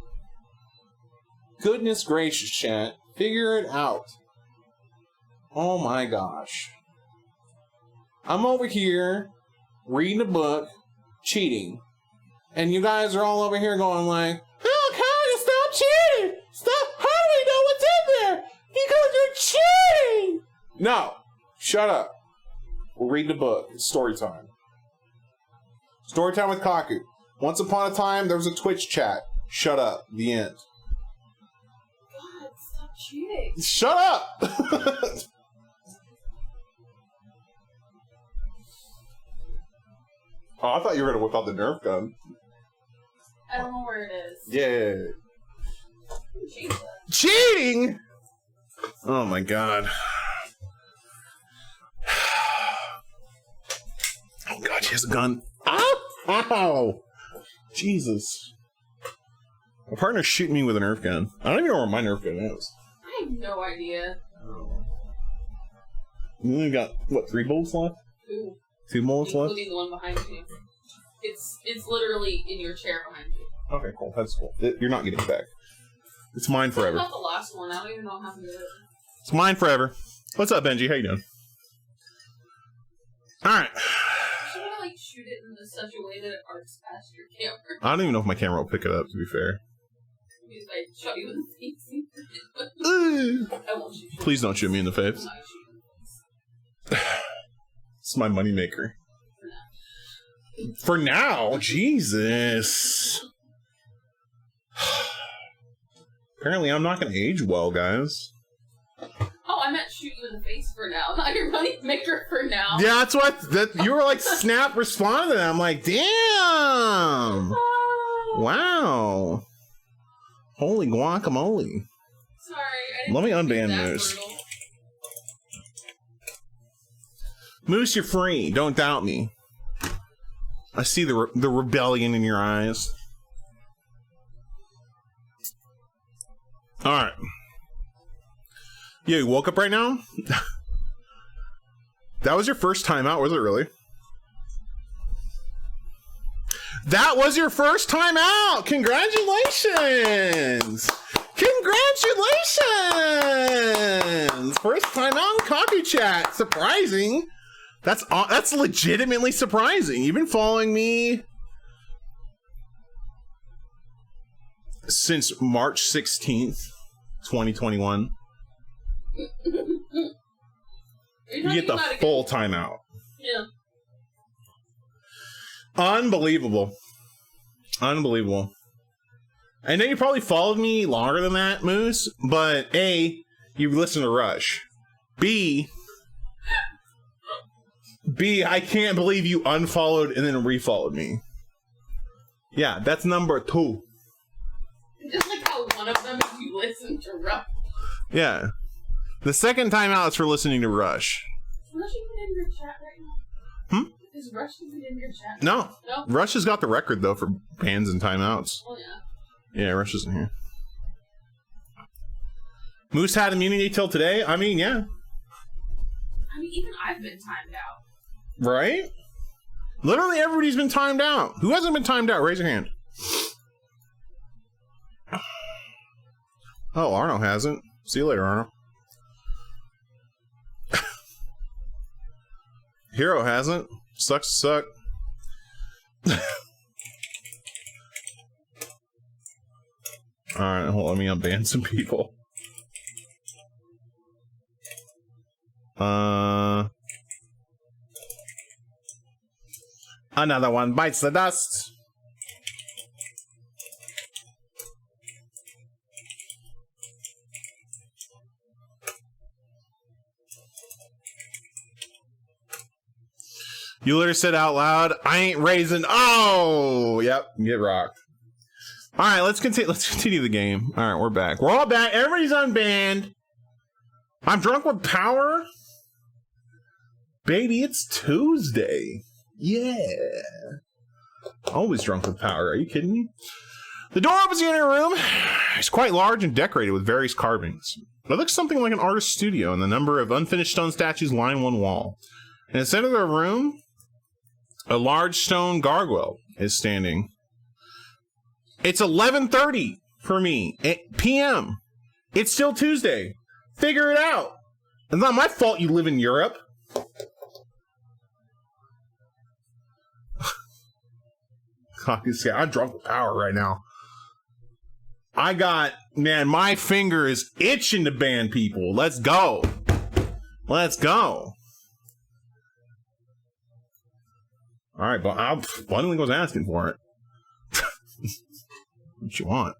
Goodness gracious, chat. Figure it out. Oh my gosh. I'm over here reading a book cheating. And you guys are all over here going like, oh, Kyle, stop cheating! Stop! How do we know what's in there? Because you're cheating! No. Shut up. We'll read the book. It's story time. Story time with Kaku. Once upon a time, there was a Twitch chat. Shut up. The end. God, stop cheating. Shut up! Oh, I thought you were going to whip out the Nerf gun. I don't know where it is. Yeah. Cheating? Oh my god. Oh god, she has a gun. Ow! Ow! Jesus. My partner's shooting me with a Nerf gun. I don't even know where my Nerf gun is. I have no idea. You only got, what, 3 bullets left? 2. 2 bullets left? Including the one behind you. It's literally in your chair behind you. Okay, cool. That's cool. You're not getting it back. It's mine forever. Not the last one. I don't even know what happened to it. It's mine forever. What's up, Benji? How you doing? Alright. You want to, like, shoot it in such a way that it arcs past your camera. I don't even know if my camera will pick it up, to be fair. Because I shot you in the face. I won't shoot you. Please don't shoot me in the face. I'm not gonna shoot you in the face. It's my moneymaker. For now? Jesus. Apparently I'm not going to age well, guys. Oh, I meant shoot you in the face for now. Not your money maker for now. Yeah, that's what... you were like, snap, respond to that. I'm like, damn. Oh. Wow. Holy guacamole. Sorry. I didn't Let me mean to be unban that Moose. brutal. Moose, you're free. Don't doubt me. I see the rebellion in your eyes. Alright. Yeah, you woke up right now? That was your first time out, was it really? That was your first time out! Congratulations! Congratulations! First time out in Kaku Chat. Surprising. That's legitimately surprising. You've been following me since March 16th, 2021. You get the full timeout. Yeah. Unbelievable. Unbelievable. I know you probably followed me longer than that, Moose, but A, you listened to Rush. B, I can't believe you unfollowed and then refollowed me. Yeah, that's number 2. Just like how one of them is you listen to Rush. Yeah. The second time out is for listening to Rush. Is Rush even in your chat right now? Is Rush even in your chat? No. No? Rush has got the record, though, for bans and timeouts. Oh, yeah. Yeah, Rush isn't here. Moose had immunity till today? I mean, yeah. I mean, even I've been timed out. Right? Literally everybody's been timed out. Who hasn't been timed out? Raise your hand. Oh, Arno hasn't. See you later, Arno. Hero hasn't. Sucks to suck. Alright, let me unban some people. Another one bites the dust. You literally said out loud, I ain't raising. Oh, yep, get rocked. All right, let's continue the game. All right, we're back. We're all back. Everybody's unbanned. I'm drunk with power. Baby, it's Tuesday. Yeah. Always drunk with power. Are you kidding me? The door opens to the inner room. It's quite large and decorated with various carvings. It looks something like an artist's studio, and the number of unfinished stone statues line one wall. In the center of the room, a large stone gargoyle is standing. It's 11:30 for me. PM. It's still Tuesday. Figure it out. It's not my fault you live in Europe. Kakusho, I'm drunk with power right now. My finger is itching to ban people. Let's go. Let's go. All right, but Bundling was asking for it. What you want?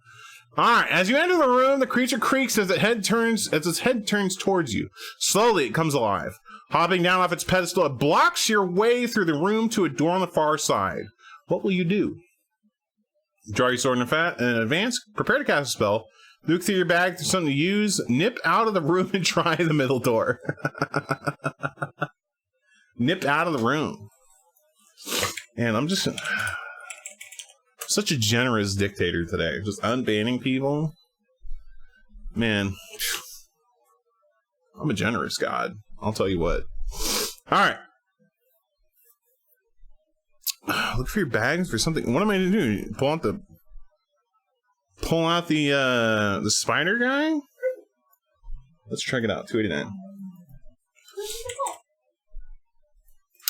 All right, as you enter the room, the creature creaks as its head turns towards you. Slowly, it comes alive. Hopping down off its pedestal, it blocks your way through the room to a door on the far side. What will you do? Draw your sword in advance, prepare to cast a spell, look through your bag for something to use, nip out of the room and try the middle door. Nip out of the room. And I'm just such a generous dictator today. Just unbanning people. Man, I'm a generous god. I'll tell you what. All right. Look for your bags for something. What am I going to do? Pull out the spider guy? Let's check it out. 289.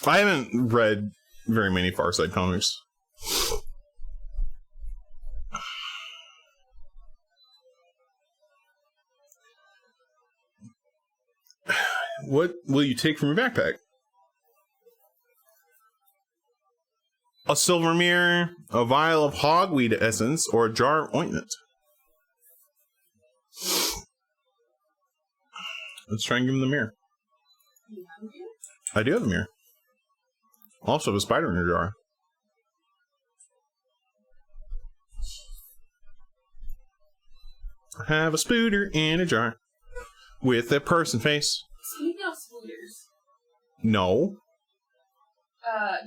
I haven't read very many Farside comics. What will you take from your backpack? A silver mirror, a vial of hogweed essence, or a jar of ointment. Let's try and give him the mirror. I do have a mirror. Also have a spider in your jar. I have a spooter in a jar with a person face. Speaking of spooters. No.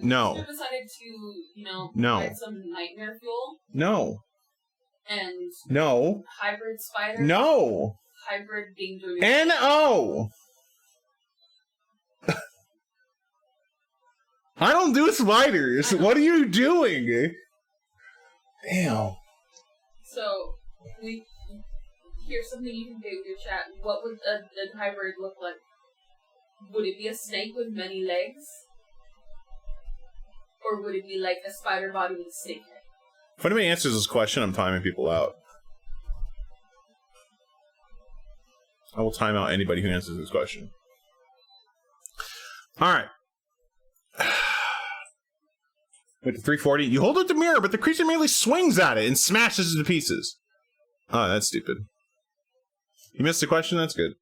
No. You decided to, no. provide some nightmare fuel? No. And no. Hybrid spider? No. Hybrid danger. N-O. I don't do spiders. What are you doing? Damn. So, here's something you can do with your chat. What would a hybrid look like? Would it be a snake with many legs? Or would it be like a spider body with a snake head? If anybody answers this question, I'm timing people out. I will time out anybody who answers this question. Alright. Wait to 340. You hold up the mirror, but the creature merely swings at it and smashes it to pieces. Oh, that's stupid. You missed the question? That's good.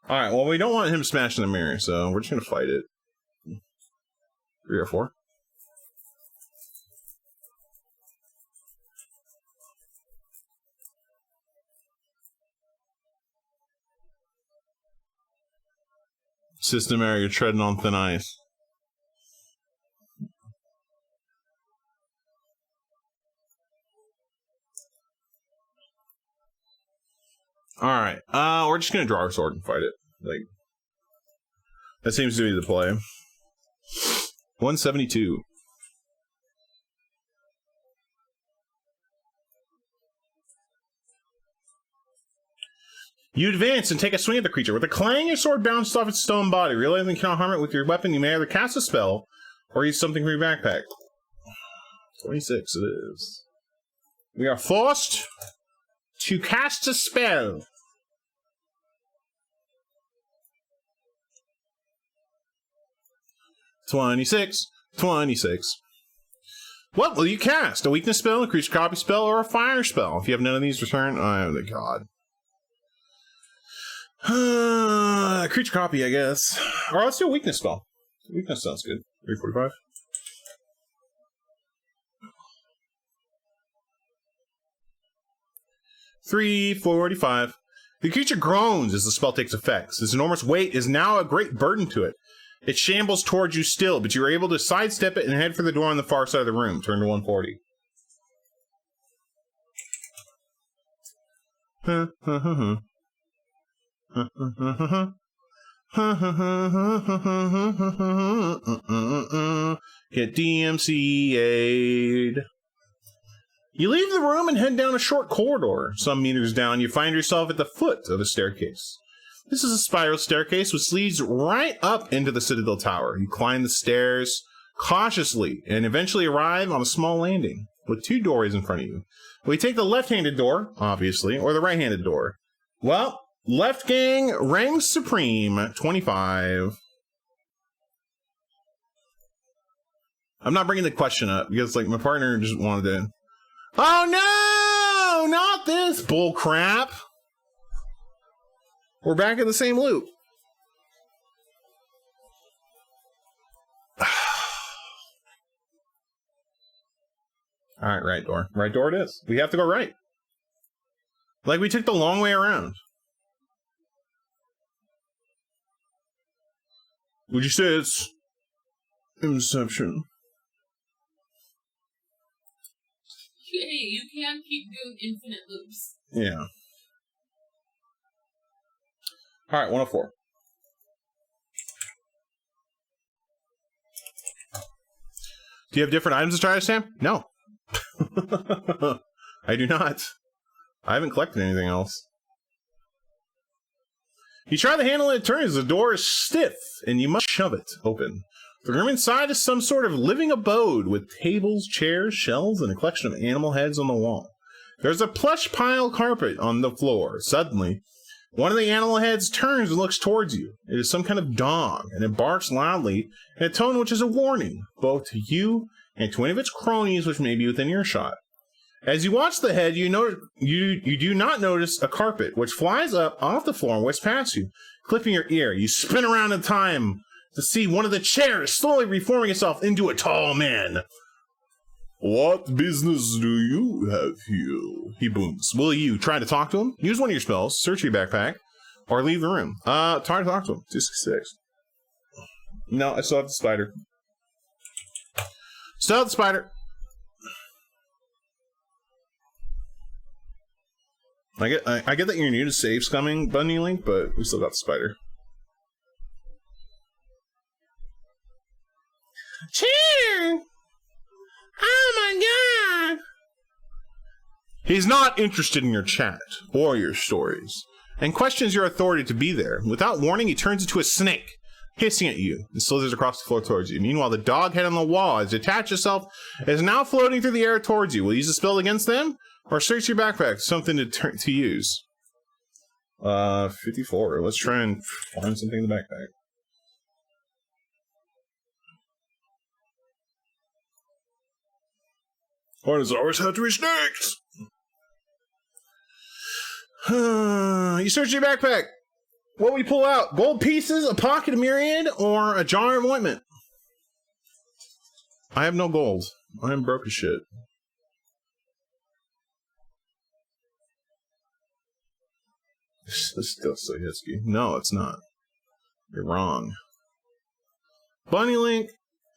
Alright, well, we don't want him smashing the mirror, so we're just going to fight it. 3 or 4. System error, you're treading on thin ice. Alright, we're just gonna draw our sword and fight it. Like, that seems to be the play. 172. You advance and take a swing at the creature. With a clang, your sword bounces off its stone body. Realizing you cannot harm it with your weapon, you may either cast a spell or use something from your backpack. 26 it is. We are forced to cast a spell. $26. What will you cast? A weakness spell, a creature copy spell, or a fire spell? If you have none of these, return. Oh, the god. Creature copy, I guess. Or let's do a weakness spell. Weakness sounds good. 345. $345. The creature groans as the spell takes effect. This enormous weight is now a great burden to it. It shambles towards you still, but you are able to sidestep it and head for the door on the far side of the room. Turn to 140. Get DMCA'd. You leave the room and head down a short corridor. Some meters down, you find yourself at the foot of a staircase. This is a spiral staircase which leads right up into the Citadel tower. You climb the stairs cautiously and eventually arrive on a small landing. with 2 doors in front of you. We take the left-handed door, obviously, or the right-handed door. Well, left gang reigns supreme, 25. I'm not bringing the question up because, like, my partner just wanted to. Oh no! Not this bull crap! We're back in the same loop. All right, right door. Right door it is. We have to go right. Like, we took the long way around. Would you say it's Inception? Hey, you can't keep doing infinite loops. Yeah. All right, 104. Do you have different items to try to stamp? No. I do not. I haven't collected anything else. You try the handle and it turns. The door is stiff, and you must shove it open. The room inside is some sort of living abode with tables, chairs, shelves, and a collection of animal heads on the wall. There's a plush pile carpet on the floor. Suddenly, one of the animal heads turns and looks towards you. It is some kind of dog, and it barks loudly in a tone which is a warning, both to you and to any of its cronies which may be within earshot. As you watch the head, you do not notice a carpet, which flies up off the floor and whisks past you, clipping your ear. You spin around in time to see one of the chairs slowly reforming itself into a tall man. What business do you have here? He booms. Will you try to talk to him? Use one of your spells, search your backpack, or leave the room. Try to talk to him. 266. No, I still have the spider. Still have the spider. I get that you're new to save scumming, Bunny Link, but we still got the spider. Cheer! Oh my god! He's not interested in your chat or your stories, and questions your authority to be there. Without warning, he turns into a snake, hissing at you, and slithers across the floor towards you. Meanwhile, the dog head on the wall has detached itself and is now floating through the air towards you. Will you use a spell against them? Or search your backpack, something to use. 54. Let's try and find something in the backpack. Why does it always have to be snakes? You search your backpack. What we pull out? Gold pieces, a pocket of myriad, or a jar of ointment? I have no gold. I am broke as shit. This is Dostoevsky. No, it's not. You're wrong. Bunny Link,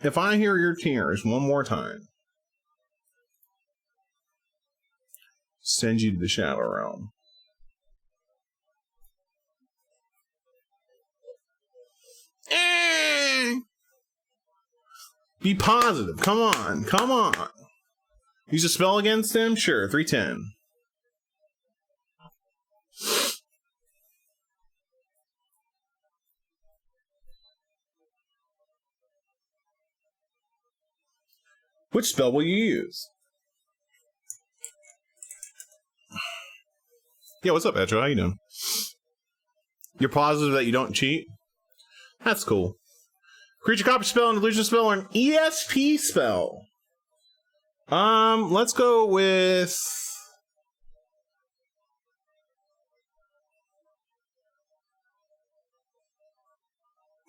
if I hear your tears one more time, send you to the Shadow Realm. Be positive. Come on. Come on. Use a spell against him? Sure. 310. Which spell will you use? Yeah, what's up, Petro? How you doing? You're positive that you don't cheat? That's cool. Creature copy spell, an illusion spell, or an ESP spell? Let's go with...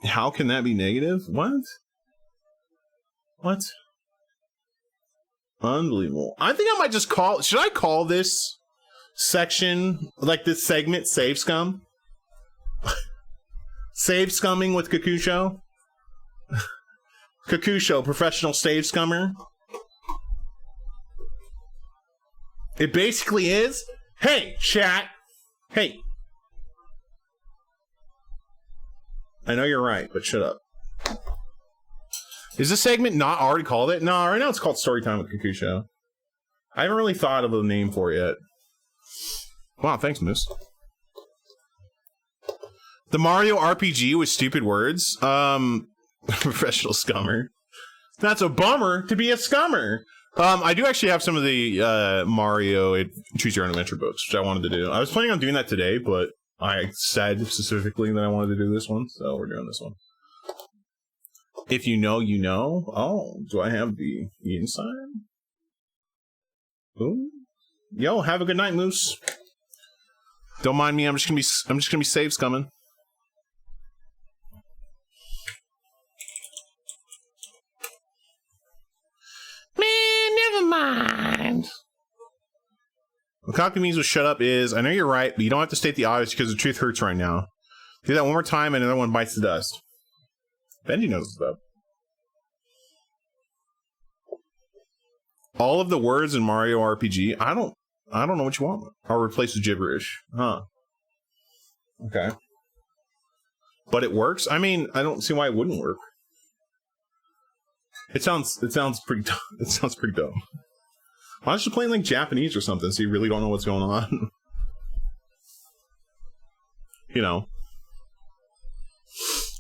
How can that be negative? What? What? Unbelievable. I think I might just call... Should I call this section, like this segment, Save Scum? Save Scumming with Kakusho? Kakusho, professional save scummer. It basically is, hey, chat. Hey. I know you're right, but shut up. Is this segment not already called it? No, right now it's called Storytime with Kakusho. I haven't really thought of a name for it yet. Wow, thanks, miss. The Mario RPG with stupid words. Professional scummer. That's a bummer to be a scummer. I do actually have some of the Mario Choose Your Own Adventure books, which I wanted to do. I was planning on doing that today, but I said specifically that I wanted to do this one, so we're doing this one. If you know, you know. Oh, do I have the inside? Ooh. Yo, have a good night, Moose. Don't mind me. I'm just gonna be save scumming. Man, never mind. What Kaku means with shut up is, I know you're right, but you don't have to state the obvious because the truth hurts right now. Do that one more time and another one bites the dust. Benji knows what's up. All of the words in Mario RPG, I don't know what you want. Are replaced with gibberish. Huh. Okay. But it works? I mean, I don't see why it wouldn't work. It sounds pretty dumb. It sounds pretty dumb. Why don't you play in like Japanese or something so you really don't know what's going on? You know.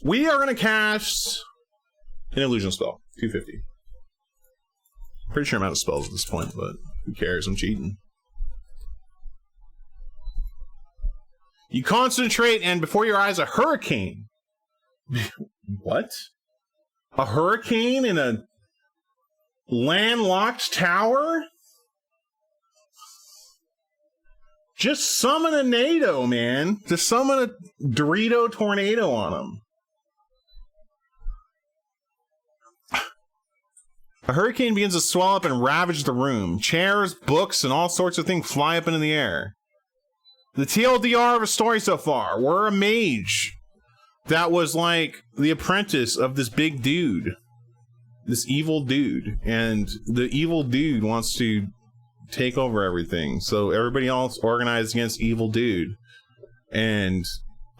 We are gonna cast an illusion spell. 250. Pretty sure I'm out of spells at this point, but who cares? I'm cheating. You concentrate, and before your eyes, a hurricane. What? A hurricane in a landlocked tower? Just summon a NATO, man. Just summon a Dorito tornado on him. A hurricane begins to swell up and ravage the room. Chairs, books, and all sorts of things fly up into the air. The TLDR of a story so far. We're a mage that was like the apprentice of this big dude. This evil dude. And the evil dude wants to take over everything. So everybody else organized against evil dude. And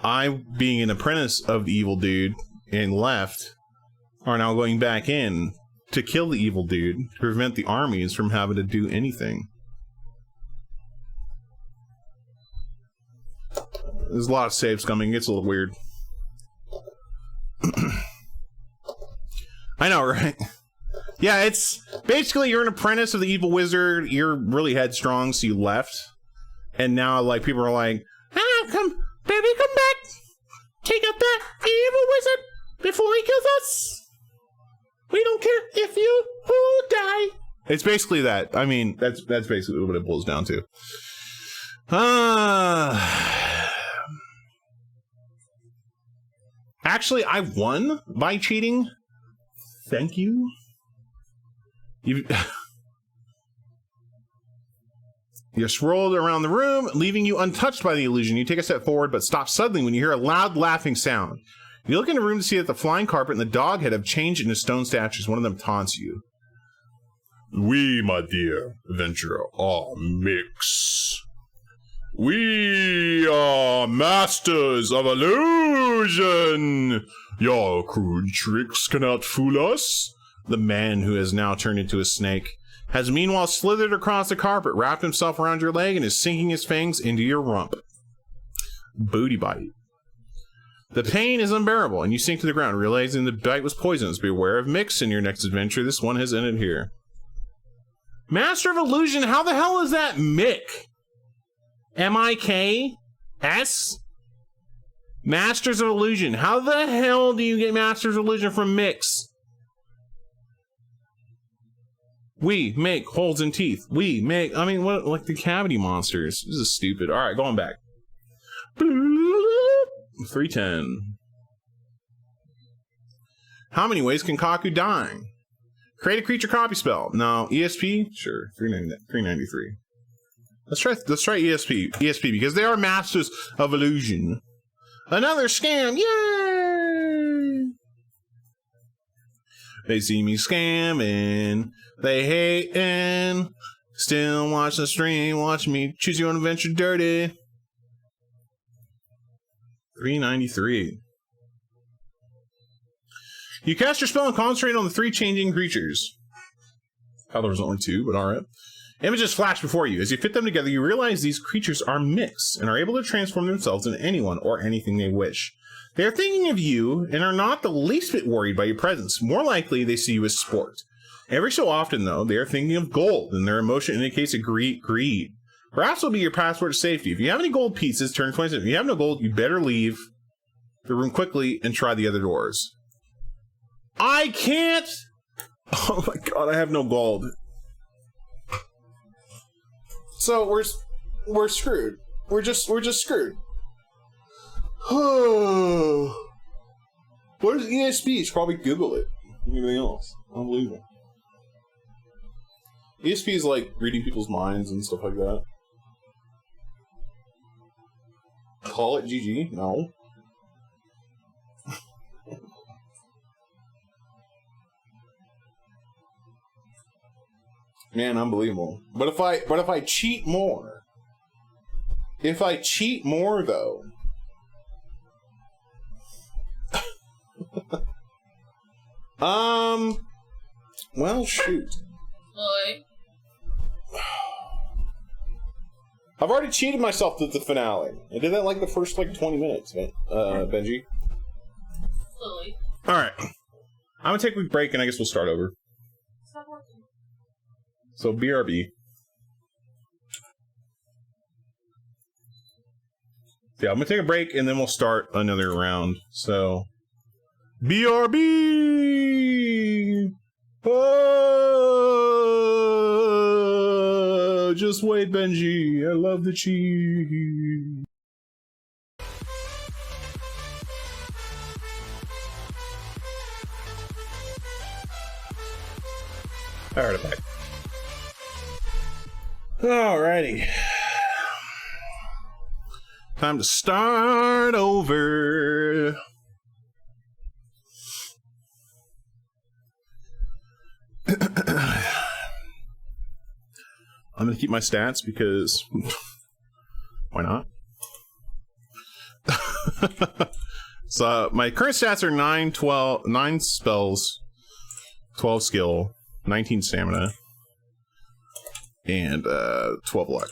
I, being an apprentice of the evil dude and left, are now going back in to kill the evil dude to prevent the armies from having to do anything. There's a lot of saves coming. It gets a little weird. I know, right? Yeah, it's basically you're an apprentice of the evil wizard. You're really headstrong, so you left. And now, like, people are like, come back. Take out that evil wizard before he kills us. We don't care if you die. It's basically that. I mean, that's basically what it boils down to. Actually, I won by cheating. Thank you. You swirled around the room, leaving you untouched by the illusion. You take a step forward, but stop suddenly when you hear a loud laughing sound. You look in the room to see that the flying carpet and the dog head have changed into stone statues. One of them taunts you. We, my dear adventurer, are mix. We are masters of illusion. Your crude tricks cannot fool us. The man, who has now turned into a snake, has meanwhile slithered across the carpet, wrapped himself around your leg, and is sinking his fangs into your rump. Booty bite. The pain is unbearable, and you sink to the ground, realizing the bite was poisonous. Beware of Mix in your next adventure. This one has ended here. Master of Illusion, how the hell is that Mick? M-I-K-S? Masters of Illusion. How the hell do you get Masters of Illusion from Mix? We make holes in teeth. We make, I mean, what, like the cavity monsters. This is stupid. All right, going back. 310. How many ways can Kaku die? Create a creature copy spell. No, ESP? Sure, 393. Let's try ESP because they are masters of illusion. Another scam, yay! They see me scamming, they hating, still watch the stream, watch me choose your own adventure dirty. 393. You cast your spell and concentrate on the 3 changing creatures. Oh, there was only 2, but alright. Images flash before you. As you fit them together, you realize these creatures are mixed and are able to transform themselves into anyone or anything they wish. They are thinking of you and are not the least bit worried by your presence. More likely, they see you as sport. Every so often, though, they are thinking of gold, and their emotion indicates a greed. Perhaps will be your passport to safety. If you have any gold pieces, turn 27. If you have no gold, you better leave the room quickly and try the other doors. I can't! Oh my god, I have no gold. So we're screwed. We're just screwed. What is ESP? You should probably Google it. Anything else? Unbelievable. ESP is like reading people's minds and stuff like that. Call it GG? No. Man, unbelievable. But if I cheat more, though. Well, shoot. Boy. I've already cheated myself to the finale. I did that like the first 20 minutes, Benji. Slowly. Alright. I'm gonna take a quick break and I guess we'll start over. Stop working. So, BRB. Yeah, I'm gonna take a break and then we'll start another round. So, BRB! Oh, just wait, Benji. I love the cheese. Alright, I'm back. Alrighty. Time to start over. I'm gonna keep my stats because why not? So my current stats are 9 spells, 12 skill, 19 stamina, and 12 luck.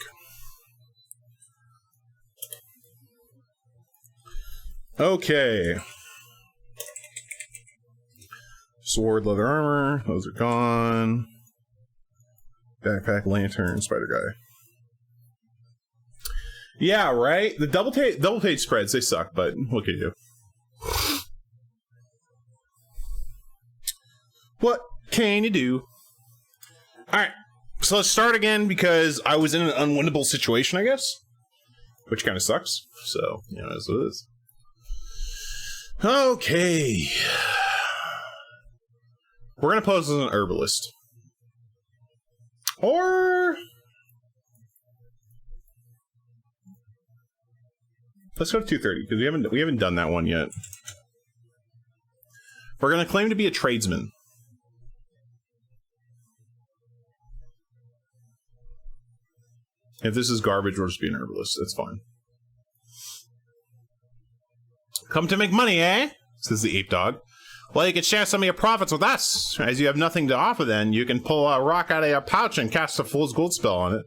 Okay. Sword, leather armor, those are gone. Backpack, lantern, spider guy. Yeah, right? The double page spreads, they suck, but what can you do? What can you do? Alright, so let's start again because I was in an unwinnable situation, I guess. Which kind of sucks. So, you know, that's what it is. Okay. We're gonna pose as an herbalist. Or let's go to 230 because we haven't done that one yet. We're gonna claim to be a tradesman. If this is garbage, we'll just be an herbalist. That's fine. Come to make money, eh? Says the ape dog. Well, you can share some of your profits with us. As you have nothing to offer then, you can pull a rock out of your pouch and cast a fool's gold spell on it,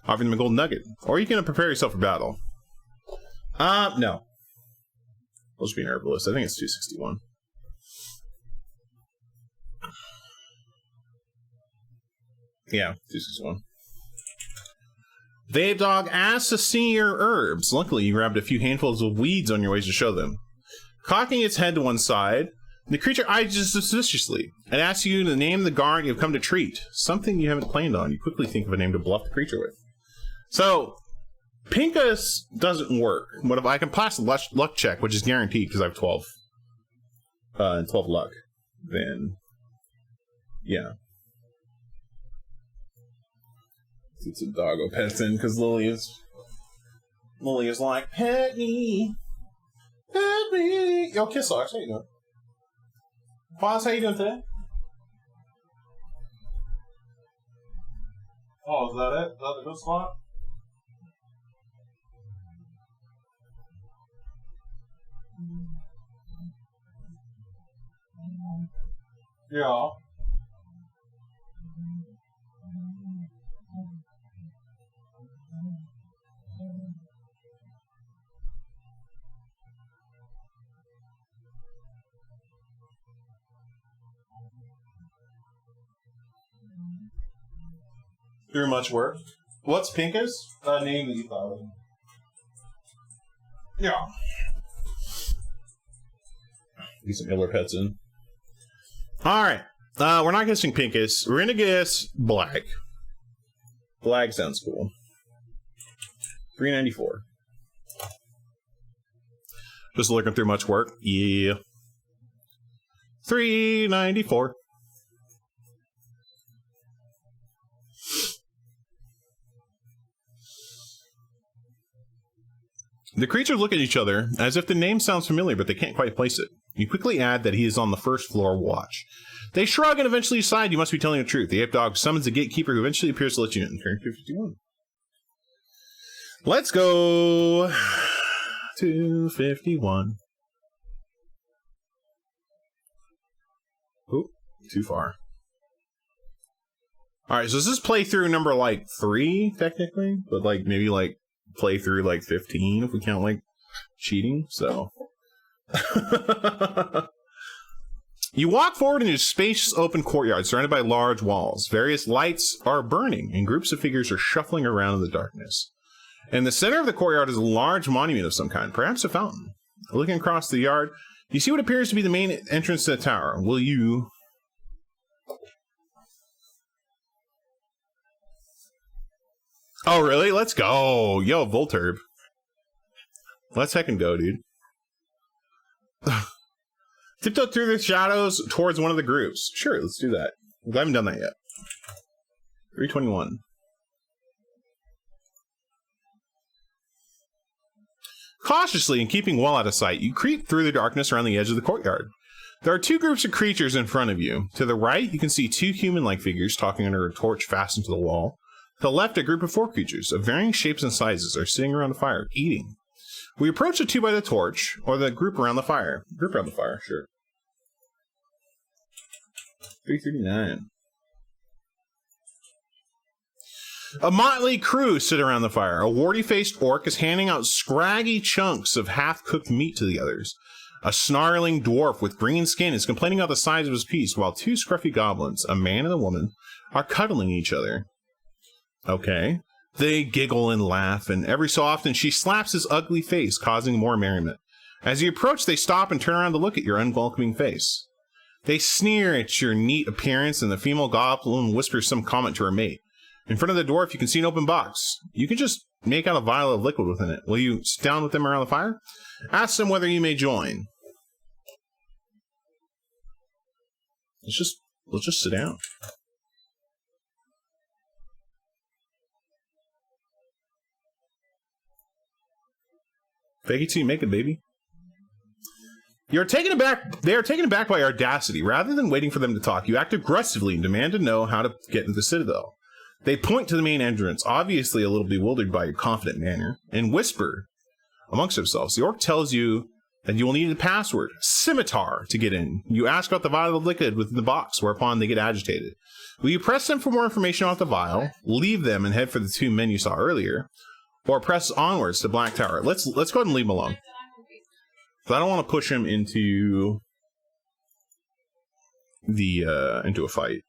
offering them a gold nugget. Or you can prepare yourself for battle. No. We'll just be an herbalist. I think it's 261. Yeah, 261. The ape dog asks to see your herbs. Luckily, you grabbed a few handfuls of weeds on your way to show them. Cocking its head to one side, the creature eyes you suspiciously and asks you to name the guard you've come to treat. Something you haven't planned on. You quickly think of a name to bluff the creature with. So, Pinkus doesn't work. But if I can pass a luck check, which is guaranteed because I have 12 luck, then yeah. It's a doggo pets in because Lily is like, pet me. Pet me. Yo, Kiss Socks, how you doing? Foz, how you doing today? Oh, is that it? Is that the good spot? Yeah. through much work. What's Pinkus? Name that you thought of. Yeah. Get some iller pets in. Alright. We're not guessing Pinkus. We're gonna guess Black. Black sounds cool. 394. Just looking through much work. Yeah. 394. The creatures look at each other as if the name sounds familiar, but they can't quite place it. You quickly add that he is on the first floor watch. They shrug and eventually decide you must be telling the truth. The ape dog summons a gatekeeper who eventually appears to let you in. Turn 251. Let's go. 251. Oop, too far. Alright, so this is playthrough number, like, 3, technically. But, like, maybe, like, playthrough, like, 15, if we count, like, cheating. So. You walk forward into a spacious open courtyard surrounded by large walls. Various lights are burning, and groups of figures are shuffling around in the darkness. In the center of the courtyard is a large monument of some kind, perhaps a fountain. Looking across the yard, you see what appears to be the main entrance to the tower. Will you... Oh, really? Let's go. Yo, Volturb. Let's heckin' go, dude. Tiptoe through the shadows towards one of the groups. Sure, let's do that. I haven't done that yet. 321. Cautiously and keeping well out of sight, you creep through the darkness around the edge of the courtyard. There are two groups of creatures in front of you. To the right, you can see two human-like figures talking under a torch fastened to the wall. To the left, a group of four creatures of varying shapes and sizes are sitting around a fire, eating. We approach the two by the torch, or the group around the fire. Group around the fire, sure. 339. A motley crew sit around the fire. A warty-faced orc is handing out scraggy chunks of half-cooked meat to the others. A snarling dwarf with green skin is complaining about the size of his piece, while two scruffy goblins, a man and a woman, are cuddling each other. Okay. They giggle and laugh, and every so often she slaps his ugly face, causing more merriment. As you approach, they stop and turn around to look at your unwelcoming face. They sneer at your neat appearance, and the female goblin whispers some comment to her mate. In front of the dwarf, you can see an open box. You can just make out a vial of liquid within it. Will you sit down with them around the fire? Ask them whether you may join. Let's just sit down. Fake it till you make it, baby. They are taken aback by your audacity. Rather than waiting for them to talk, you act aggressively and demand to know how to get into the Citadel. They point to the main entrance, obviously a little bewildered by your confident manner, and whisper amongst themselves. The orc tells you that you will need a password, scimitar, to get in. You ask about the vial of liquid within the box, whereupon they get agitated. Will you press them for more information about the vial, leave them and head for the two men you saw earlier, or press onwards to Black Tower? Let's go ahead and leave him alone. So I don't want to push him into the into a fight.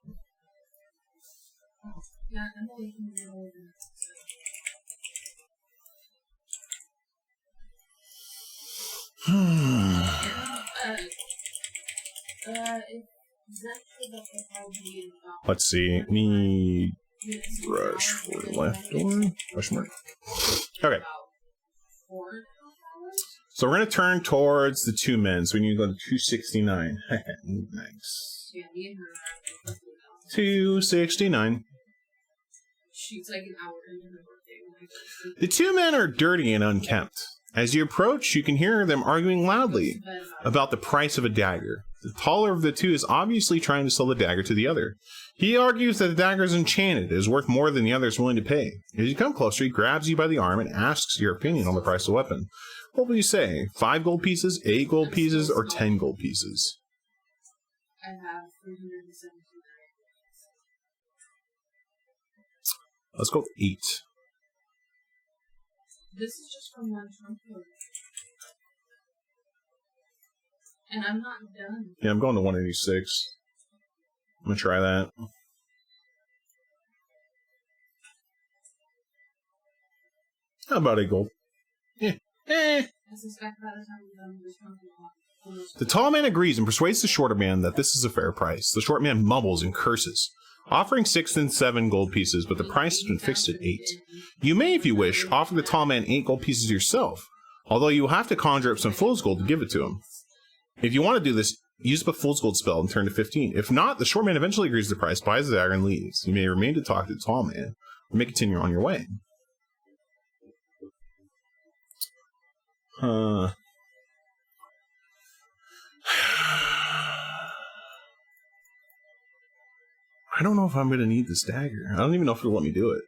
Let's see. Need rush for the left door. Question mark. Okay. So we're going to turn towards the two men. So we need to go to 269. Nice. 269. She's like an hour into her birthday. The two men are dirty and unkempt. As you approach, you can hear them arguing loudly about the price of a dagger. The taller of the two is obviously trying to sell the dagger to the other. He argues that the dagger is enchanted. It is worth more than the other is willing to pay. As you come closer, he grabs you by the arm and asks your opinion on the price of the weapon. What will you say? 5 gold pieces, 8 gold pieces, or 10 gold pieces? I have 379. Let's go 8. This is just from one trunk. And I'm not done. Yeah, I'm going to 186. I'm going to try that. About 8 gold. Eh. I suspect by the time we're done with this one, The tall man agrees and persuades the shorter man that this is a fair price. The short man mumbles and curses, offering 6 and 7 gold pieces, but the price has been fixed at 8. You may, if you wish, offer the tall man 8 gold pieces yourself, although you will have to conjure up some fool's gold to give it to him. If you want to do this, use the fool's gold spell and turn to 15. If not, the short man eventually agrees to the price, buys the dagger, and leaves. You may remain to talk to the tall man, or may continue on your way. I don't know if I'm going to need this dagger. I don't even know if it'll let me do it.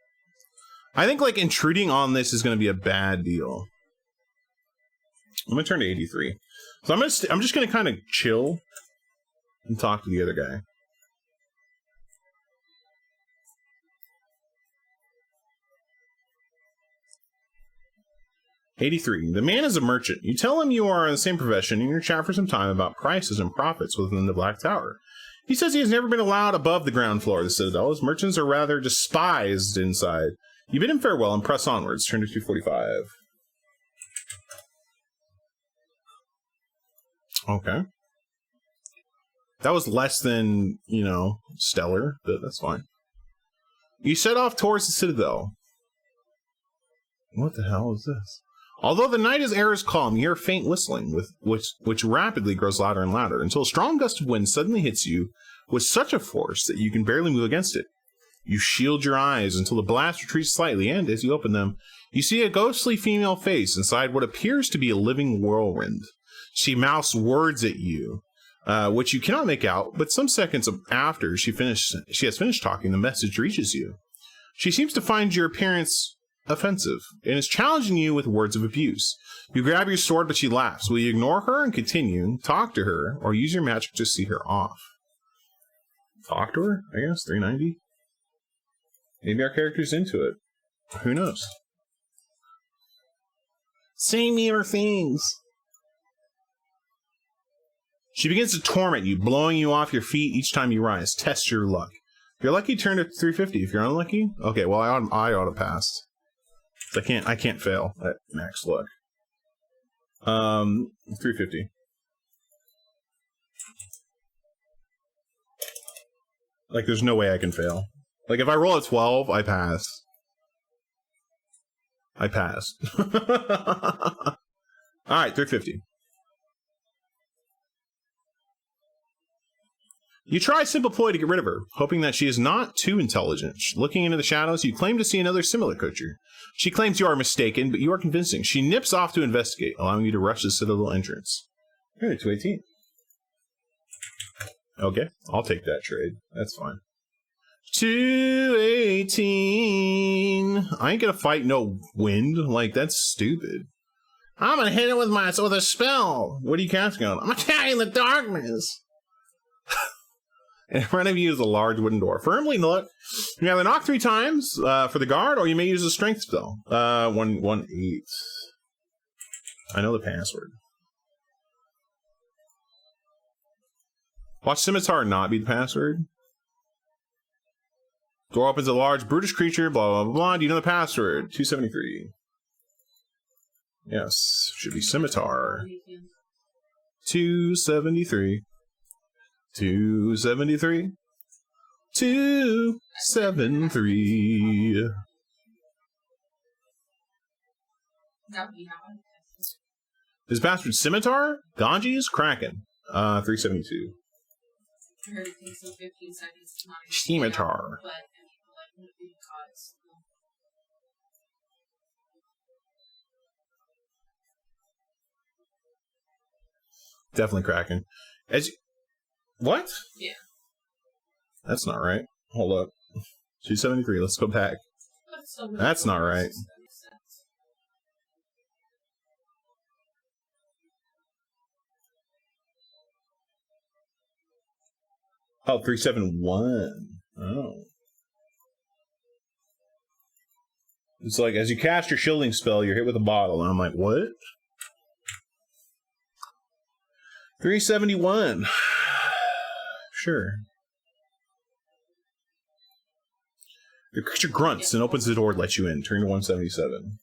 I think, like, intruding on this is going to be a bad deal. I'm going to turn to 83. So I'm just going to kind of chill and talk to the other guy. '83. The man is a merchant. You tell him you are in the same profession and you chat for some time about prices and profits within the Black Tower. He says he has never been allowed above the ground floor of the Citadel, as merchants are rather despised inside. You bid him farewell and press onwards. Turn to 245. Okay. That was less than, stellar, but that's fine. You set off towards the Citadel. What the hell is this? Although the night air is calm, you hear faint whistling, which rapidly grows louder and louder, until a strong gust of wind suddenly hits you with such a force that you can barely move against it. You shield your eyes until the blast retreats slightly, and as you open them, you see a ghostly female face inside what appears to be a living whirlwind. She mouths words at you, which you cannot make out, but some seconds after she has finished talking, the message reaches you. She seems to find your appearance offensive and is challenging you with words of abuse. You grab your sword, but she laughs. Will you ignore her and continue, talk to her, or use your magic to see her off? Talk to her, I guess. 390. Maybe our character's into it. Who knows? Say more things. She begins to torment you, blowing you off your feet each time you rise. Test your luck. If you're lucky, turn to 350. If you're unlucky, okay. Well, I ought to pass. I can't fail at max luck. 350. Like, there's no way I can fail. Like, if I roll a 12, I pass. I passed. Alright, 350. You try a simple ploy to get rid of her, hoping that she is not too intelligent. Looking into the shadows, you claim to see another similar creature. She claims you are mistaken, but you are convincing. She nips off to investigate, allowing you to rush the Citadel entrance. Hey, 218. Okay, I'll take that trade. That's fine. 218. I ain't gonna fight no wind. Like, that's stupid. I'm gonna hit it with a spell. What are you casting on? I'm attacking the darkness. In front of you is a large wooden door. Firmly look. You either knock 3 times for the guard, or you may use a strength spell. 118. I know the password. Watch scimitar not be the password. Door opens a large brutish creature, blah, blah, blah. Do you know the password? 273. Yes, should be scimitar. 273. 273. 273. His password scimitar? Ganji's Kraken. 372. Scimitar. Definitely Kraken. What? Yeah. That's not right. Hold up. 273. Let's go back. That's not right. Oh, 371. Oh. It's like, as you cast your shielding spell, you're hit with a bottle. And I'm like, what? 371. Sure. The creature grunts and opens the door to let you in. Turn to 177.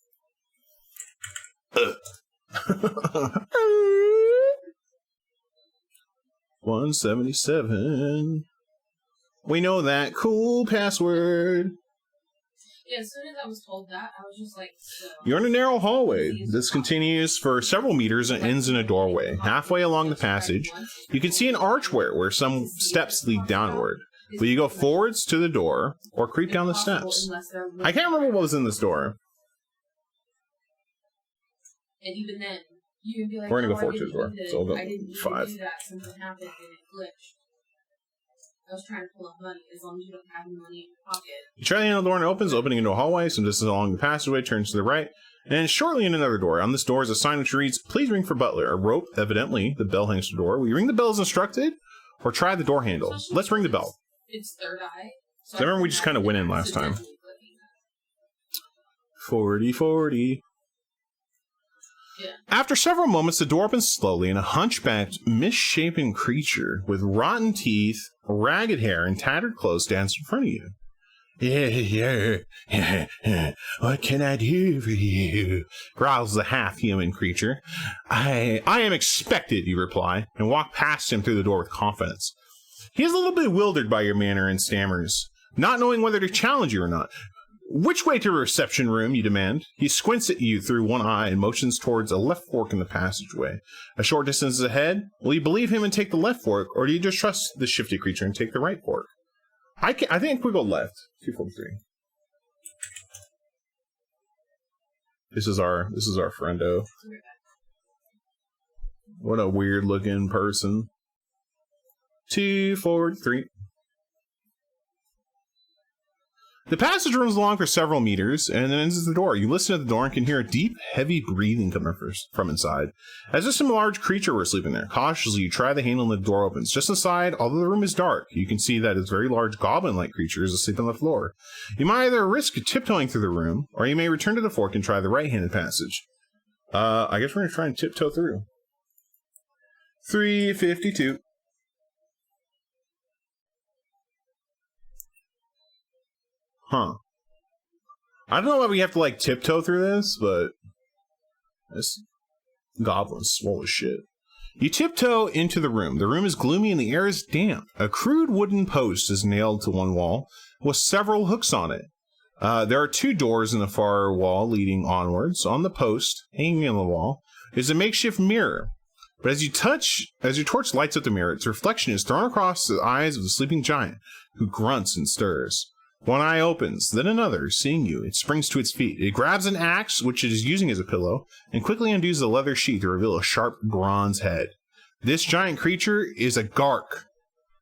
$177. We know that cool password. Yeah, as soon as I was told that, I was just like, so. You're in a narrow hallway. This continues for several meters and ends in a doorway. Halfway along the passage, you can see an archway where some steps lead downward. Will you go forwards to the door or creep down the steps? I can't remember what was in this door. And even then, you can be like, we're gonna go forward to the door. So we'll go I didn't 5. do that. Something happened and it glitched. I was trying to pull up money, as long as you don't have any money in your pocket. You try the handle door and opens, opening into a hallway. Some distance along the passageway, turns to the right, and shortly in another door. On this door is a sign which reads, "Please ring for butler." A rope, evidently. The bell hangs to the door. Will you ring the bell as instructed, or try the door handle? Let's ring the bell. It's third eye. So I remember we just kind of went in last time. 40. Yeah. After several moments, the door opens slowly, and a hunchbacked, misshapen creature with rotten teeth, ragged hair, and tattered clothes stands in front of you. What can I do for you? Growls the half-human creature. I am expected, you reply, and walk past him through the door with confidence. He is a little bewildered by your manner and stammers, not knowing whether to challenge you or not. Which way to the reception room, you demand? He squints at you through one eye and motions towards a left fork in the passageway. A short distance ahead, will you believe him and take the left fork, or do you just trust the shifty creature and take the right fork? I think we go left. 243. This is our friendo. What a weird looking person. 243. The passage runs along for several meters, and then ends at the door. You listen at the door and can hear a deep, heavy breathing coming from inside, as if some large creature were sleeping there. Cautiously, you try the handle and the door opens. Just inside, although the room is dark, you can see that a very large goblin-like creature is asleep on the floor. You might either risk tiptoeing through the room, or you may return to the fork and try the right-handed passage. I guess we're going to try and tiptoe through. 352. Huh. I don't know why we have to, like, tiptoe through this, but this goblin's swole as shit. You tiptoe into the room. The room is gloomy and the air is damp. A crude wooden post is nailed to one wall with several hooks on it. There are 2 doors in the far wall leading onwards. On the post, hanging on the wall, is a makeshift mirror. But as your torch lights up the mirror, its reflection is thrown across the eyes of the sleeping giant, who grunts and stirs. One eye opens, then another. Seeing you, it springs to its feet. It grabs an axe, which it is using as a pillow, and quickly undoes the leather sheath to reveal a sharp bronze head. This giant creature is a Gark,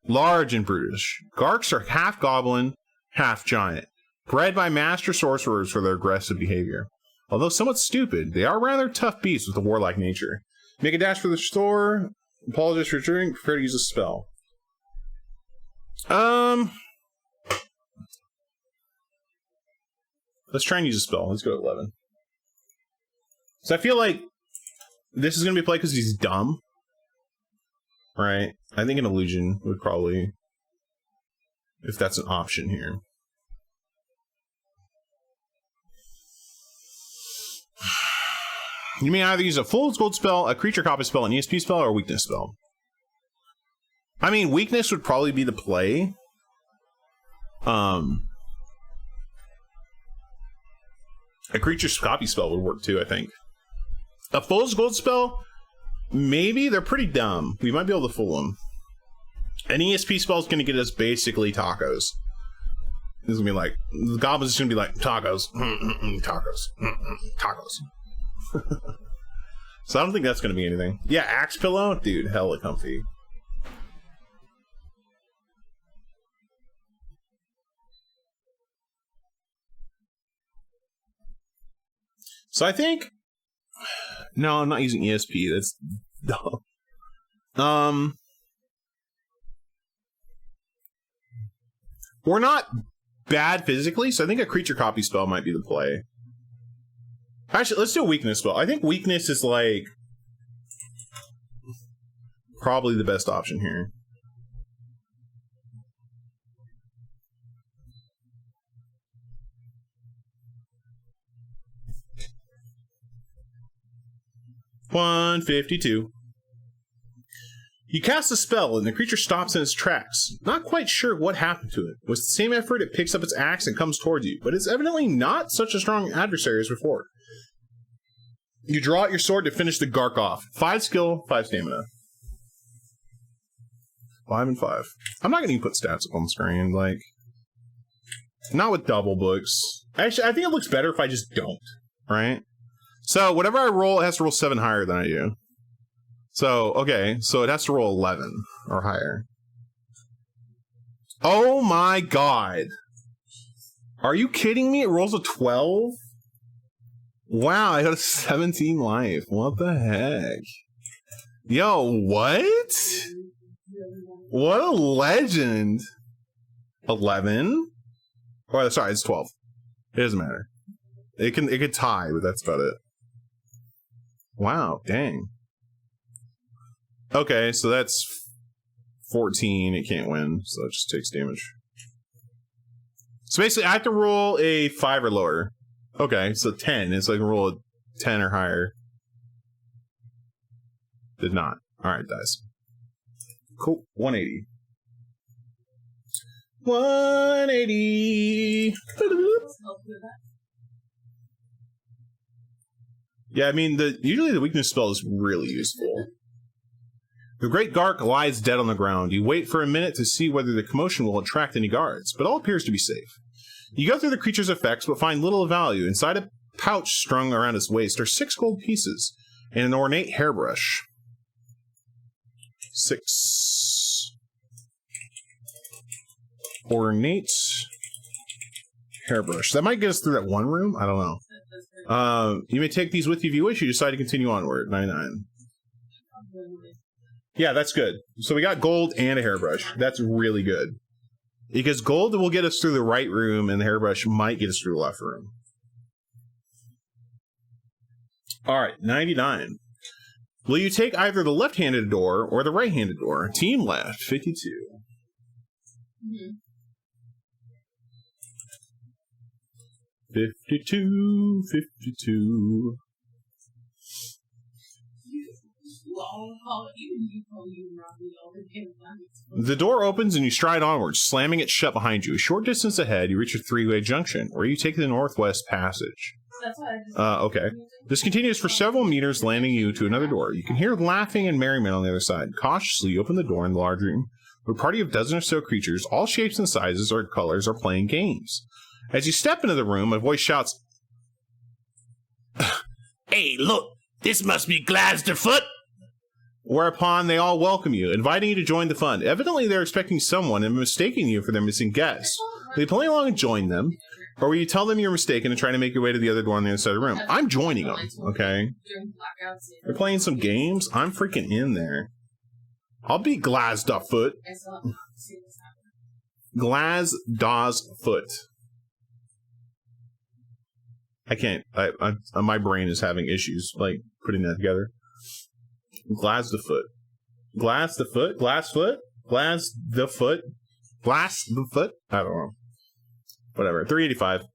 large and brutish. Garks are half goblin, half giant, bred by master sorcerers for their aggressive behavior. Although somewhat stupid, they are rather tough beasts with a warlike nature. Make a dash for the store. Apologize for returning. Prepare to use a spell. Let's try and use a spell. Let's go to 11. So I feel like this is going to be played because he's dumb. Right? I think an illusion would probably, if that's an option here. You may either use a full gold spell, a creature copy spell, an ESP spell, or a weakness spell. I mean, weakness would probably be the play. A creature's copy spell would work too, I think. A fool's gold spell? Maybe. They're pretty dumb. We might be able to fool them. An ESP spell is going to get us basically tacos. This is going to be like, the goblin's going to be like, tacos. Tacos. Tacos. So I don't think that's going to be anything. Yeah, axe pillow? Dude, hella comfy. So I think... No, I'm not using ESP. That's dumb. We're not bad physically, so I think a creature copy spell might be the play. Actually, let's do a weakness spell. I think weakness is, like, probably the best option here. 152. You cast a spell, and the creature stops in its tracks. Not quite sure what happened to it. With the same effort, it picks up its axe and comes towards you, but it's evidently not such a strong adversary as before. You draw out your sword to finish the Gark off. 5 skill, 5 stamina. 5 and 5. I'm not going to even put stats up on the screen, like... Not with double books. Actually, I think it looks better if I just don't, right? So, whatever I roll, it has to roll 7 higher than I do. So, okay, so it has to roll 11 or higher. Oh my god. Are you kidding me? It rolls a 12? Wow, I got a 17 life. What the heck? Yo, what? What a legend. 11? Oh, sorry, it's 12. It doesn't matter. It could tie, but that's about it. Wow, dang. Okay, so that's 14. It can't win, so it just takes damage. So basically, I have to roll a 5 or lower. Okay, so 10. It's like roll a 10 or higher. Did not. Alright, dies. Cool. 180. 180. Yeah, I mean, usually the weakness spell is really useful. The Great Gark lies dead on the ground. You wait for a minute to see whether the commotion will attract any guards, but all appears to be safe. You go through the creature's effects, but find little of value. Inside a pouch strung around its waist are 6 gold pieces and an ornate hairbrush. 6 ornate hairbrush. That might get us through that one room. I don't know. You may take these with you if you wish. You decide to continue onward. 99. Yeah, that's good. So we got gold and a hairbrush. That's really good. Because gold will get us through the right room, and the hairbrush might get us through the left room. Alright, 99. Will you take either the left-handed door or the right-handed door? Team left, 52. Mm-hmm. 52, 52. The door opens and you stride onwards, slamming it shut behind you. A short distance ahead, you reach a 3-way junction, where you take the northwest passage. Okay. This continues for several meters, landing you to another door. You can hear laughing and merriment on the other side. Cautiously, you open the door in the large room, where a party of a dozen or so creatures, all shapes and sizes or colors, are playing games. As you step into the room, a voice shouts, "Hey, look! This must be Gladsterfoot!" Whereupon they all welcome you, inviting you to join the fun. Evidently, they're expecting someone and mistaking you for their missing guest. Will you play along and join them? Or will you tell them you're mistaken and try to make your way to the other door on the other side of the room? I'm joining them, okay? They're playing some games. I'm freaking in there. I'll be Gladsterfoot. Gladsterfoot. I can't. My brain is having issues, like, putting that together. Gladsterfoot. Gladsterfoot? Glassfoot? Gladsterfoot? Gladsterfoot? I don't know. Whatever. 385.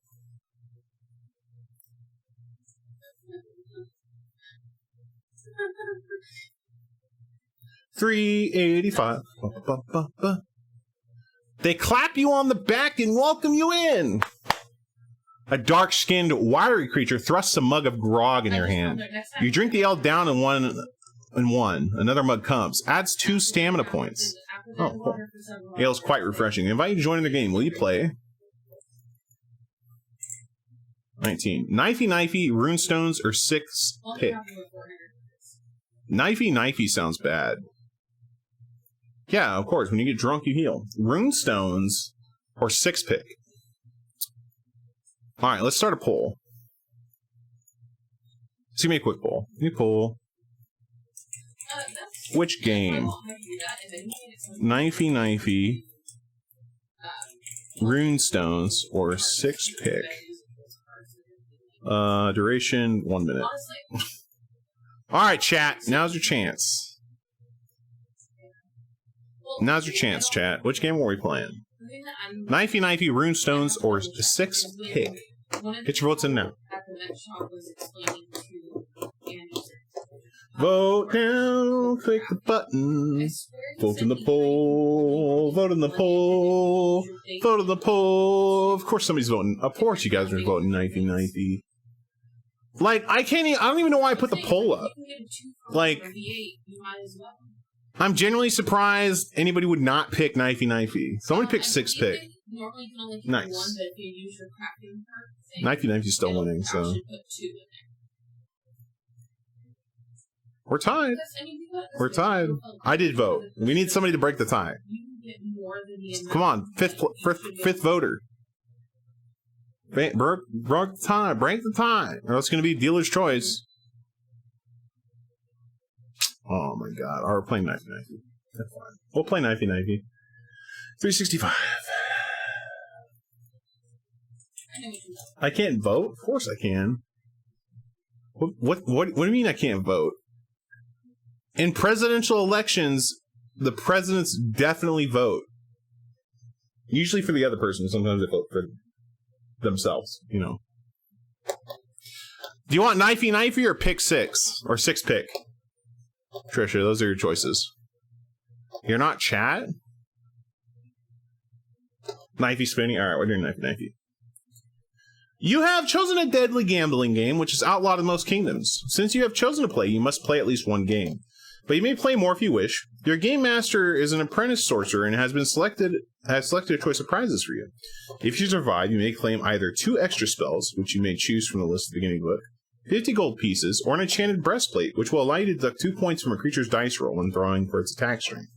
$385. They clap you on the back and welcome you in. A dark-skinned, wiry creature thrusts a mug of grog in your hand. You drink the ale down in one. Another mug comes. Adds 2 stamina points. Oh, cool. Ale is quite refreshing. They invite you to join in the game. Will you play? 19. Knifey, runestones, or 6 pick. Knifey sounds bad. Yeah, of course. When you get drunk, you heal. Runestones, or 6 pick. Alright, let's start a poll. Let's give me a quick poll. Give me a poll. Which game? Knifey, runestones, or 6 pick? Duration, 1 minute. Alright, chat. Now's your chance. Now's your chance, chat. Which game are we playing? Knifey, runestones, or 6 pick? Get your votes in now. Vote now, click the button. Vote in the poll. Vote in the poll. Vote in the poll. Of course somebody's voting. Of course you guys are voting 1990. Like, I don't even know why I put the poll up. Like, I'm genuinely surprised anybody would not pick knifey knifey. Somebody picked 6-pick. Nice. Knifey knifey's still winning, so. We're tied. We're tied. I did vote. We need somebody to break the tie. Come on, fifth voter. Break the tie. Break the tie. Or it's going to be dealer's choice. Oh my god. We're playing knifey knifey. That's fine. We'll play knifey knifey. 365. I can't vote? Of course I can. What do you mean I can't vote? In presidential elections, the presidents definitely vote. Usually for the other person. Sometimes they vote for themselves, you know. Do you want knifey knifey or pick 6? Or 6-pick? Trisha, those are your choices. You're not chat? Knifey spinning? Alright, we're doing knifey knifey. You have chosen a deadly gambling game, which is outlawed in most kingdoms. Since you have chosen to play, you must play at least one game. But you may play more if you wish. Your game master is an apprentice sorcerer and has selected a choice of prizes for you. If you survive, you may claim either 2 extra spells, which you may choose from the list at the beginning of the book, 50 gold pieces, or an enchanted breastplate, which will allow you to deduct 2 points from a creature's dice roll when throwing for its attack strength.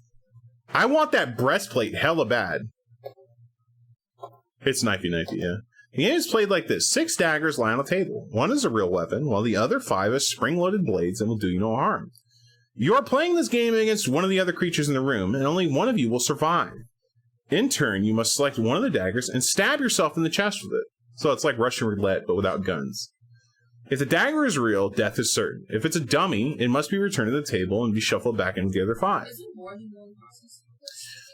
I want that breastplate hella bad. It's knifey knifey, yeah. The game is played like this. 6 daggers lie on a table. 1 is a real weapon, while the other 5 are spring-loaded blades and will do you no harm. You are playing this game against one of the other creatures in the room, and only one of you will survive. In turn, you must select one of the daggers and stab yourself in the chest with it. So it's like Russian roulette, but without guns. If the dagger is real, death is certain. If it's a dummy, it must be returned to the table and be shuffled back into the other 5.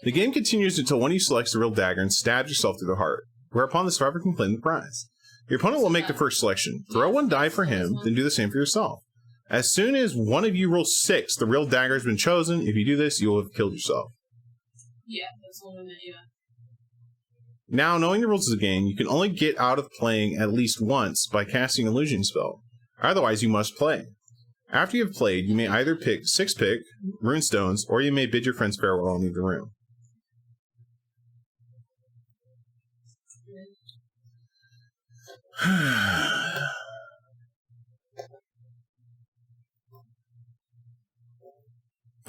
The game continues until one of you selects the real dagger and stabs yourself through the heart, whereupon the survivor can claim the prize. Your opponent will make the first selection. Throw 1 die for him, then do the same for yourself. As soon as one of you rolls 6, the real dagger has been chosen. If you do this, you will have killed yourself. Yeah, that's the one I meant, yeah. Now, knowing the rules of the game, you can only get out of playing at least once by casting an illusion spell. Otherwise, you must play. After you have played, you may either pick 6-pick, runestones, or you may bid your friends farewell and leave the room.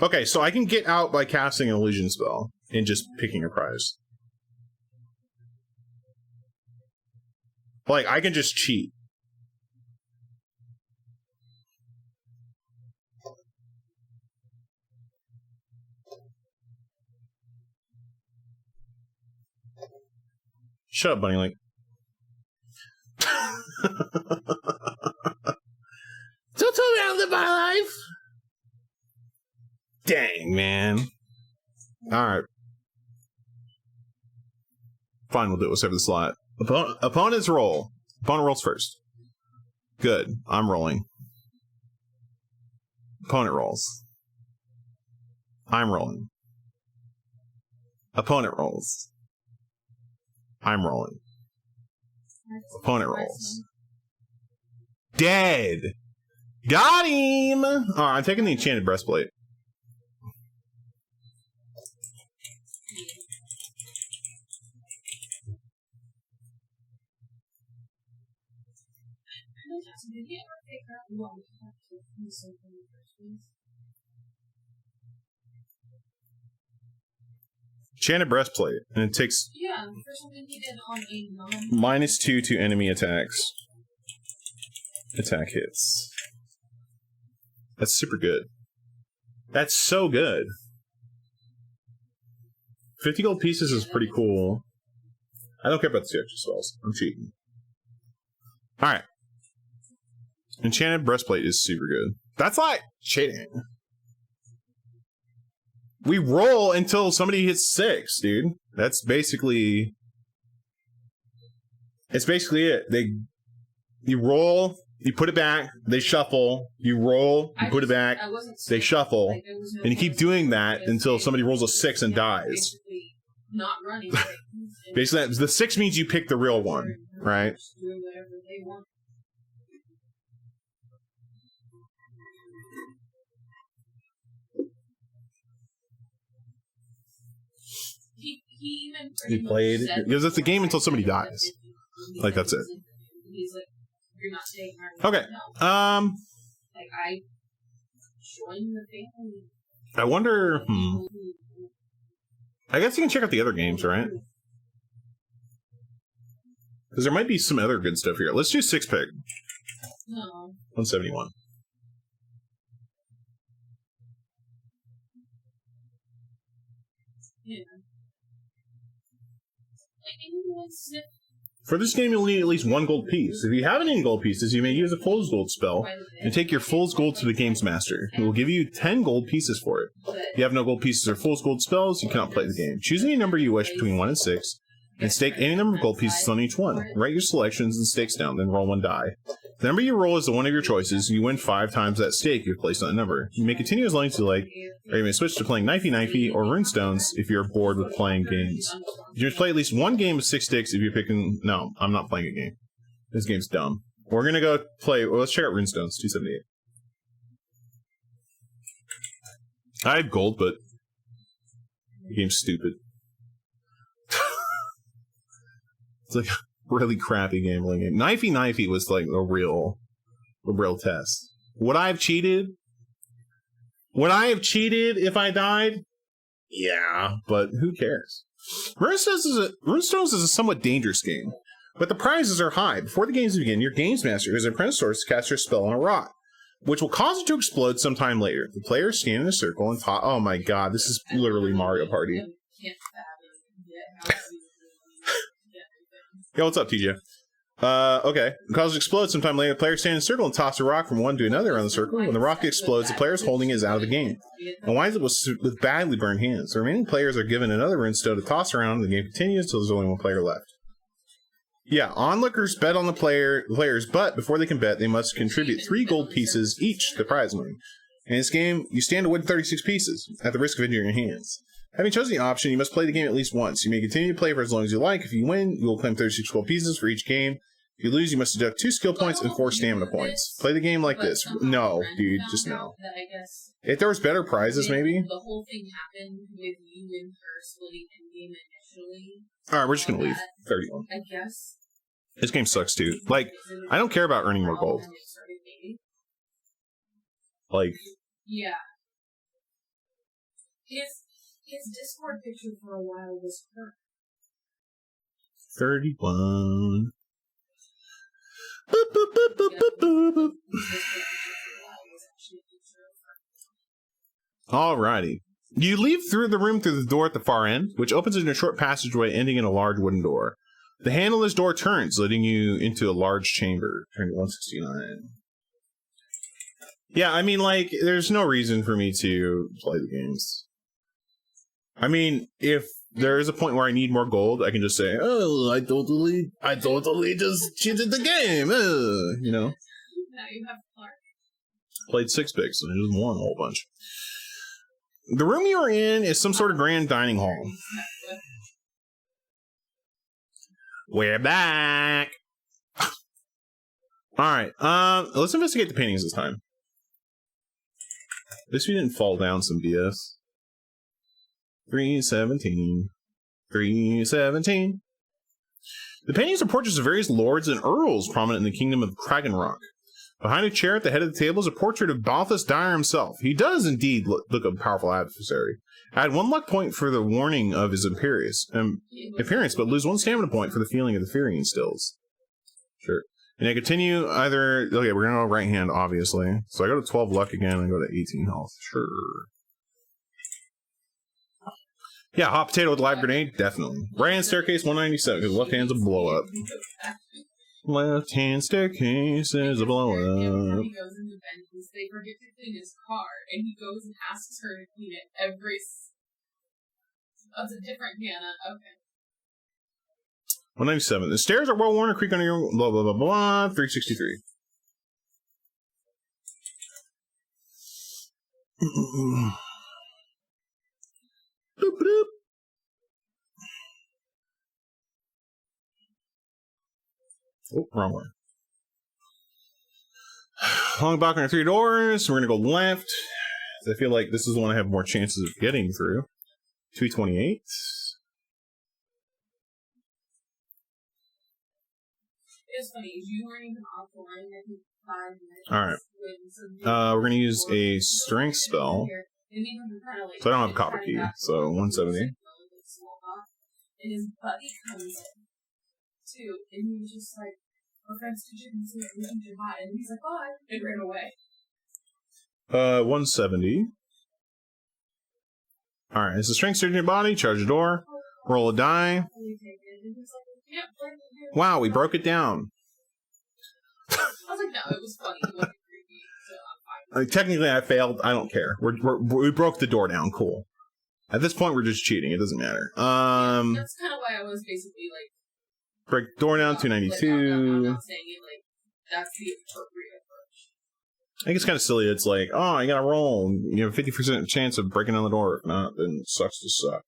Okay, so I can get out by casting an illusion spell and just picking a prize. Like, I can just cheat. Shut up, Bunny Link. Don't tell me how to live my life! Dang, man. Alright. Fine, we'll do it. We'll save the slot. Opponent's roll. Opponent rolls first. Good. I'm rolling. Opponent rolls. I'm rolling. Opponent rolls. I'm rolling. Opponent rolls. Dead! Got him! Alright, I'm taking the enchanted breastplate. Did you ever figure out what we have to do something in the first place? Enchanted breastplate, and it takes Yeah, the first one he did on a -2 to enemy attacks. Attack hits. That's super good. That's so good. 50 gold pieces is pretty cool. I don't care about the 2 extra spells. I'm cheating. Alright. Enchanted breastplate is super good. That's like cheating. We roll until somebody hits 6, dude. That's basically... It's basically it. You roll, you put it back, they shuffle, you roll, you put it back, they shuffle, and you keep doing that until somebody rolls a 6 and dies. Not running. Basically, the 6 means you pick the real one, right? He played because it's a game until somebody dies. Like that's it. He's like, you're not staying. Okay. Like I joined the family. I wonder. I guess you can check out the other games, right? Because there might be some other good stuff here. Let's do 6-pick. No. 171. Yeah. For this game, you'll need at least 1 gold piece. If you have any gold pieces, you may use a Fool's Gold spell and take your Fool's Gold to the Games Master, who will give you 10 gold pieces for it. If you have no gold pieces or Fool's Gold spells, you cannot play the game. Choose any number you wish between 1 and 6, and stake any number of gold pieces on each one. Write your selections and stakes down, then roll 1 die. The number you roll is the one of your choices, and you win 5 times that stake you've placed on a number. You may continue as long as you like, or you may switch to playing Knifey or Runestones if you're bored with playing games. You must play at least 1 game of 6 sticks if you're picking... No, I'm not playing a game. This game's dumb. We're gonna go play... Well, let's check out Runestones, 278. I have gold, but... The game's stupid. It's like... really crappy gambling game. Knifey was like a real test. Would I have cheated? Would I have cheated if I died? Yeah, but who cares? Runestones is a somewhat dangerous game, but the prizes are high. Before the games begin, your games master is an apprentice source to cast your spell on a rock, which will cause it to explode sometime later. The players stand in a circle and talk. Oh my god, this is literally Mario Party. Yeah, what's up, TJ? Okay. Cause it explodes sometime later, the players stand in a circle and toss a rock from one to another around the circle. When the rock explodes, the players holding it is out of the game and winds up with badly burned hands. The remaining players are given another runestone to toss around, and the game continues until there's only 1 player left. Yeah, onlookers bet on the players, but before they can bet, they must contribute 3 gold pieces each to the prize money. In this game, you stand to win 36 pieces, at the risk of injuring your hands. Having chosen the option, you must play the game at least once. You may continue to play for as long as you like. If you win, you will claim 36 gold pieces for each game. If you lose, you must deduct 2 skill points and 4 stamina points. Play the game like this. No, dude, just no. If there was better prizes, maybe. The whole thing happened with you and her splitting in game initially. Alright, we're just gonna leave. 31. I guess. This game sucks, too. Like, I don't care about earning more gold. Like... Yeah. His Discord picture for a while was her. 31. Boop, boop, boop, boop, boop, boop, boop. Alrighty. You leave through the room through the door at the far end, which opens in a short passageway ending in a large wooden door. The handle of this door turns, letting you into a large chamber. Turn to 169. Yeah, I mean, like, there's no reason for me to play the games. I mean, if there is a point where I need more gold, I can just say, "Oh, I totally just cheated the game," you know. Now you have Clark. Played 6 picks and I just won a whole bunch. The room you are in is some sort of grand dining hall. We're back. All right, let's investigate the paintings this time. At least we didn't fall down some BS. 317. 317. The paintings are portraits of various lords and earls prominent in the kingdom of Kragenrock. Behind a chair at the head of the table is a portrait of Balthus Dyer himself. He does indeed look a powerful adversary. Add 1 luck point for the warning of his appearance, but lose 1 stamina point for the feeling of the fear he instills. Sure. And I continue either... Okay, we're going to go right hand, obviously. So I go to 12 luck again and I go to 18 health. Sure. Yeah, hot potato with live grenade? Definitely. Right hand staircase, 197, because left hand's a blow up. Left hand staircase is a blow up. He goes into Ben's, they forget to clean his car, and he goes and asks her to clean it every... That's a different Hannah, okay. 197. The stairs are well worn and creak under your blah blah blah blah. 363. Boop, boop. Oh, wrong one. Long balcony and 3 doors. We're gonna go left. I feel like this is the one I have more chances of getting through. 228. It's funny, you weren't even offline in 5 minutes. Alright. We're gonna use a strength spell. So I don't have a copper key, so 170. And his buddy comes in, too, and he was just like, "Oh, friends, did you consider looking too hot?" And he's like, "Bye," and ran away. 170. Alright, it's a strength surge in your body, charge the door, roll a die. Wow, we broke it down. I was like, no, it was funny. It wasn't creepy, so I'm fine. Technically, I failed. I don't care. We broke the door down. Cool. At this point, we're just cheating. It doesn't matter. That's kind of why I was basically like... Break the door down, 292. I'm not saying it like, that's the appropriate approach. I think it's kind of silly. It's like, oh, you gotta roll. You have a 50% chance of breaking down the door. If not, then it sucks to suck.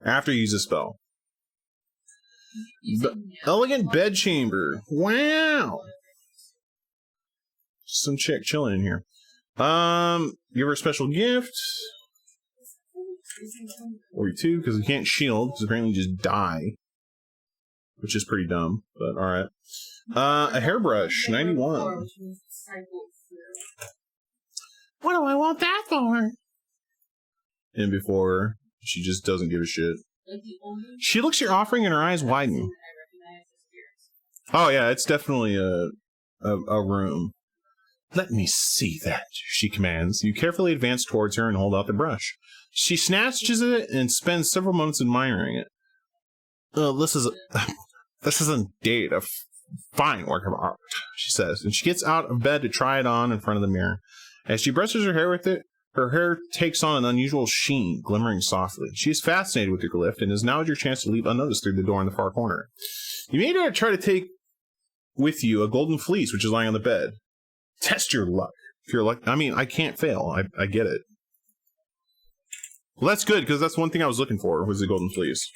After you use a spell. Elegant bedchamber. Wow. Some chick chilling in here. Give her a special gift. 42, because we can't shield, because apparently you just die. Which is pretty dumb, but alright. A hairbrush, 91. What do I want that for? And before, she just doesn't give a shit. She looks at your offering and her eyes widen. Oh yeah, it's definitely a room. Let me see that, she commands. You carefully advance towards her and hold out the brush. She snatches it and spends several moments admiring it. This is indeed a fine work of art, she says, and she gets out of bed to try it on in front of the mirror. As she brushes her hair with it, her hair takes on an unusual sheen, glimmering softly. She is fascinated with your lift, and is now your chance to leap unnoticed through the door in the far corner. You may try to take with you a golden fleece, which is lying on the bed. Test your luck. If you're lucky, I mean, I can't fail. I get it. Well, that's good, because that's one thing I was looking for, was the golden fleece.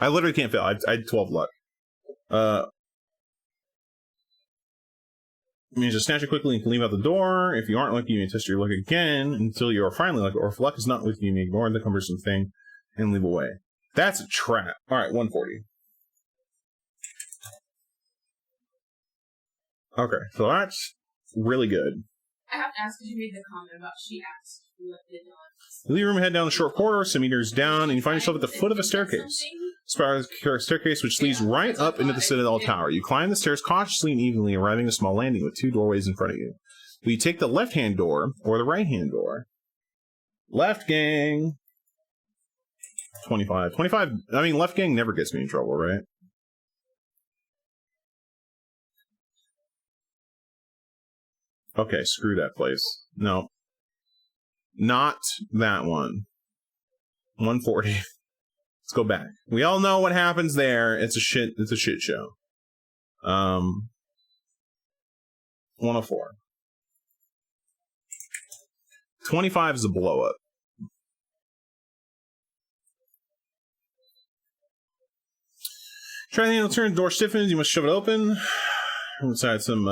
I literally can't fail. I had 12 luck. You may just snatch it quickly and leave out the door. If you aren't lucky, you may test your luck again until you are finally lucky. Or if luck is not with you, you may ignore the cumbersome thing and leave away. That's a trap. Alright, 140. Okay, so that's really good. I have to ask because you made the comment about she asked. You leave your room and head down the short corridor, some meters down, and you find yourself at the foot of a staircase. Spiral staircase which leads right up into the Citadel tower. You climb the stairs cautiously and evenly, arriving at a small landing with 2 doorways in front of you. Will you take the left-hand door or the right-hand door? Left, gang! 25. 25, I mean, left gang never gets me in trouble, right? Okay, screw that place. No. Not that one. 140. Let's go back. We all know what happens there. It's a shit show. 104. 25 is a blow up. Try the handle, turn, the door stiffens, you must shove it open. Inside some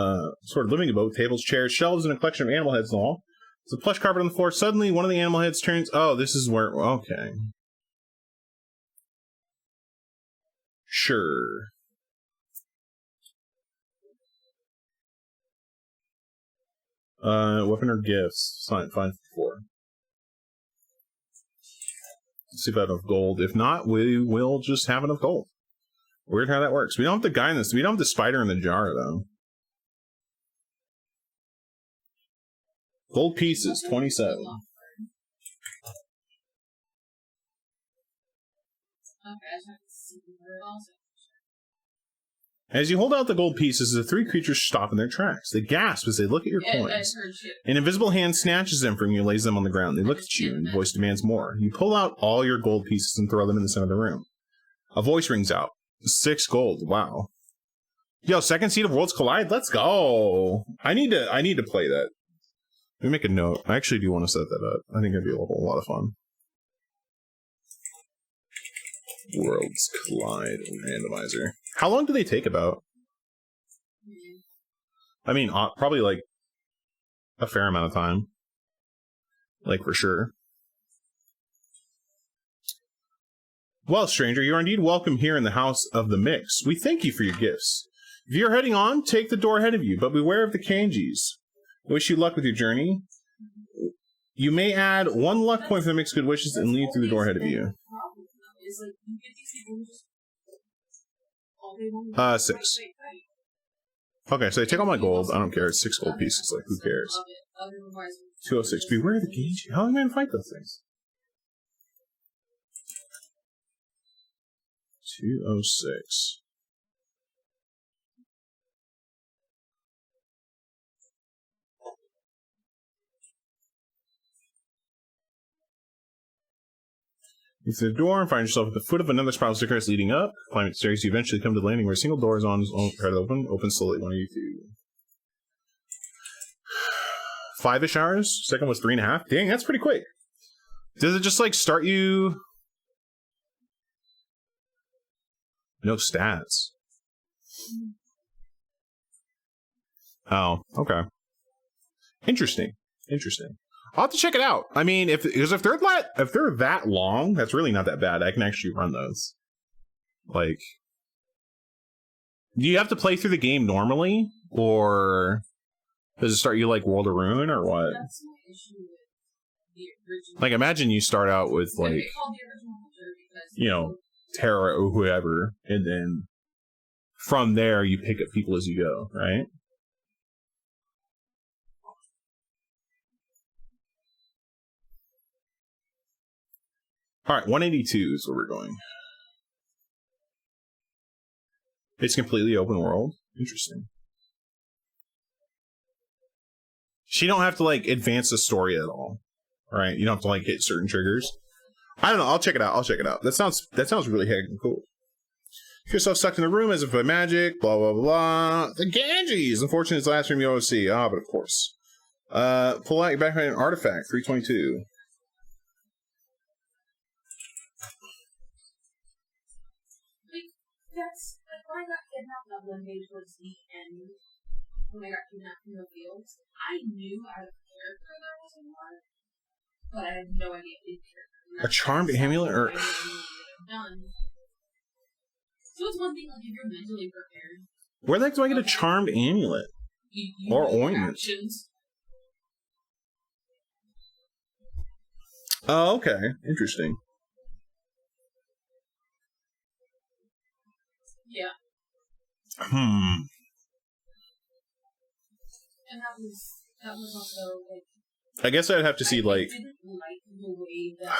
sort of living abode, tables, chairs, shelves, and a collection of animal heads in the wall. There's a plush carpet on the floor. Suddenly, one of the animal heads turns... Oh, this is where... Okay. Sure. Weapon or gifts? Fine, 4. Let's see if I have enough gold. If not, we will just have enough gold. Weird how that works. We don't have the guy in this. We don't have the spider in the jar, though. Gold pieces, 27. As you hold out the gold pieces, the three creatures stop in their tracks. They gasp as they look at your coins. An invisible hand snatches them from you and lays them on the ground. They look at you, and the voice demands more. You pull out all your gold pieces and throw them in the center of the room. A voice rings out. 6 gold. Wow. Yo, second seed of Worlds Collide? Let's go! I need to play that. Let me make a note. I actually do want to set that up. I think it'd be a lot of fun. Worlds Collide randomizer. How long do they take about? I mean, probably like a fair amount of time. Like, for sure. Well, stranger, you are indeed welcome here in the House of the Mix. We thank you for your gifts. If you're heading on, take the door ahead of you, but beware of the kanjis. I wish you luck with your journey. You may add 1 luck point for the mixed good wishes and leave through the door ahead of you. 6. Okay, so I take all my gold. I don't care. It's 6 gold pieces. Like, who cares? 206. Beware of the kanji. How am I going to fight those things? 206. You through the door and find yourself at the foot of another spiral staircase leading up. Climbing the stairs, you eventually come to the landing where a single door is on its own. Try to open slowly. 182. 5-ish hours. Second was 3.5. Dang, that's pretty quick. Does it just like start you? No stats. Oh, okay. Interesting. I'll have to check it out. I mean, if they're that long, that's really not that bad. I can actually run those. Like, do you have to play through the game normally, or does it start you like World of Ruin, or what? That's my issue with the original. Like, imagine you start out with like, Terra or whoever, and then from there you pick up people as you go, right? All right, 182 is where we're going. It's completely open world. Interesting. So you don't have to like advance the story at all, right? You don't have to like hit certain triggers. I don't know. I'll check it out. That sounds really heckin' cool. If yourself stuck in the room as if by magic, blah blah blah. The Ganges. Unfortunately, it's the last room you always see. But of course. Pull out your backpack and artifact. 322. That's like when I got kidnapped that one day towards the end, when I got kidnapped from the fields, I knew out of character there was a lot, but I had no idea in character. A charmed amulet or done. So it's one thing like if you're mentally prepared. Where the heck do I get a charmed amulet? Or ointment? Actions. Oh, okay. Interesting. Yeah. And that was also like. I guess I'd have to see like. I didn't like the way that.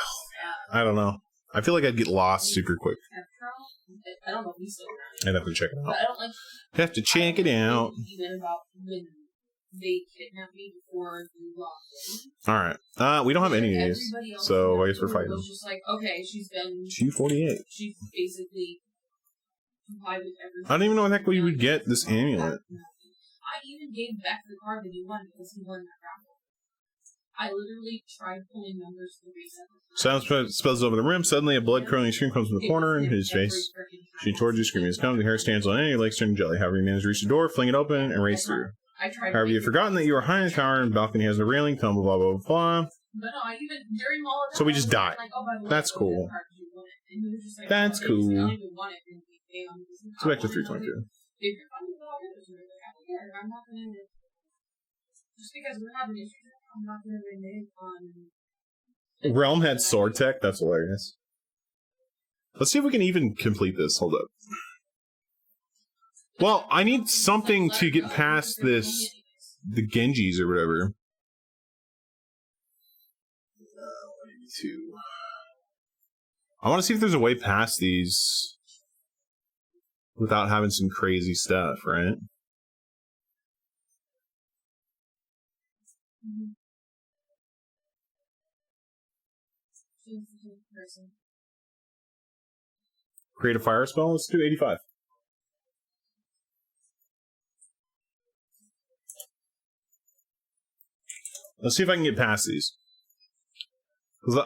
I don't know. I feel like I'd get lost super quick. I don't know if he's still around. I'd have to check it out. But I don't like. Have to check it out. Even about when they kidnapped me before you locked in. All right. We don't have any of these, so I guess we're fighting. Was just like, okay, she's been 248. She's basically. I don't even know what the heck we would get this amulet. I even gave back the card that he won because he won that raffle. I literally tried pulling numbers to reset. Sound spells over the room. Suddenly, a blood-curdling scream comes from the corner in his face. She towards you, screaming. As comes, the hair stands on end, your legs turn jelly. However, you manage to reach the door, fling it open, and race through. However, you've forgotten that you are high in the tower, and the balcony has a railing, tumble, blah, blah, blah. But no, I even, during all of that, so we just die. Like, oh, that's cool. Like, that's cool. Let's go back to 322. I'm not gonna, just because we're having issues, I'm not gonna renege on. Realm had sword tech? That's hilarious. Let's see if we can even complete this. Hold up. Well, I need something to get past this, the Genjis or whatever. 182. I want to see if there's a way past these without having some crazy stuff, right? Mm-hmm. Create a fire spell. Let's do 85. Let's see if I can get past these.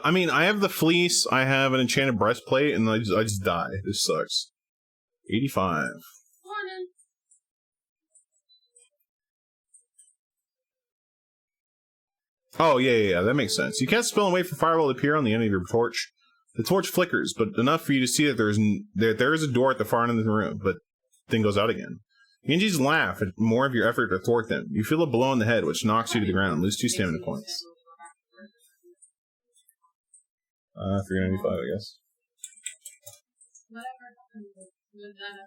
I mean, I have the fleece, I have an enchanted breastplate, and I just die. This sucks. 85. Morning. Oh, yeah, that makes sense. You cast a spell and wait for fireball to appear on the end of your torch. The torch flickers, but enough for you to see that there is a door at the far end of the room, but then goes out again. Genjis laugh at more of your effort to thwart them. You feel a blow on the head, which knocks you to the ground. Lose 2 stamina points. 395, I guess.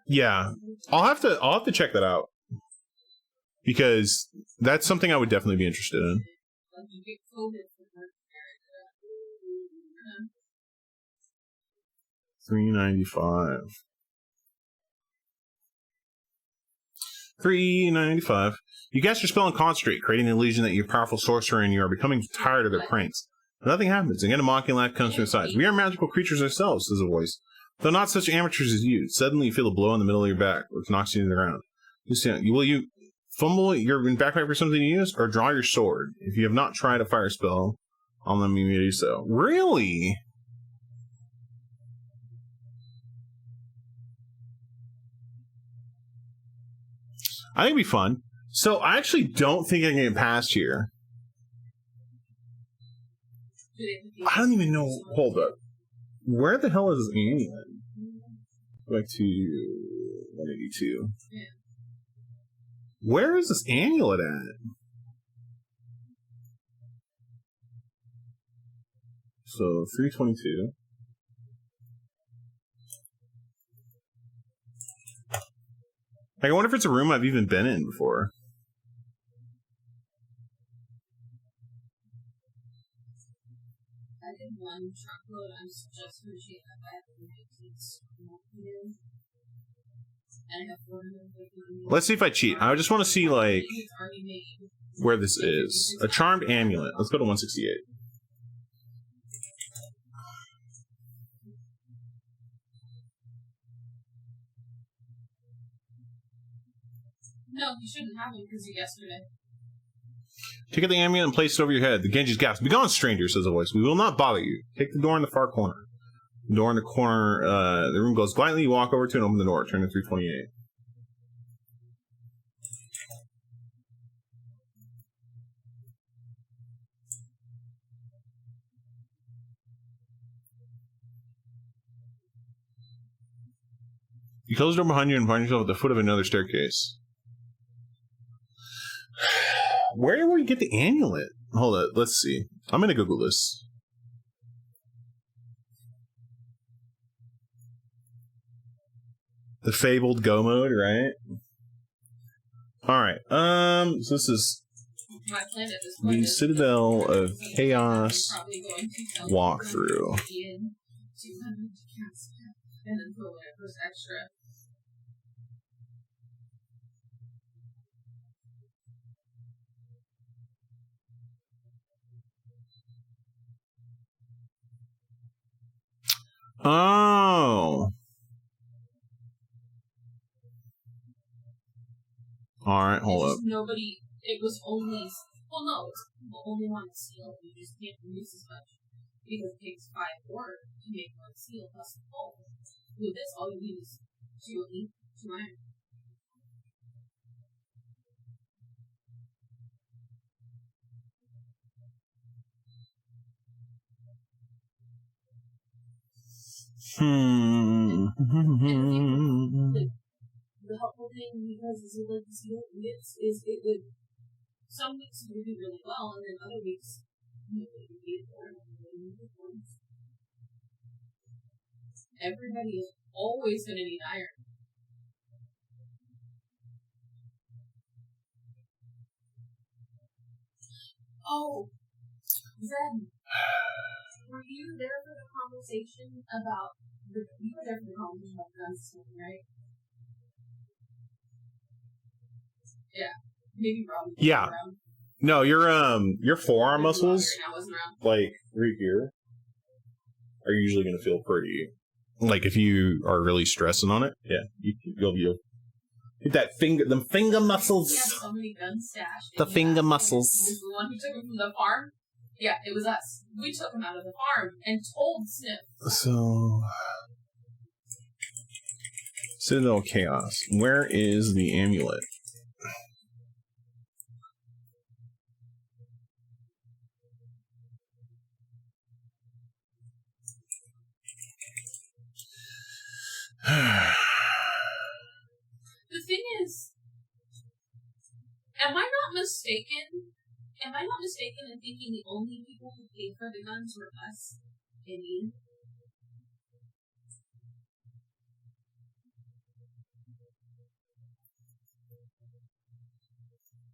Yeah, I'll have to check that out because that's something I would definitely be interested in. 395. 395. You cast your spell and concentrate, creating the illusion that you're a powerful sorcerer and you are becoming tired of their pranks. But nothing happens. Again, a mocking laugh comes from your sides. We are magical creatures ourselves, says a voice. Though not such amateurs as you. Suddenly you feel a blow in the middle of your back, which knocks you to the ground. Will you fumble your backpack for something to use, or draw your sword? If you have not tried a fire spell, I'll let me do so. Really? I think it'd be fun. So I actually don't think I can get past here. I don't even know. Hold up. Where the hell is Annie? Go back to 182. Yeah. Where is this amulet at? So 322. Like, I wonder if it's a room I've even been in before. I did one truckload. I'm just finishing up. I have 115 and I have 450. Let's see if I cheat. I just want to see, like, where this is. A charmed amulet. Let's go to 168. No, you shouldn't have them because you yesterday. Take out the amulet and place it over your head. The Genji's gasp. Begone, stranger, says a voice. We will not bother you. Take the door in the far corner. The door in the corner, the room goes quietly. You walk over to it and open the door. Turn to 328. You close the door behind you and find yourself at the foot of another staircase. Where will you get the amulet? Hold on, let's see. I'm gonna Google this. The fabled go mode, right? Alright, so this is the Citadel of Chaos walkthrough. Oh. Alright, hold up. Nobody, it was only, well, no, it's the only one sealed. You just can't use as much because it takes 5 ore to make one seal plus the bowl. With this, all you need is 2 iron. The helpful thing because it's like it would some weeks you would do really well and then other weeks you would be everybody is always gonna need iron. Oh, Zen, were you there for the conversation about you were there for the conversation about guns, right? Maybe Rob. Yeah. No, your forearm muscles, like right here, are usually going to feel pretty. Like if you are really stressing on it, yeah, you'll hit that them finger muscles. He has so many guns stashed. The finger muscles. He was the one who took him from the farm. Yeah, it was us. We took him out of the farm and told Sniff. So, Citadel Chaos. Where is the amulet? The thing is, am I not mistaken? Am I not mistaken in thinking the only people who paid for the guns were us and Ian?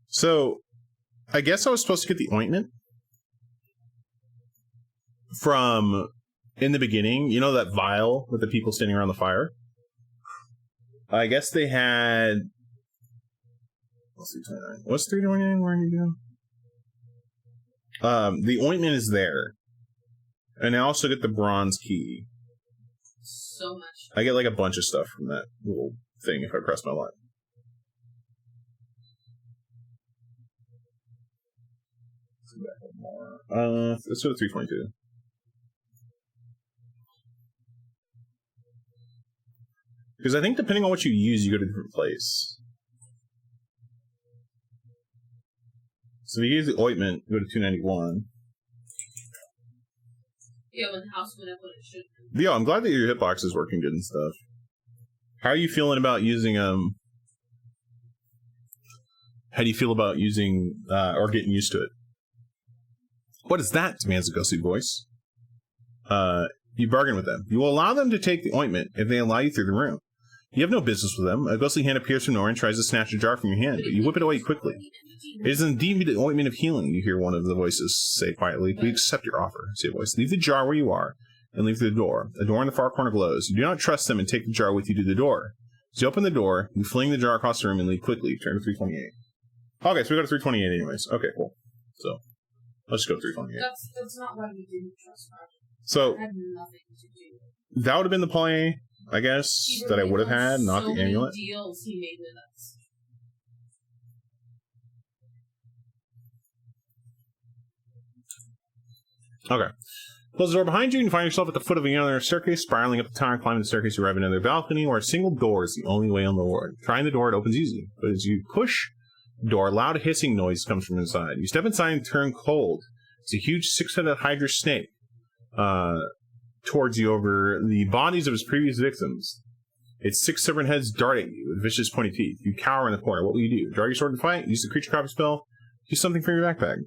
So, I guess I was supposed to get the ointment from in the beginning. You know that vial with the people standing around the fire? I guess they had. Let's see, 29. What's 329? Where are you doing? The ointment is there. And I also get the bronze key. So much. I get like a bunch of stuff from that little thing if I press my line. Let's go to 322. Because I think depending on what you use, you go to a different place. So if you use the ointment, you go to 291. Yeah, when the house went up when it should be. Yeah, I'm glad that your hitbox is working good and stuff. How are you feeling about using How do you feel about using or getting used to it? What is that? Demands a ghostly voice. You bargain with them. You will allow them to take the ointment if they allow you through the room. You have no business with them. A ghostly hand appears from nowhere and tries to snatch a jar from your hand, but you whip it away quickly. It is indeed the ointment of healing, you hear one of the voices say quietly. We accept your offer, say a voice. Leave the jar where you are and leave through the door. A door in the far corner glows. You do not trust them and take the jar with you to the door. So you open the door, you fling the jar across the room and leave quickly. Turn to 328. Okay, so we go to 328 anyways. Okay, cool. So let's just go to 328. That's not why we didn't trust her. So it had nothing to do. That would have been the play, I guess, that I would have had, not the amulet. Deals he made with us. Okay. Close the door behind you and you find yourself at the foot of another staircase, spiraling up the tower, climbing the staircase, you arrive at another balcony where a single door is the only way on the ward. Trying the door, it opens easy. But as you push the door, a loud hissing noise comes from inside. You step inside and turn cold. It's a huge six-headed hydra snake towards you over the bodies of his previous victims. Its 6 severed heads dart at you with vicious pointy teeth. You cower in the corner. What will you do? Draw your sword and fight? Use the creature copy spell? Do something from your backpack?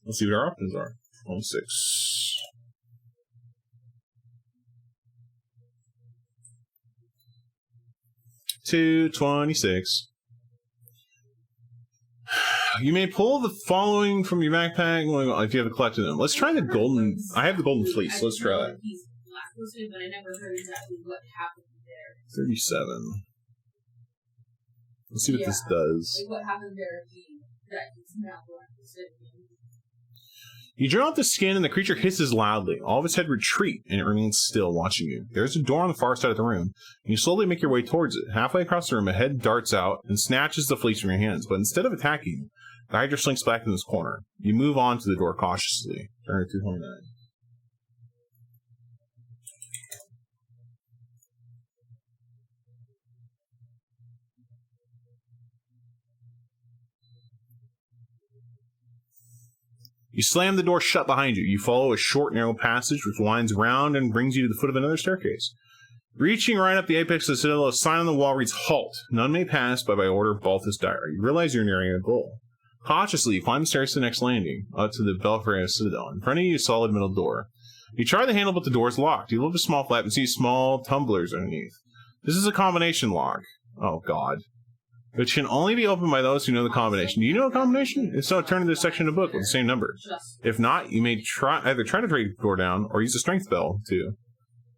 Let's see what our options are. 26. $226. You may pull the following from your backpack if you have collected them. Let's try the golden. I have the golden fleece. Let's try that. He's blacklisted, but I never heard exactly what happened there. 37. Let's see what this does. Like what happened there? That he's now blacklisted. You draw out the skin and the creature hisses loudly. All of its head retreat and it remains still, watching you. There's a door on the far side of the room, and you slowly make your way towards it. Halfway across the room, a head darts out and snatches the fleece from your hands, but instead of attacking you, the hydra slinks back in this corner. You move on to the door cautiously. Turn to 229. You slam the door shut behind you. You follow a short, narrow passage which winds around and brings you to the foot of another staircase. Reaching right up the apex of the Citadel, a sign on the wall reads, "Halt. None may pass but by order of Balthus Dire." You realize you're nearing a goal. Cautiously, you climb the stairs to the next landing, up to the belfry of the Citadel. In front of you, a solid metal door. You try the handle, but the door is locked. You lift a small flap and see small tumblers underneath. This is a combination lock. Oh, God. Which can only be opened by those who know the combination. Do you know the combination? If so, turn to this section of the book with the same number. If not, you may either try to break the door down or use a strength spell to.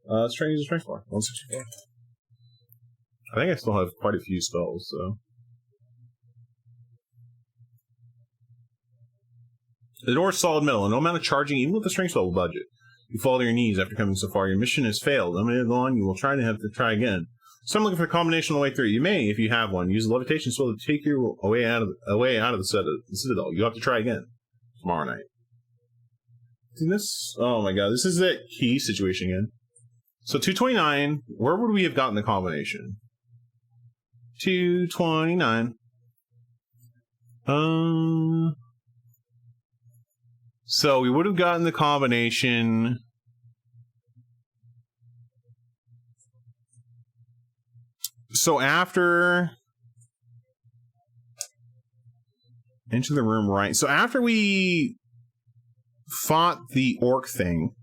Let's try to use a strength spell. 164. I think I still have quite a few spells, so. The door is solid metal, and no amount of charging, even with a strength spell, will budge it. You fall to your knees after coming so far. Your mission has failed. Limited on, you will have to try again. So I'm looking for a combination on the way through. You may, if you have one, use a levitation spell to take your way out of the Citadel. You'll have to try again tomorrow night. See this? Oh my god, this is that key situation again. So 229, where would we have gotten the combination? 229. So we would have gotten the combination. So after into the room, right? So after we fought the orc thing,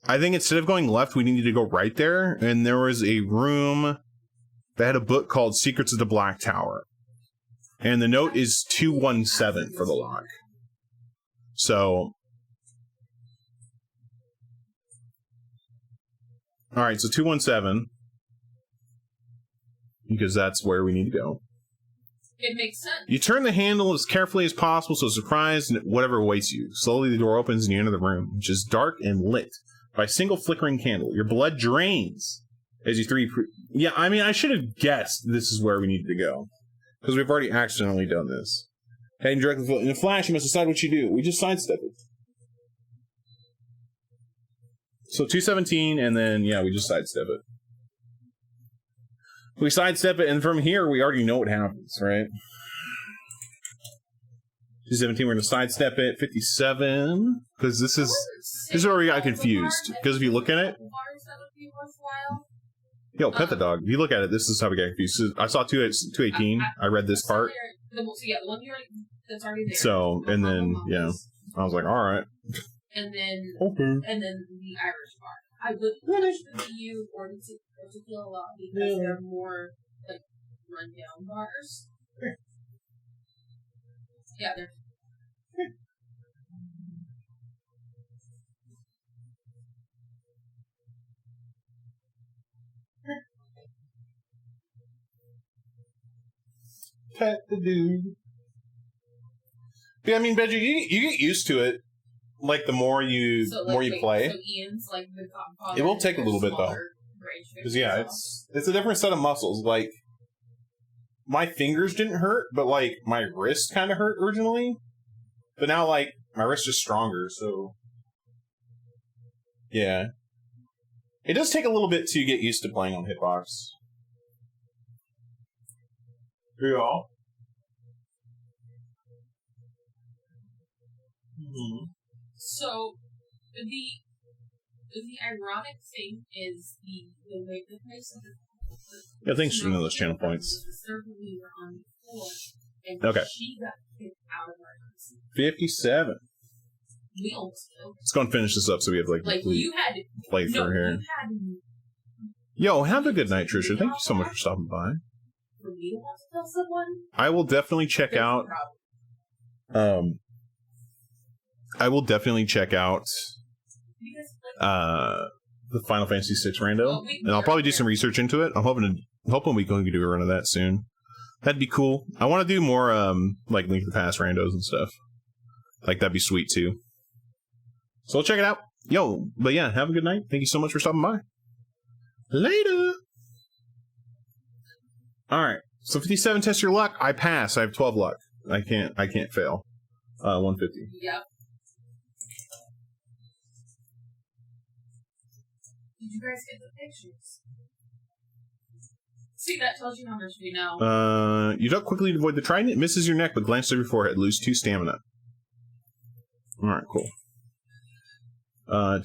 I think instead of going left, we needed to go right there. And there was a room that had a book called Secrets of the Black Tower. And the note is 217 for the lock. So, all right, so 217, because that's where we need to go. It makes sense. You turn the handle as carefully as possible, so surprise whatever awaits you. Slowly, the door opens and you enter the room, which is dark and lit by a single flickering candle. Your blood drains as you yeah, I mean, I should have guessed this is where we needed to go, because we've already accidentally done this. Heading directly in a flash, you must decide what you do. We just sidestep it. So 217, and then, yeah, we just sidestep it. We sidestep it, and from here, we already know what happens, right? 217, we're going to sidestep it. 57, because this is where we got confused. Because if you look at it... Yo, pet the dog. If you look at it, this is how we got confused. So I saw 218. I read this part. The one that's already there. So, and then, yeah. I was like, alright. And then, okay. And then the Irish bar. I would push the BU or the tequila a lot because they're more, like, run-down bars. Yeah, they're... Pet the dude. Yeah, I mean, Benji, you get used to it. Like the more you play, so Ian's like the it will take a little bit though. Because yeah, it's a different set of muscles. Like my fingers didn't hurt, but like my wrist kind of hurt originally. But now like my wrist is stronger, so yeah, it does take a little bit to get used to playing on Hitbox. Yeah. Mm-hmm. So the ironic thing is the way the place of yeah, thanks for those channel points. The server we were on before, and okay. She got kicked out of our house. 57. We almost killed. Let's go and finish this up so we have like you had play through here. Yo, have a good night, Trisha. Thank you so much for stopping by. For me to want to tell someone, I will definitely check out. I will definitely check out the Final Fantasy VI rando, and I'll probably do some research into it. I'm hoping we can do a run of that soon. That'd be cool. I want to do more like Link to the Past randos and stuff. Like that'd be sweet too. So we'll check it out. Yo, but yeah, have a good night. Thank you so much for stopping by. Later. All right. So 57, test your luck. I pass. I have 12 luck. I can't fail. 150. Yep. Did you guys get the pictures? See, that tells you how much we know. You duck quickly to avoid the trident. It misses your neck, but glances over your forehead. Lose 2 stamina. All right, cool.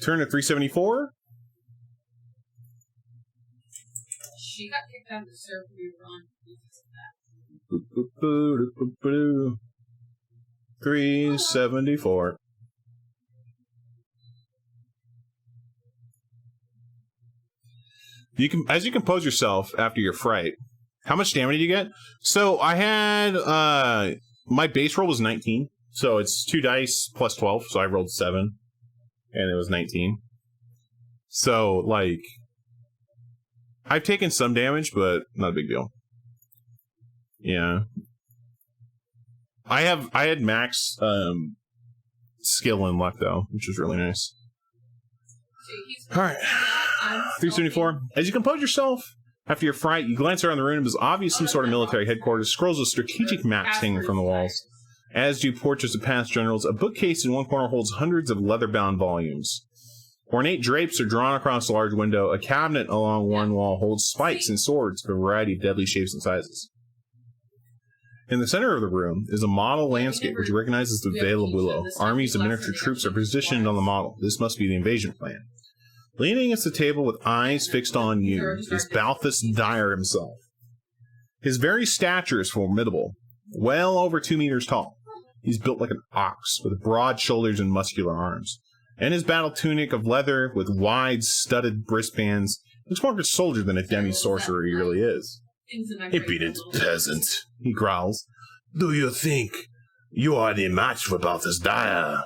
Turn to 374. She got kicked out of the server we were on. 374. You can, as you compose yourself after your fright. How much stamina did you get? So I had my base roll was 19, so it's 2 dice plus 12. So I rolled 7, and it was 19. So like, I've taken some damage, but not a big deal. Yeah. I had max skill and luck though, which is really nice. Alright. 374. As you compose yourself after your fright, you glance around the room. It is obvious some sort of military headquarters. Scrolls with strategic maps hanging from the walls. As do portraits of past generals. A bookcase in one corner holds hundreds of leather-bound volumes. Ornate drapes are drawn across a large window. A cabinet along one wall holds spikes and swords of a variety of deadly shapes and sizes. In the center of the room is a model landscape which recognizes the Vale of Willow. Armies of miniature troops are positioned on the model. This must be the invasion plan. Leaning against the table with eyes fixed on you is Balthus Dyer himself. His very stature is formidable, well over 2 meters tall. He's built like an ox, with broad shoulders and muscular arms. And his battle tunic of leather with wide, studded wristbands looks more like a soldier than a demi-sorcerer he really is. Impudent peasant, He growls. do you think you are the match for Balthus Dyer?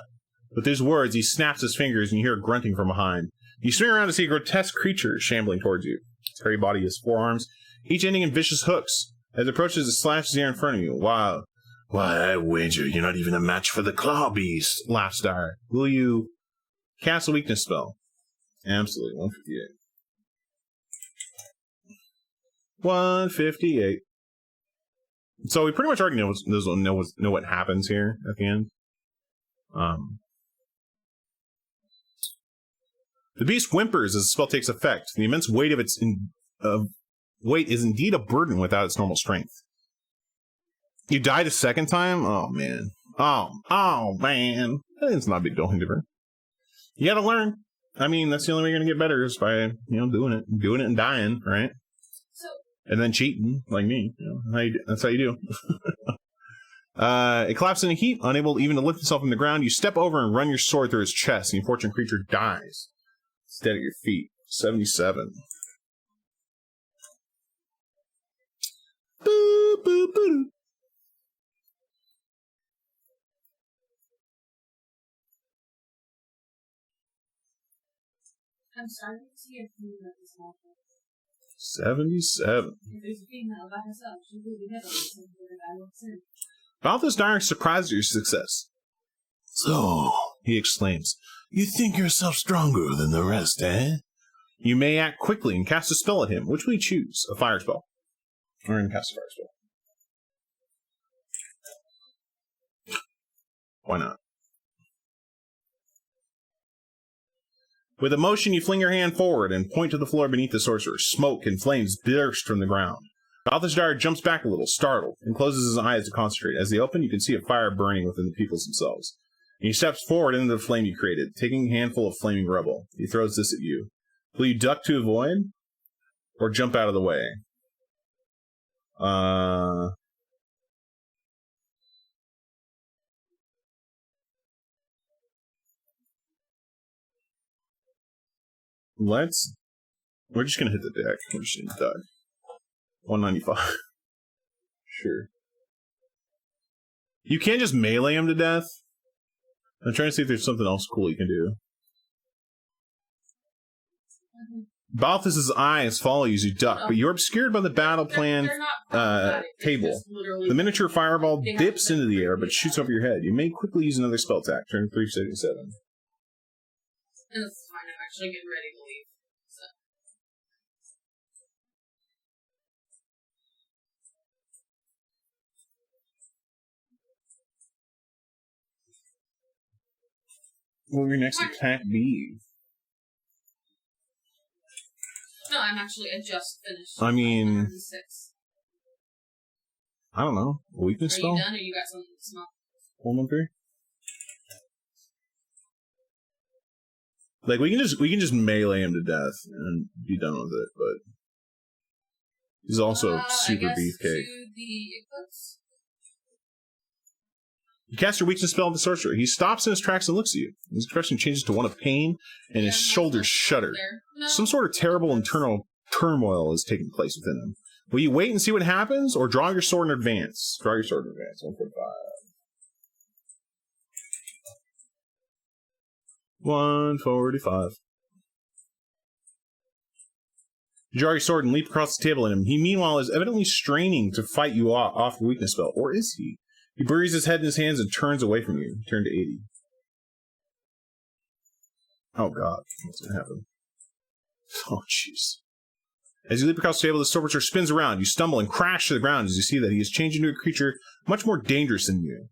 With these words, he snaps his fingers and you hear grunting from behind. You swing around to see a grotesque creature shambling towards you. Its hairy body has 4 arms, each ending in vicious hooks. As it approaches, it slashes the air in front of you. Wow. Why, I wager you're not even a match for the Claw Beast, Laughs Dyer. Will you cast a weakness spell? Absolutely. 158. 158. So we pretty much already know what happens here at the end. The beast whimpers as the spell takes effect. The immense weight of its weight is indeed a burden without its normal strength. You died a second time? Oh, man. Oh, man. It's not a big deal, Hinderer. You gotta learn. I mean, that's the only way you're gonna get better is by, doing it. Doing it and dying, right? And then cheating, like me. That's how you do. It collapses in a heap, unable even to lift itself from the ground. You step over and run your sword through its chest. The unfortunate creature dies. It's dead at your feet. 77. Boo, boo, boo. I'm starting to see a theme of this novel. 77. If there's a female by herself, she will be never something that I will sin. Balthus Dyer surprises your success. So, he exclaims, you think yourself stronger than the rest, eh? You may act quickly and cast a spell at him. Which will you choose? A fire spell. Or and cast a fire spell. Why not? With a motion, you fling your hand forward and point to the floor beneath the sorcerer. Smoke and flames burst from the ground. Balthus Dyer jumps back a little, startled, and closes his eyes to concentrate. As they open, you can see a fire burning within the peoples themselves. And he steps forward into the flame you created, taking a handful of flaming rubble. He throws this at you. Will you duck to avoid? Or jump out of the way? We're just gonna hit the deck. We're just gonna duck. 195. Sure. You can't just melee him to death. I'm trying to see if there's something else cool you can do. Balthus's eyes follow you as you duck, but you're obscured by the battle plan table. The miniature fireball dips into the air, but shoots over your head. You may quickly use another spell attack. Turn 377. And this is fine. I'm actually getting ready to leave. So. What will your next attack be? No, I just finished. I mean, 6. I don't know. A weakness spell? Are you done, or you got something small? 113? Like we can just melee him to death and be done with it, but he's also super beefcake. You cast your weakness spell on the sorcerer. He stops in his tracks and looks at you. His expression changes to one of pain, and his shoulders shudder. No. Some sort of terrible internal turmoil is taking place within him. Will you wait and see what happens, or draw your sword in advance? Draw your sword in advance. 145. 145. You draw your sword and leap across the table at him. He, meanwhile, is evidently straining to fight you off your weakness spell. Or is he? He buries his head in his hands and turns away from you. Turn to 80. Oh, God. What's going to happen? Oh, jeez. As you leap across the table, the Swordwitcher spins around. You stumble and crash to the ground as you see that he has changed into a creature much more dangerous than you.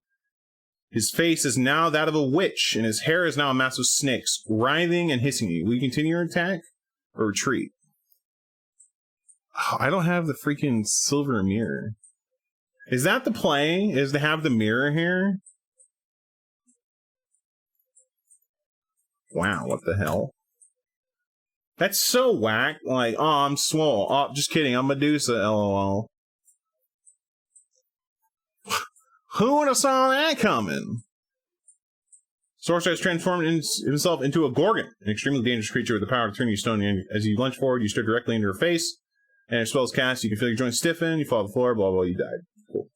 His face is now that of a witch, and his hair is now a mass of snakes, writhing and hissing at you. Will you continue your attack or retreat? Oh, I don't have the freaking silver mirror. Is that the play? Is to have the mirror here? Wow, what the hell? That's so whack. Like, oh, I'm swole. Oh, just kidding. I'm Medusa, lol. Who would have saw that coming? Sorcerer has transformed himself into a Gorgon, an extremely dangerous creature with the power to turn you stone. As you lunge forward, you stare directly into her face, and her spell is cast. You can feel your joints stiffen, you fall to the floor, blah, blah, you died. Cool.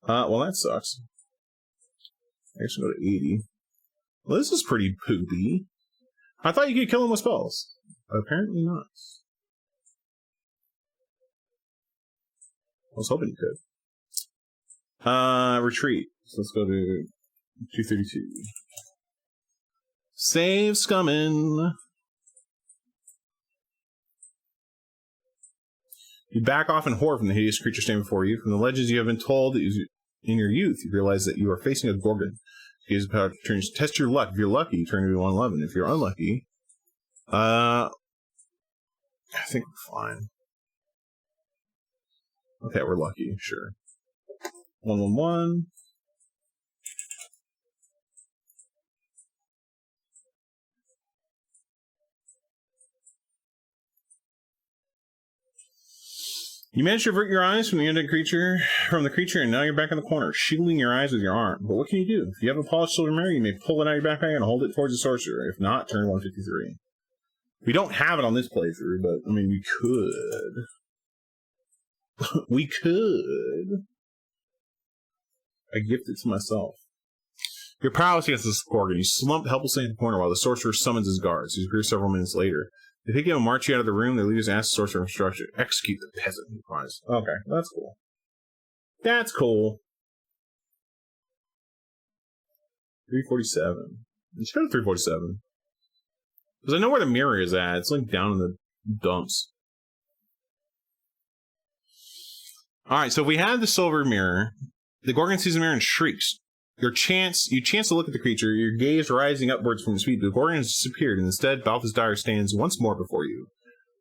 Well, that sucks. I guess we'll go to 80. Well, this is pretty poopy. I thought you could kill him with spells. Apparently not. I was hoping you could. Retreat. So let's go to 232. Save Scummin'. You back off in horror from the hideous creature standing before you. From the legends you have been told in your youth, you realize that you are facing a Gorgon. He has the power to turn. Test your luck. If you're lucky, you turn to 111. If you're unlucky, I think we're fine. Okay, we're lucky. Sure. 111. You managed to avert your eyes from the creature, and now you're back in the corner, shielding your eyes with your arm. But what can you do? If you have a polished silver mirror, you may pull it out of your backpack and hold it towards the sorcerer. If not, turn 153. We don't have it on this playthrough, but, I mean, we could. We could. I gift it to myself. Your prowess against this Gorgon. You slump helplessly in the corner while the sorcerer summons his guards, who appear several minutes later. They take him and march you out of the room. Their leaders ask the sorcerer for instruction. Execute the peasant, he cries. Okay, that's cool. That's cool. 347. Let's go to 347. Because I know where the mirror is at. It's like down in the dumps. Alright, so if we have the silver mirror, the Gorgon sees the mirror and shrieks. You chance to look at the creature, your gaze rising upwards from his feet. The Gorgon has disappeared, and instead, Balthus Dire stands once more before you.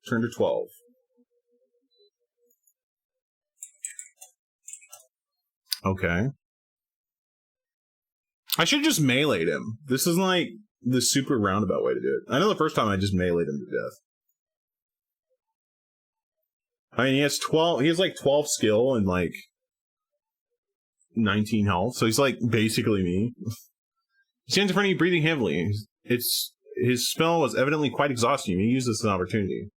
Turn to 12. Okay. I should just melee'd him. This is like the super roundabout way to do it. I know the first time I just melee'd him to death. I mean, he has like 12 skill and like 19 health, so he's like basically me. He stands in front of you breathing heavily. His spell was evidently quite exhausting. You may use this as an opportunity.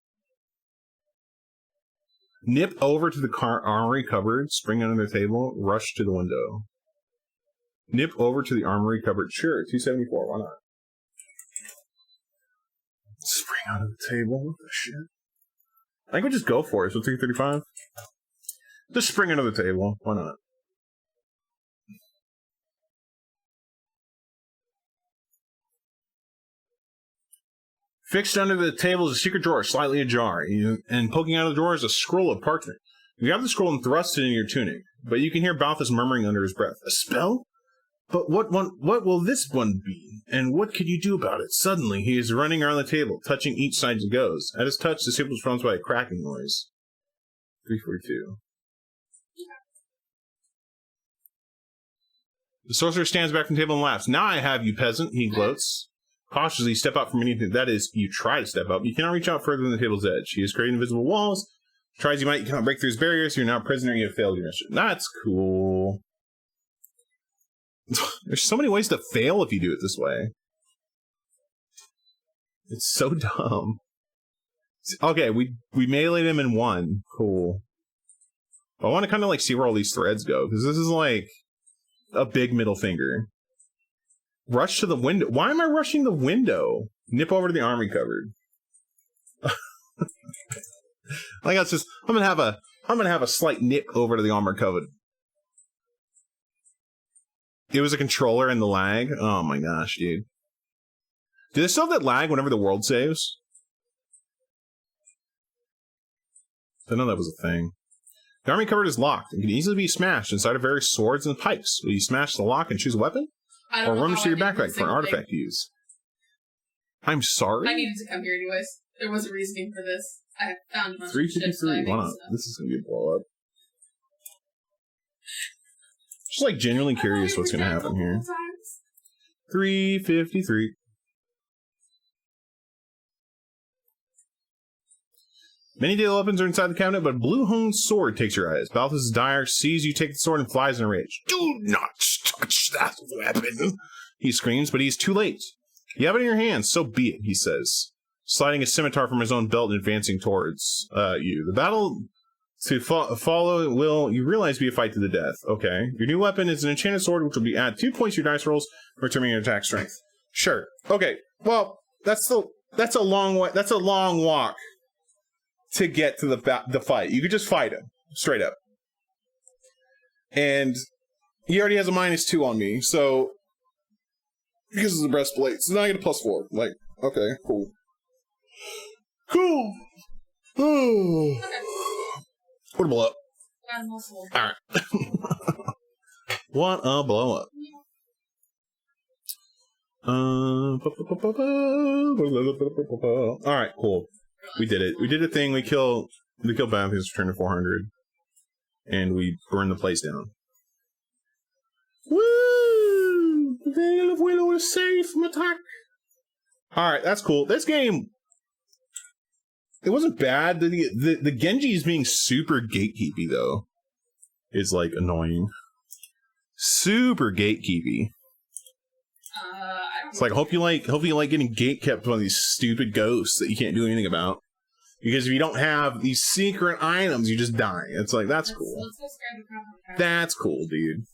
Nip over to the armory cupboard, spring under the table, rush to the window. Nip over to the armory cupboard. Sure, 274, why not? Spring under the table, what the shit? I think we just go for it, so 335? Just spring under the table, why not? Fixed under the table is a secret drawer, slightly ajar, and poking out of the drawer is a scroll of parchment. You grab the scroll and thrust it into your tunic, but you can hear Balthus murmuring under his breath. A spell? But what will this one be? And what could you do about it? Suddenly, he is running around the table, touching each side as he goes. At his touch, the table responds by a cracking noise. 342. The sorcerer stands back from the table and laughs. Now I have you, peasant, he gloats. Cautiously step out from beneath it. That is, you try to step up. You cannot reach out further than the table's edge. He has created invisible walls. Try as you might, you cannot break through his barriers. You're now a prisoner. You have failed your mission. That's cool. There's so many ways to fail if you do it this way. It's so dumb. Okay, we melee'd him in one. Cool. I want to kind of like see where all these threads go, because this is like a big middle finger. Rush to the window. Why am I rushing the window? Nip over to the armory cupboard. Like that's just I'm gonna have a slight nip over to the Armored Covenant. It was a controller and the lag. Oh my gosh, dude. Do they still have that lag whenever the world saves? I know that was a thing. The army cupboard is locked and can easily be smashed inside of various swords and pikes. Will you smash the lock and choose a weapon? Or rummage through your backpack for an artifact to use? I'm sorry? I needed to come here anyways. There was a reasoning for this. I found a bunch of 353. Wow, this is going to be a blow up. Just like genuinely curious what's going to happen here. 353. Many deadly weapons are inside the cabinet, but a blue-honed sword takes your eyes. Balthus Dyer sees you take the sword and flies in a rage. Do not touch that weapon, he screams, but he's too late. You have it in your hands, so be it, he says, sliding a scimitar from his own belt and advancing towards you. The battle to follow will, you realize, be a fight to the death. Okay. Your new weapon is an enchanted sword, which will be add 2 points to your dice rolls, returning your attack strength. Sure. Okay. Well, that's a long way. That's a long walk to get to the fight. You could just fight him straight up, and he already has a -2 on me, so because of the breastplate, so now I get a +4. Like, okay, cool. Oh. What a blow up! All right, what a blow up! All right, cool. We did it. We did a thing. We killed Balthus, return to 400, and we burned the place down. Woo! The Vale of Willow is safe from attack. All right, that's cool. This game, it wasn't bad. The Genji's being super gatekeepy though is like annoying. Super gatekeepy. It's like hope you like getting gatekept by these stupid ghosts that you can't do anything about. Because if you don't have these secret items, you just die. It's like that's cool. That's cool, dude.